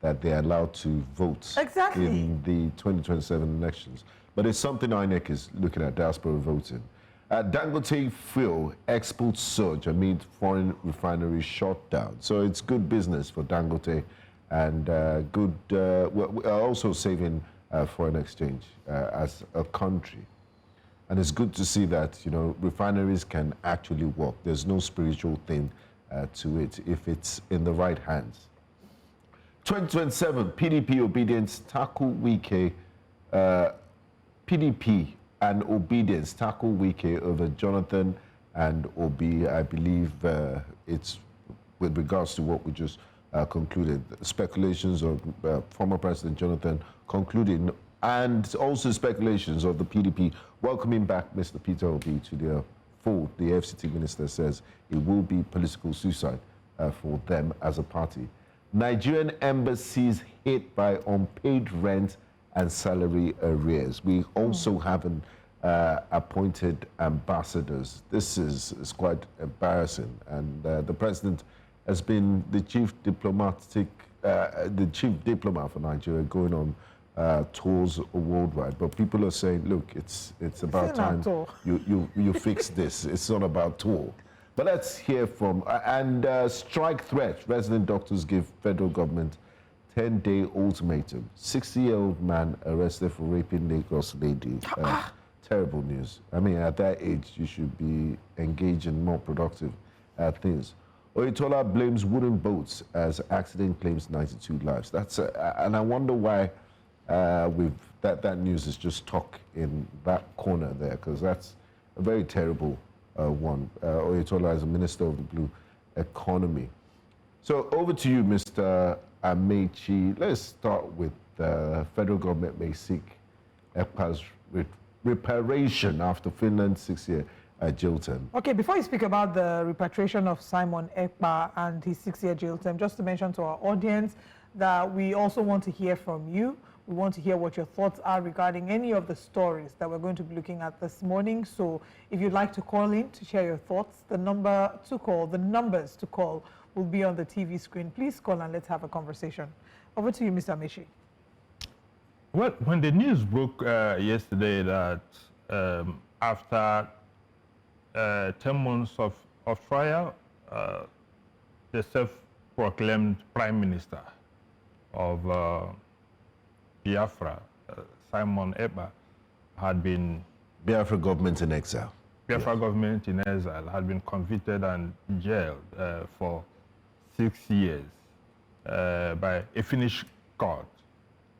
that they're allowed to vote in the 2027 elections. But it's something INEC is looking at, diaspora voting. Dangote fuel exports surge amid foreign refinery shutdown. So it's good business for Dangote, and we're also saving foreign exchange as a country. And it's good to see that, you know, refineries can actually work. There's no spiritual thing to it if it's in the right hands. 2027, PDP obedience tackle Wike. PDP and obedience tackle Wike over Jonathan and Obi. I believe it's with regards to what we just concluded. Speculations of former President Jonathan concluding, and also speculations of the PDP welcoming back Mr. Peter Obi to their fold. The FCT minister says it will be political suicide for them as a party. Nigerian embassies hit by unpaid rent and salary arrears. We also haven't appointed ambassadors. This is quite embarrassing, and the president has been the chief diplomat for Nigeria, going on tours worldwide. But people are saying, look, it's about time you fix this. It's not about tour. But let's hear from, strike threat. Resident doctors give federal government 10-day ultimatum. 60-year-old man arrested for raping Lagos lady. Terrible news. I mean, at that age, you should be engaged in more productive things. Oyetola blames wooden boats as accident claims 92 lives. That's and I wonder why that news is just stuck in that corner there, because that's a very terrible one. Oyetola is a minister of the blue economy. So over to you, Mr. Amechi. Let's start with the federal government may seek Ekpa's reparation after Finland's 6-year jail term. Okay, before you speak about the repatriation of Simon Ekpa and his 6-year jail term, just to mention to our audience that we also want to hear from you. We want to hear what your thoughts are regarding any of the stories that we're going to be looking at this morning. So if you'd like to call in to share your thoughts, the numbers to call will be on the TV screen. Please call and let's have a conversation. Over to you, Mr. Amechi. Well, when the news broke yesterday that after 10 months of trial, the self-proclaimed Prime Minister of Biafra, Simon Ekpa, had been... Biafra government in exile. Biafra government in exile had been convicted and jailed for 6 years by a Finnish court.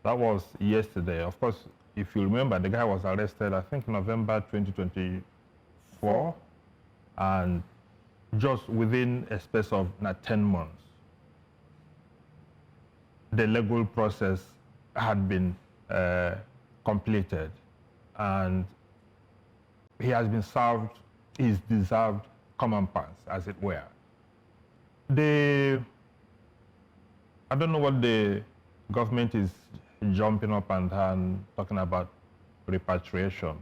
That was yesterday. Of course, if you remember, the guy was arrested, I think, November 2024, and just within a space of 10 months, the legal process had been completed, and he has been served his deserved comeuppance, as it were. I don't know what the government is jumping up and down talking about repatriation.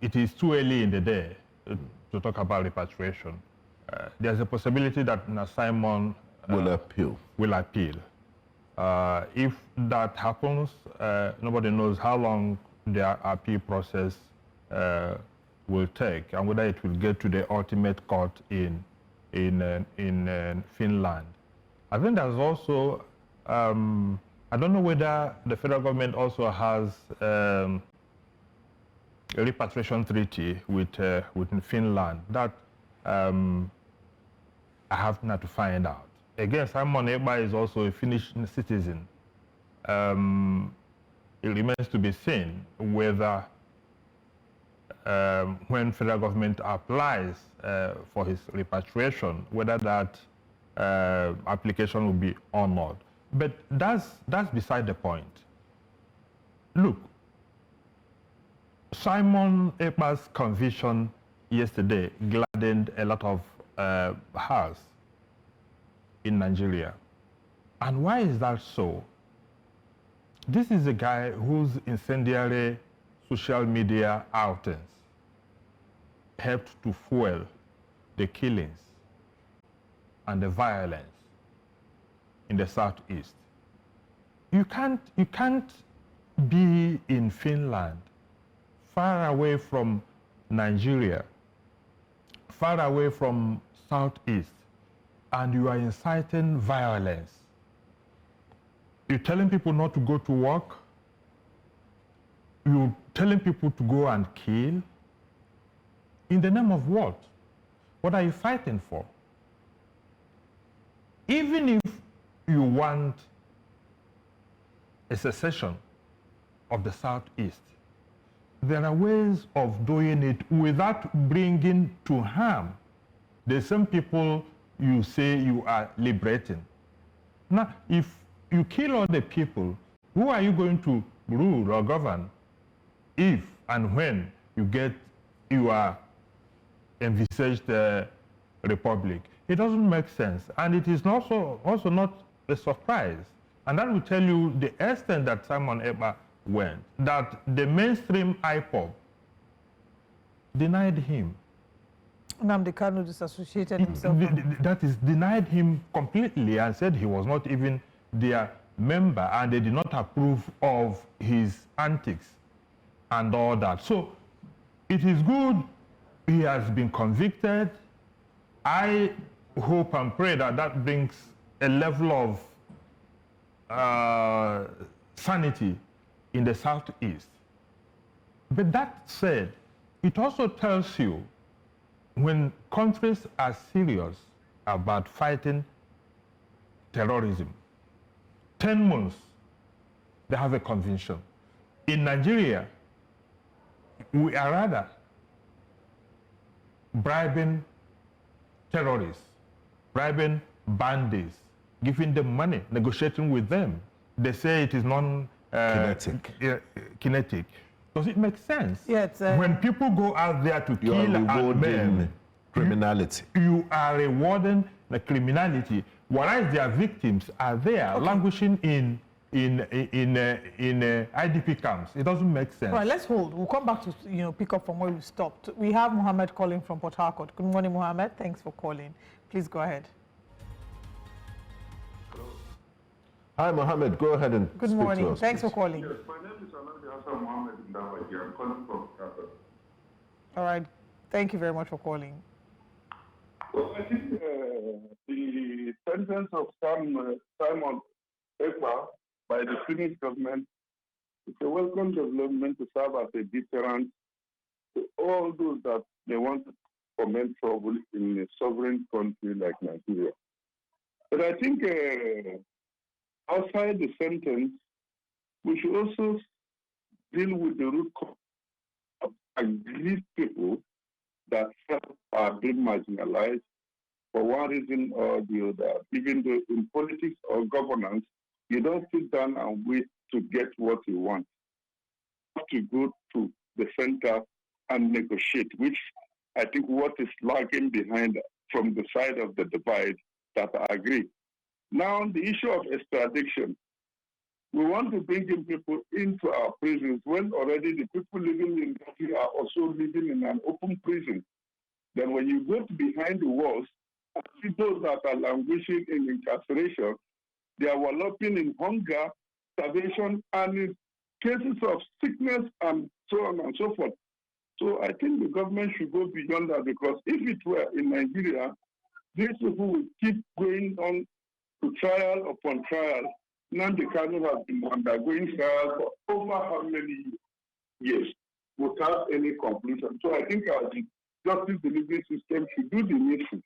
It is too early in the day to talk about repatriation. There's a possibility that Simon will appeal. If that happens, nobody knows how long the appeal process will take and whether it will get to the ultimate court in Finland. I think there's also, I don't know whether the federal government also has a repatriation treaty with Finland. That I have not to find out. Again, Simon Ekpa is also a Finnish citizen. It remains to be seen whether when federal government applies for his repatriation, whether that application will be honored. But that's beside the point. Look, Simon Ekpa's conviction yesterday gladdened a lot of hearts in Nigeria. And why is that so? This is a guy whose incendiary social media outings helped to fuel the killings and the violence in the Southeast. You can't be in Finland, far away from Nigeria, far away from Southeast, and you are inciting violence. You're telling people not to go to work. You're telling people to go and kill. In the name of what? What are you fighting for? Even if you want a secession of the Southeast, there are ways of doing it without bringing to harm the same people you say you are liberating. Now, if you kill all the people, who are you going to rule or govern if and when you get your envisaged republic? It doesn't make sense. And it is also not a surprise. And that will tell you the extent that Simon Ekpa went, that the mainstream IPOB denied him. Nnamdi Kanu disassociated himself. That is, denied him completely and said he was not even their member, and they did not approve of his antics and all that. So it is good he has been convicted. I hope and pray that that brings a level of sanity in the Southeast. But that said, it also tells you when countries are serious about fighting terrorism, 10 months, they have a convention. In Nigeria, we are rather bribing terrorists, bribing bandits, giving them money, negotiating with them. They say it is kinetic. Does it make sense? Yes. When people go out there to kill and maim, criminality. You are rewarding the criminality, whereas their victims are there languishing in IDP camps. It doesn't make sense. All right, let's hold. We'll come back to pick up from where we stopped. We have Mohammed calling from Port Harcourt. Good morning, Mohammed. Thanks for calling. Please go ahead. Hi, Mohammed. Go ahead and Good speak morning. to us, Thanks please. for calling. Yes, my name is Aso Mohammed Ndawagi. I'm calling from Qatar. All right. Thank you very much for calling. Well, I think the sentence of Simon Ekpa by the Finnish government is a welcome development to serve as a deterrent to all those that they want to foment trouble in a sovereign country like Nigeria. But I think outside the sentence, we should also deal with the root cause of aggrieved people that are being marginalized for one reason or the other. Even though in politics or governance, you don't sit down and wait to get what you want. You have to go to the center and negotiate, which I think what is lagging behind from the side of the divide that I agree. Now, the issue of extradition. We want to bring in people into our prisons when already the people living in the country are also living in an open prison. Then when you go behind the walls, and see those that are languishing in incarceration, they are walloping in hunger, starvation, and in cases of sickness and so on and so forth. So I think the government should go beyond that, because if it were in Nigeria, these people will keep going on to trial upon trial. Nnamdi Kanu has been undergoing trial for over how many years without any conclusion. So I think our justice delivery system should do the needful.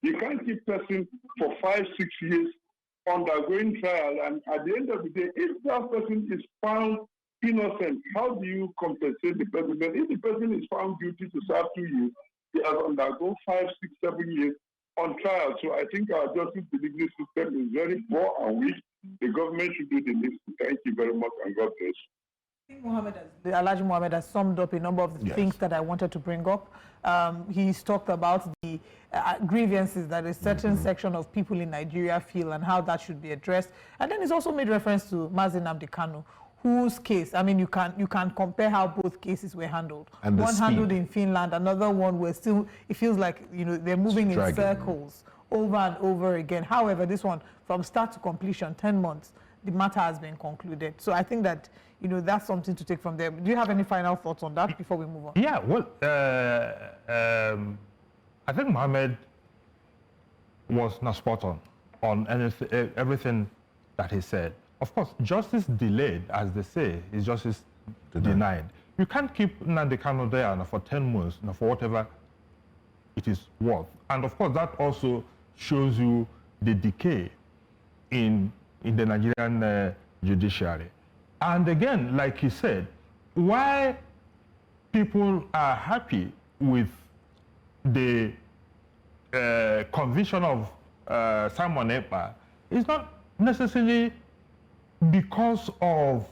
You can't keep person for 5-6 years undergoing trial, and at the end of the day, if that person is found innocent, how do you compensate the person? But if the person is found guilty to serve 2 years, he has undergone 5, 6, 7 years on trial. So I think our justice delivery system is very poor and weak. The government should do the needful. Thank you very much, and God bless. I think Alhaji Mohammed has summed up a number of the things that I wanted to bring up. He's talked about the grievances that a certain section of people in Nigeria feel and how that should be addressed. And then he's also made reference to Mazi Nnamdi Kanu, whose case, I mean, you can compare how both cases were handled. And one handled in Finland, another one were still, it feels like, they're moving in circles over and over again. However, this one, from start to completion, 10 months, the matter has been concluded. So I think that, that's something to take from there. Do you have any final thoughts on that before we move on? Yeah, well, I think Mohammed was not spot on everything that he said. Of course, justice delayed, as they say, is justice denied. You can't keep Nnamdi Kanu there for 10 months for whatever it is worth. And of course, that also shows you the decay in the Nigerian judiciary. And again, like he said, why people are happy with the conviction of Simon Ekpa is not necessarily because of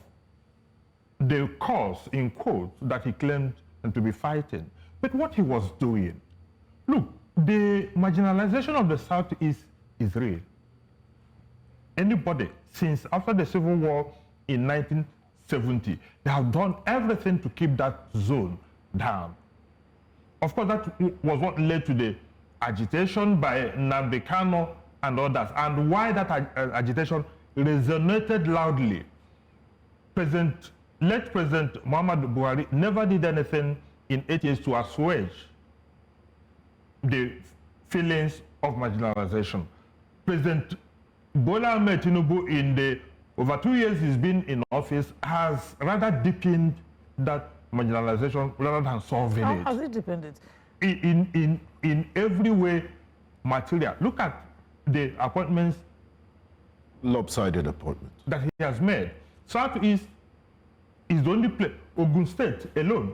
the cause, in quotes, that he claimed to be fighting, but what he was doing. Look, the marginalization of the Southeast is real. Anybody, since after the Civil War in 1970, they have done everything to keep that zone down. Of course, that was what led to the agitation by Nnamdi Kanu and others, and why that agitation resonated loudly. Late President Muhammad Buhari never did anything in 8 years to assuage the feelings of marginalization. President Bola Ahmed Tinubu, in the over 2 years he's been in office, has rather deepened that marginalization rather than solving it. How has it deepened it? In every way material. Look at the appointments. Lopsided appointment that he has made. Southeast is the only place. Ogun State alone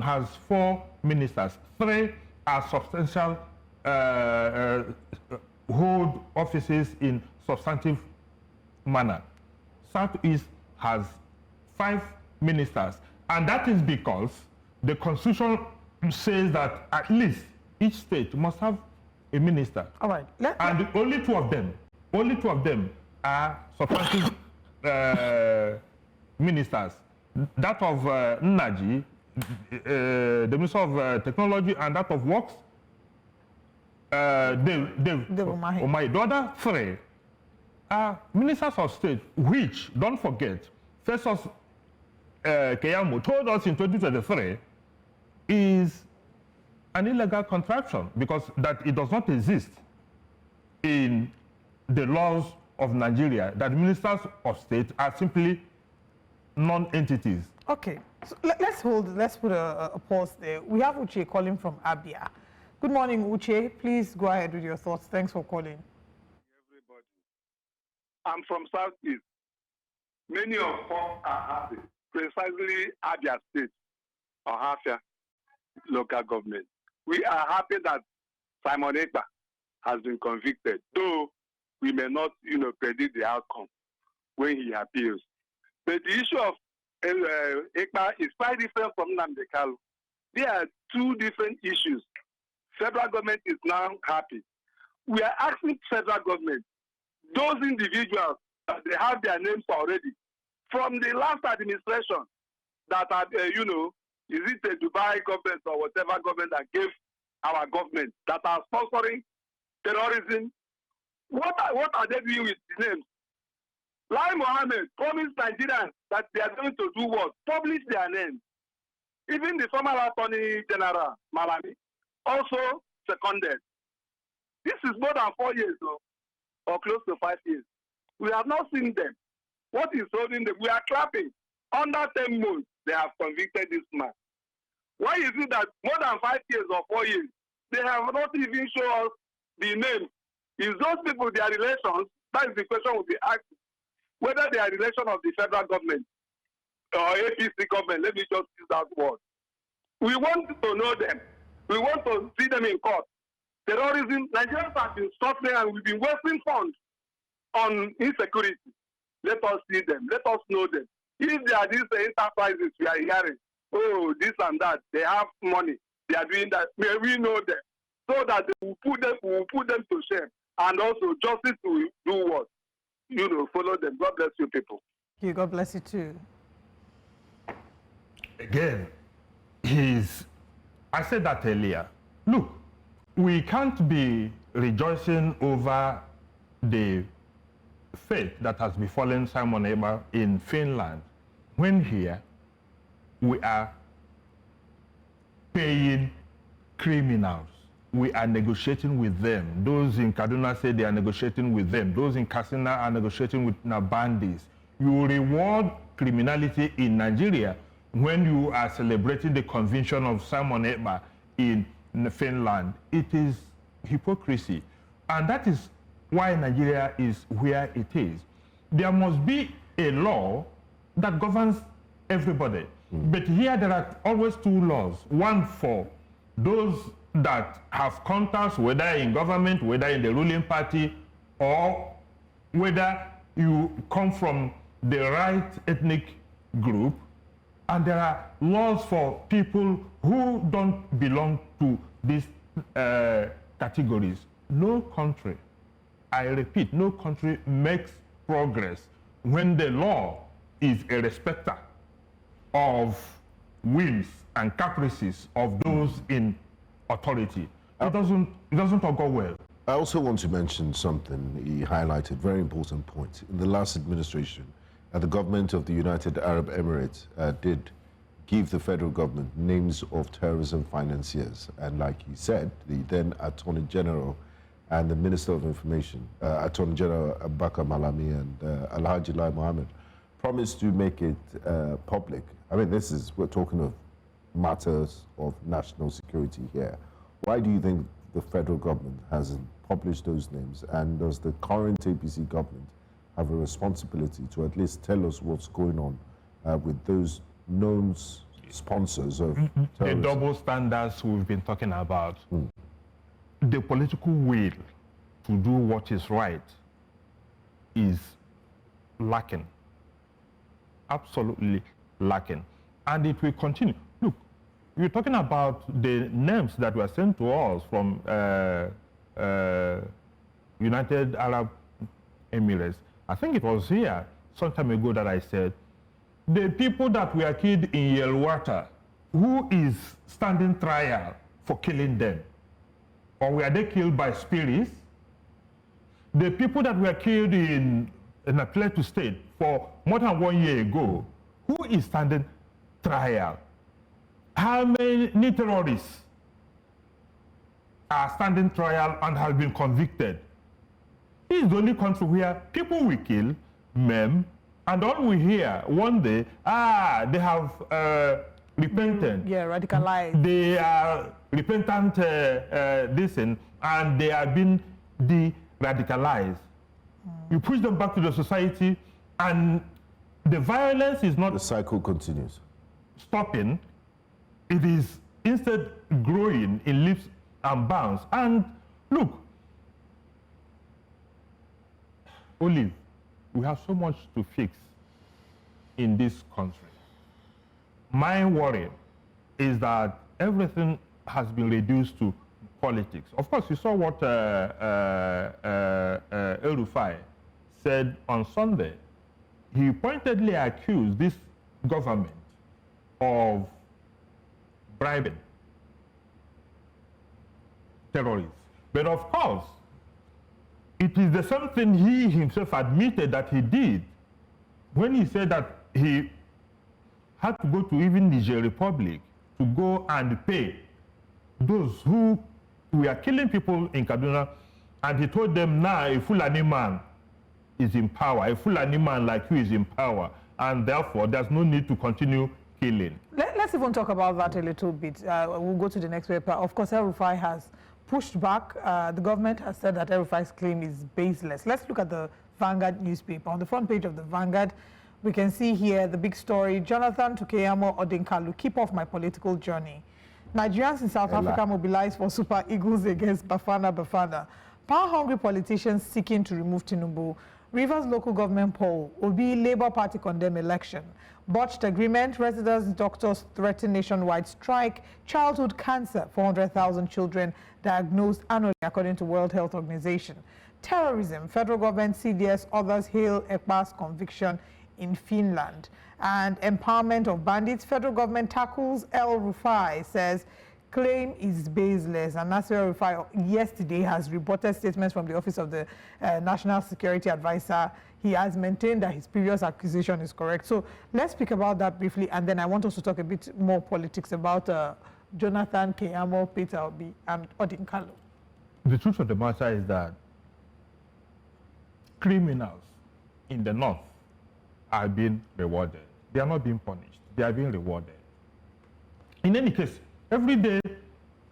has 4 ministers. 3 are substantial, hold offices in substantive manner. Southeast has 5 ministers, and that is because the Constitution says that at least each state must have a minister. All right. And only two of them are substantive ministers. That of Nnaji, the Minister of Technology, and that of Works, Dave Umahi. The other 3 are ministers of state, which, don't forget, Festus Keyamo told us in 2023 is an illegal contraption because that it does not exist in the laws of Nigeria, that ministers of state are simply non-entities. Okay, so let's put a pause there. We have Uche calling from Abia. Good morning, Uche. Please go ahead with your thoughts. Thanks for calling. Everybody. I'm from Southeast. Many of us are happy, precisely Abia State or Hafia local government. We are happy that Simon Ekpa has been convicted, though we may not, predict the outcome when he appeals. But the issue of Ekpa is quite different from Nnamdi Kanu. There are 2 different issues. Federal government is now happy. We are asking federal government, those individuals, they have their names already, from the last administration that are, is it the Dubai government or whatever government that gave our government that are sponsoring terrorism? What are they doing with the names? Lai Mohammed promised Nigerians that they are going to do what? Publish their names. Even the former Attorney General, Malami, also seconded. This is more than 4 years, or close to 5 years. We have not seen them. What is holding them? We are clapping. Under 10 months, they have convicted this man. Why is it that more than 5 years or 4 years, they have not even shown us the names? Is those people their relations? That is the question will be asked. Whether they are relation of the federal government or APC government, let me just use that word. We want to know them. We want to see them in court. Terrorism, Nigerians have been suffering and we've been wasting funds on insecurity. Let us see them. Let us know them. If there are these enterprises we are hearing, oh, this and that, they have money, they are doing that, may we know them so that we will put them to shame. And also justice will do what? Follow them. God bless you people. Thank you. God bless you too. Again, I said that earlier. Look, we can't be rejoicing over the fate that has befallen Simon Ekpa in Finland when here we are paying criminals. We are negotiating with them. Those in Kaduna say they are negotiating with them. Those in Katsina are negotiating with bandits. You reward criminality in Nigeria when you are celebrating the conviction of Simon Ekpa in Finland. It is hypocrisy. And that is why Nigeria is where it is. There must be a law that governs everybody. But here there are always 2 laws. One for those that have contacts, whether in government, whether in the ruling party, or whether you come from the right ethnic group, and there are laws for people who don't belong to these categories. No country, I repeat, no country makes progress when the law is a respecter of whims and caprices of those in authority. It doesn't all go well. I also want to mention something he highlighted, very important point. In the last administration, the government of the United Arab Emirates did give the federal government names of terrorism financiers. And like he said, the then Attorney General and the Minister of Information, Attorney General Abubakar Malami and Alhaji Lai Mohammed, promised to make it public. I mean, we're talking of matters of national security here. Why do you think the federal government hasn't published those names? And does the current APC government have a responsibility to at least tell us what's going on with those known sponsors of terrorism? The double standards we've been talking about. The political will to do what is right is lacking. Absolutely lacking. And it will continue. Look, you're talking about the names that were sent to us from United Arab Emirates. I think it was here some time ago that I said, the people that were killed in Yelwata, who is standing trial for killing them? Or were they killed by spirits? The people that were killed in a Plateau State for more than 1 year ago, who is standing trial? How many terrorists are standing trial and have been convicted? This is the only country where people will kill, maim, and all we hear one day, they have repented. Yeah, radicalized. They are repentant, and they are being de-radicalized. You push them back to the society, and the violence is not... The cycle continues. ...stopping. It is instead growing in leaps and bounds. And look, Olive, we have so much to fix in this country. My worry is that everything has been reduced to politics. Of course, you saw what El-Rufai said on Sunday. He pointedly accused this government of bribing terrorists. But of course, it is the same thing he himself admitted that he did when he said that he had to go to even Niger Republic to go and pay those who were killing people in Kaduna, and he told them, now a Fulani man is in power, a Fulani man like you is in power, and therefore there's no need to continue killing. Let's even talk about that a little bit. We'll go to the next paper. Of course, El-Rufai has pushed back. The government has said that El-Rufai's claim is baseless. Let's look at the Vanguard newspaper. On the front page of the Vanguard, we can see here the big story, Jonathan to Keyamo Odinkalu, keep off my political journey. Nigerians in South Africa mobilized for Super Eagles against Bafana. Power-hungry politicians seeking to remove Tinubu. Rivers local government poll, Obi Labour Party condemn election. Botched agreement, residents, doctors threaten nationwide strike. Childhood cancer, 400,000 children diagnosed annually according to World Health Organization. Terrorism, federal government, CDS, others hail Ekpa's conviction in Finland. And empowerment of bandits, federal government tackles El-Rufai, says claim is baseless. And Nasir El-Rufai yesterday has reported statements from the Office of the National Security Advisor. He has maintained that his previous accusation is correct. So let's speak about that briefly, and then I want us to talk a bit more politics about Jonathan, Keyamo, Peter Obi, and Odinkalu. The truth of the matter is that criminals in the north are being rewarded. They are not being punished. They are being rewarded. In any case, every day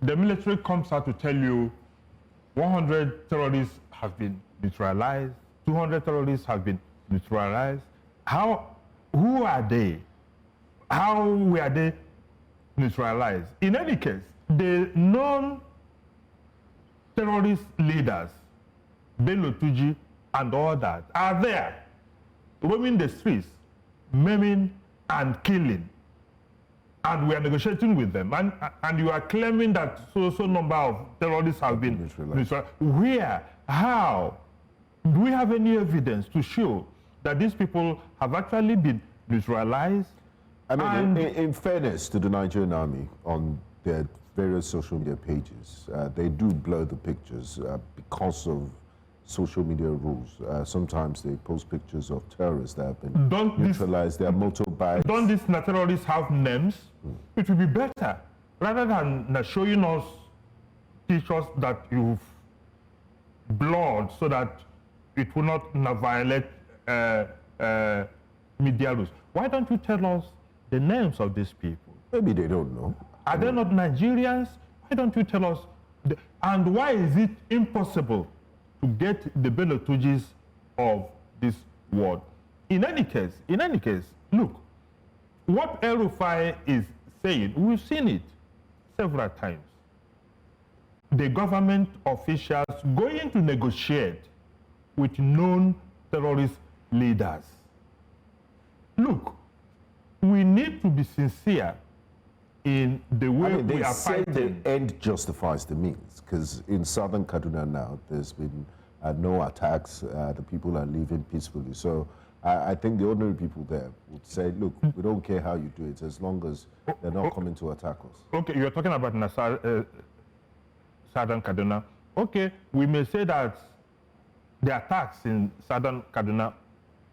the military comes out to tell you 100 terrorists have been neutralized, 200 terrorists have been neutralized. Who are they? How were they neutralized? In any case, the known terrorist leaders, Bello Tuji and all that, are there, roaming the streets, maiming and killing. And we are negotiating with them. And you are claiming that so number of terrorists have been neutralized. Where? How? Do we have any evidence to show that these people have actually been neutralized? I mean, in fairness to the Nigerian army, on their various social media pages, they do blur the pictures because of social media rules. Sometimes they post pictures of terrorists that have been neutralized, their motorbikes. Don't these terrorists have names? It would be better, rather than showing us, teach us that you've blurred so that it will not violate media rules. Why don't you tell us the names of these people? Maybe they don't know. Are they not Nigerians? Why don't you tell us? And why is it impossible to get the Bello Tujis of this world? In any case, look, what El-Rufai is saying, we've seen it several times. The government officials going to negotiate with known terrorist leaders. Look, we need to be sincere in the way we are fighting. They say the end justifies the means, because in southern Kaduna now, there's been no attacks. The people are living peacefully. So I think the ordinary people there would say, look, we don't care how you do it, as long as they're not coming to attack us. Okay, you're talking about southern Kaduna. Okay, we may say that the attacks in southern Kaduna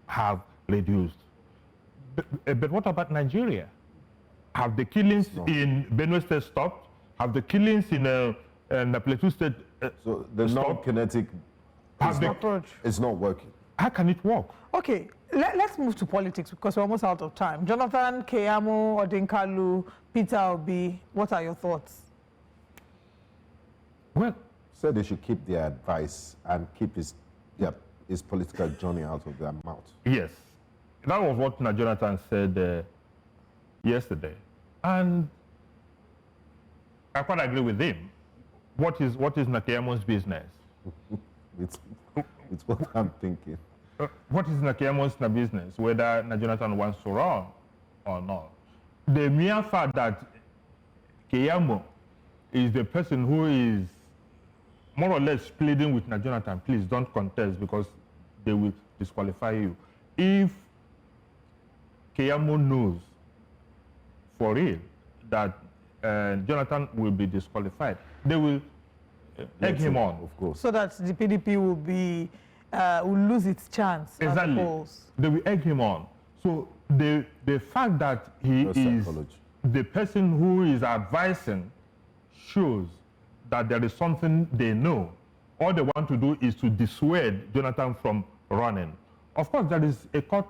have reduced. But what about Nigeria? Have the killings in Benue State stopped? Have the killings in the Plateau State so the non-kinetic approach is not working. How can it work? Okay, let's move to politics because we're almost out of time. Jonathan, Keyamo, Odinkalu, Peter Obi, what are your thoughts? Well, so they should keep their advice and keep his political journey out of their mouth. Yes, that was what Jonathan said yesterday, and I quite agree with him. What is Nkeyamo's business? it's what I'm thinking. What is Nkeyamo's business, whether Jonathan wants to run or not? The mere fact that Keyamo is the person who is more or less pleading with Jonathan, please don't contest because they will disqualify you. If Keyamo knows for real that Jonathan will be disqualified, they will egg him on, of course, so that the PDP will lose its chance. Exactly, at the polls. They will egg him on. So the fact that he is the person who is advising shows that there is something they know. All they want to do is to dissuade Jonathan from running. Of course, there is a court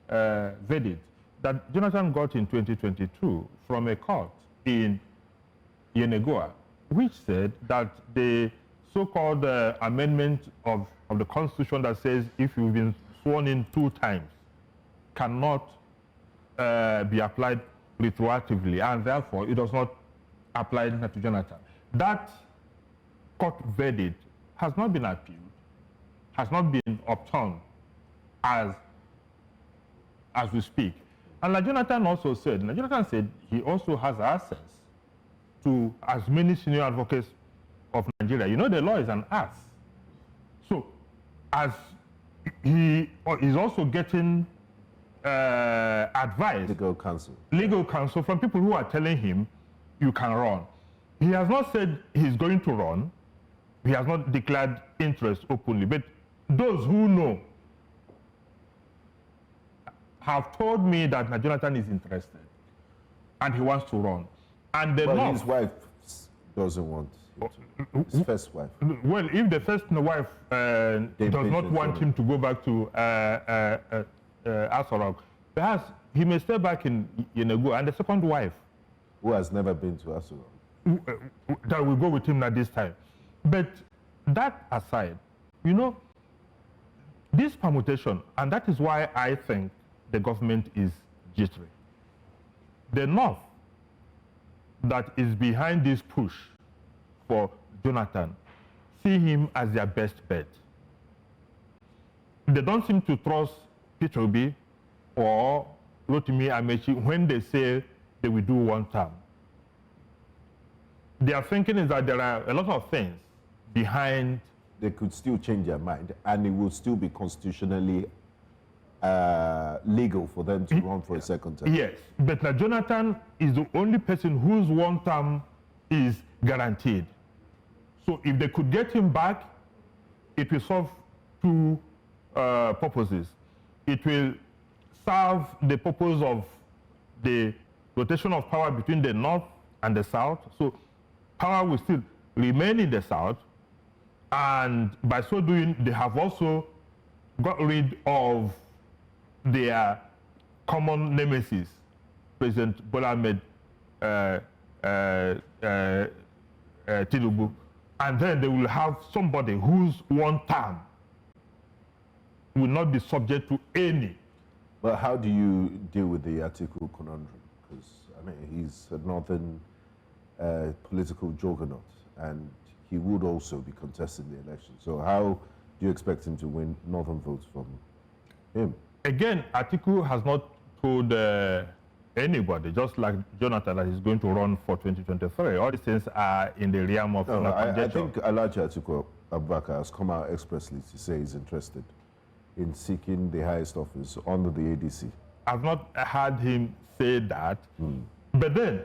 verdict that Jonathan got in 2022 from a court in Yenegoa, which said that the so-called amendment of the Constitution that says if you've been sworn in 2 times cannot be applied retroactively, and therefore it does not apply to Jonathan. That court verdict has not been appealed, has not been upturned as we speak. And Jonathan also said, Jonathan said he also has access to as many senior advocates of Nigeria. You know, the law is an ass. So, as he is also getting advice, legal counsel from people who are telling him, you can run. He has not said he's going to run. He has not declared interest openly. But those who know have told me that Jonathan is interested and he wants to run. And his wife doesn't want his first wife. Well, if the first wife does not want him to go back to Aso Rock, perhaps he may stay back in Yenegoa. And the second wife, who has never been to Aso Rock, that will go with him at this time. But that aside, you know, this permutation, and that is why I think the government is jittery. The North that is behind this push for Jonathan see him as their best bet. They don't seem to trust Peter Obi or Rotimi Amechi when they say they will do one term. Their thinking is that there are a lot of things behind. They could still change their mind, and it will still be constitutionally legal for them to run for a second term. Yes, but now Jonathan is the only person whose one term is guaranteed. So if they could get him back, it will solve two purposes. It will serve the purpose of the rotation of power between the North and the South. So power will still remain in the South, and by so doing, they have also got rid of their common nemesis, President Bola Ahmed Tinubu, and then they will have somebody whose one term will not be subject to any. But how do you deal with the Atiku conundrum? Because, I mean, he's a northern political juggernaut, and he would also be contesting the election. So how do you expect him to win northern votes from him? Again, Atiku has not told anybody, just like Jonathan, that he's going to run for 2023. All these things are in the realm of I think Alhaji Atiku Abubakar has come out expressly to say he's interested in seeking the highest office under the ADC. I've not heard him say that. But then,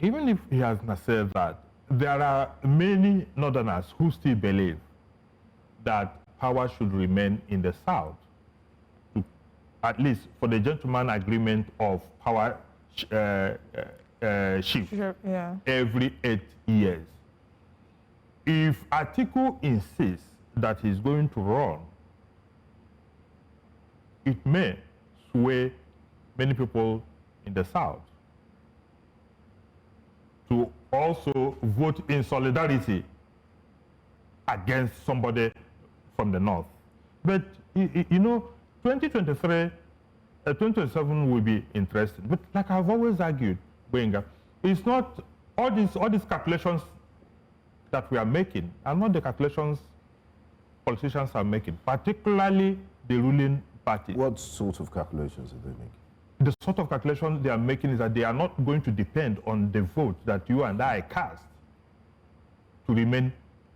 even if he has not said that, there are many Northerners who still believe that power should remain in the South, at least for the gentleman agreement of power shift every 8 years. If Atiku insists that he's going to run, it may sway many people in the South to also vote in solidarity against somebody from the North. But, you know, 2023, 2027 will be interesting. But like I've always argued, Benga, it's not, all these calculations that we are making are not the calculations politicians are making, particularly the ruling party. What sort of calculations are they making? The sort of calculation they are making is that they are not going to depend on the vote that you and I cast to remain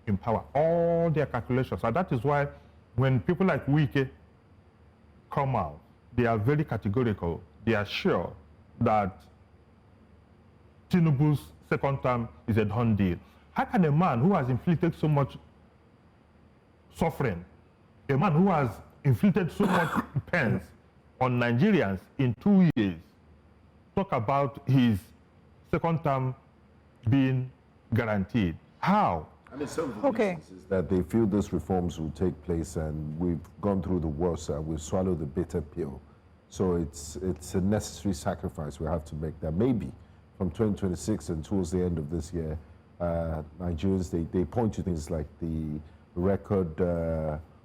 in power. All their calculations. And that is why when people like Wike come out, they are very categorical. They are sure that Tinubu's second term is a done deal. How can a man who has inflicted so much suffering, a man who has inflicted so much pain on Nigerians in 2 years, talk about his second term being guaranteed? How? I mean, some of the reasons is that they feel these reforms will take place, and we've gone through the worst and we've swallowed the bitter pill. So it's a necessary sacrifice we have to make, that maybe from 2026 and towards the end of this year, Nigerians, they point to things like the record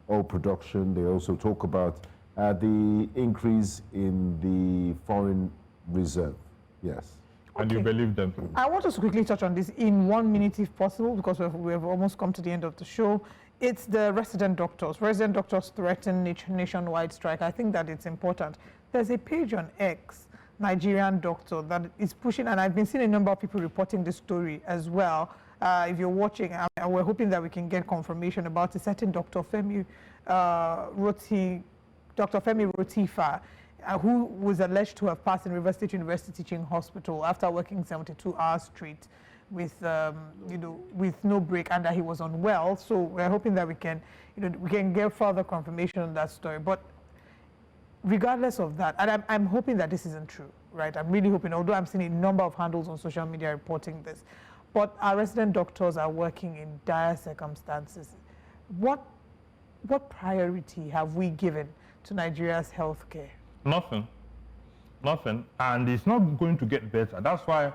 oil production. They also talk about the increase in the foreign reserve. Yes. And you believe them? I want us to quickly touch on this in 1 minute if possible, because we've almost come to the end of the show. It's the resident doctors. Resident doctors threaten nationwide strike. I think that it's important. There's a page on X, Nigerian doctor, that is pushing, and I've been seeing a number of people reporting this story as well. If you're watching, we're hoping that we can get confirmation about a certain Dr. Femi Rotifa, who was alleged to have passed in River State University Teaching Hospital after working 72 hours straight with, with no break, and that he was unwell. So we're hoping that we can get further confirmation on that story. But regardless of that, and I'm hoping that this isn't true, right? I'm really hoping, although I'm seeing a number of handles on social media reporting this, but our resident doctors are working in dire circumstances. What priority have we given to Nigeria's healthcare? Nothing. Nothing. And it's not going to get better. That's why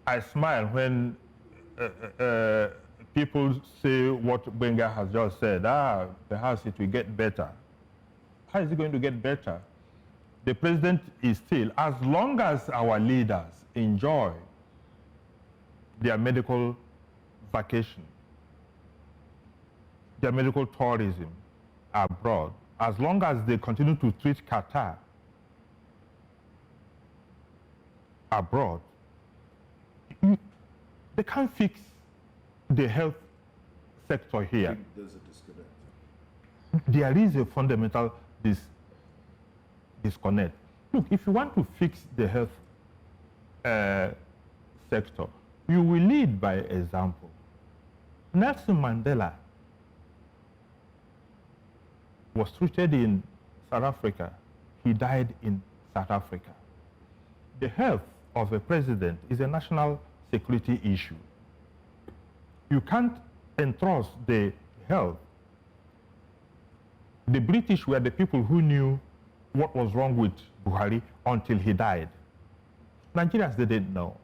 I smile when people say what Benga has just said. Perhaps it will get better. How is it going to get better? The president is still, as long as our leaders enjoy their medical vacation, their medical tourism abroad, as long as they continue to treat Qatar abroad, they can't fix the health sector here. There's a disconnect. There is a fundamental disconnect. Look, if you want to fix the health sector, you will lead by example. Nelson Mandela was treated in South Africa. He died in South Africa. The health of a president is a national security issue. You can't entrust the health. The British were the people who knew what was wrong with Buhari until he died. Nigerians, they didn't know.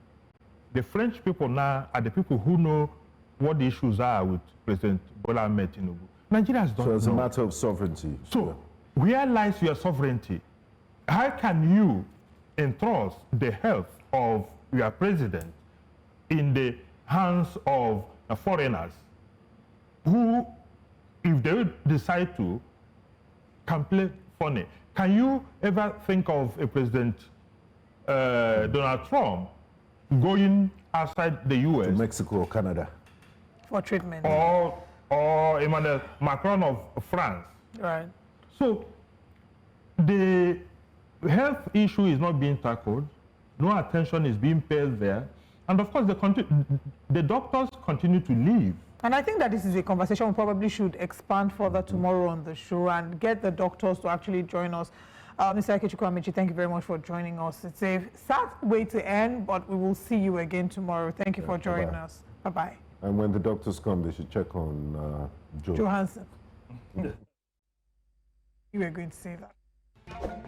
The French people now are the people who know what the issues are with President Bola Ahmed Tinubu. Nigerians don't know. So it's a matter of sovereignty. So where lies your sovereignty? How can you entrust the health of your president in the hands of foreigners who, if they decide to, can play funny? Can you ever think of a President Donald Trump going outside the U.S. to Mexico or Canada for treatment, or Emmanuel Macron of France? Right. So the health issue is not being tackled. No attention is being paid there, and of course the doctors continue to leave. And I think that this is a conversation we probably should expand further tomorrow on the show and get the doctors to actually join us. Mr. Ekpa, thank you very much for joining us. It's a sad way to end, but we will see you again tomorrow. Thank you for joining us. Bye-bye. And when the doctors come, they should check on Joe. Johansson. You were going to say that.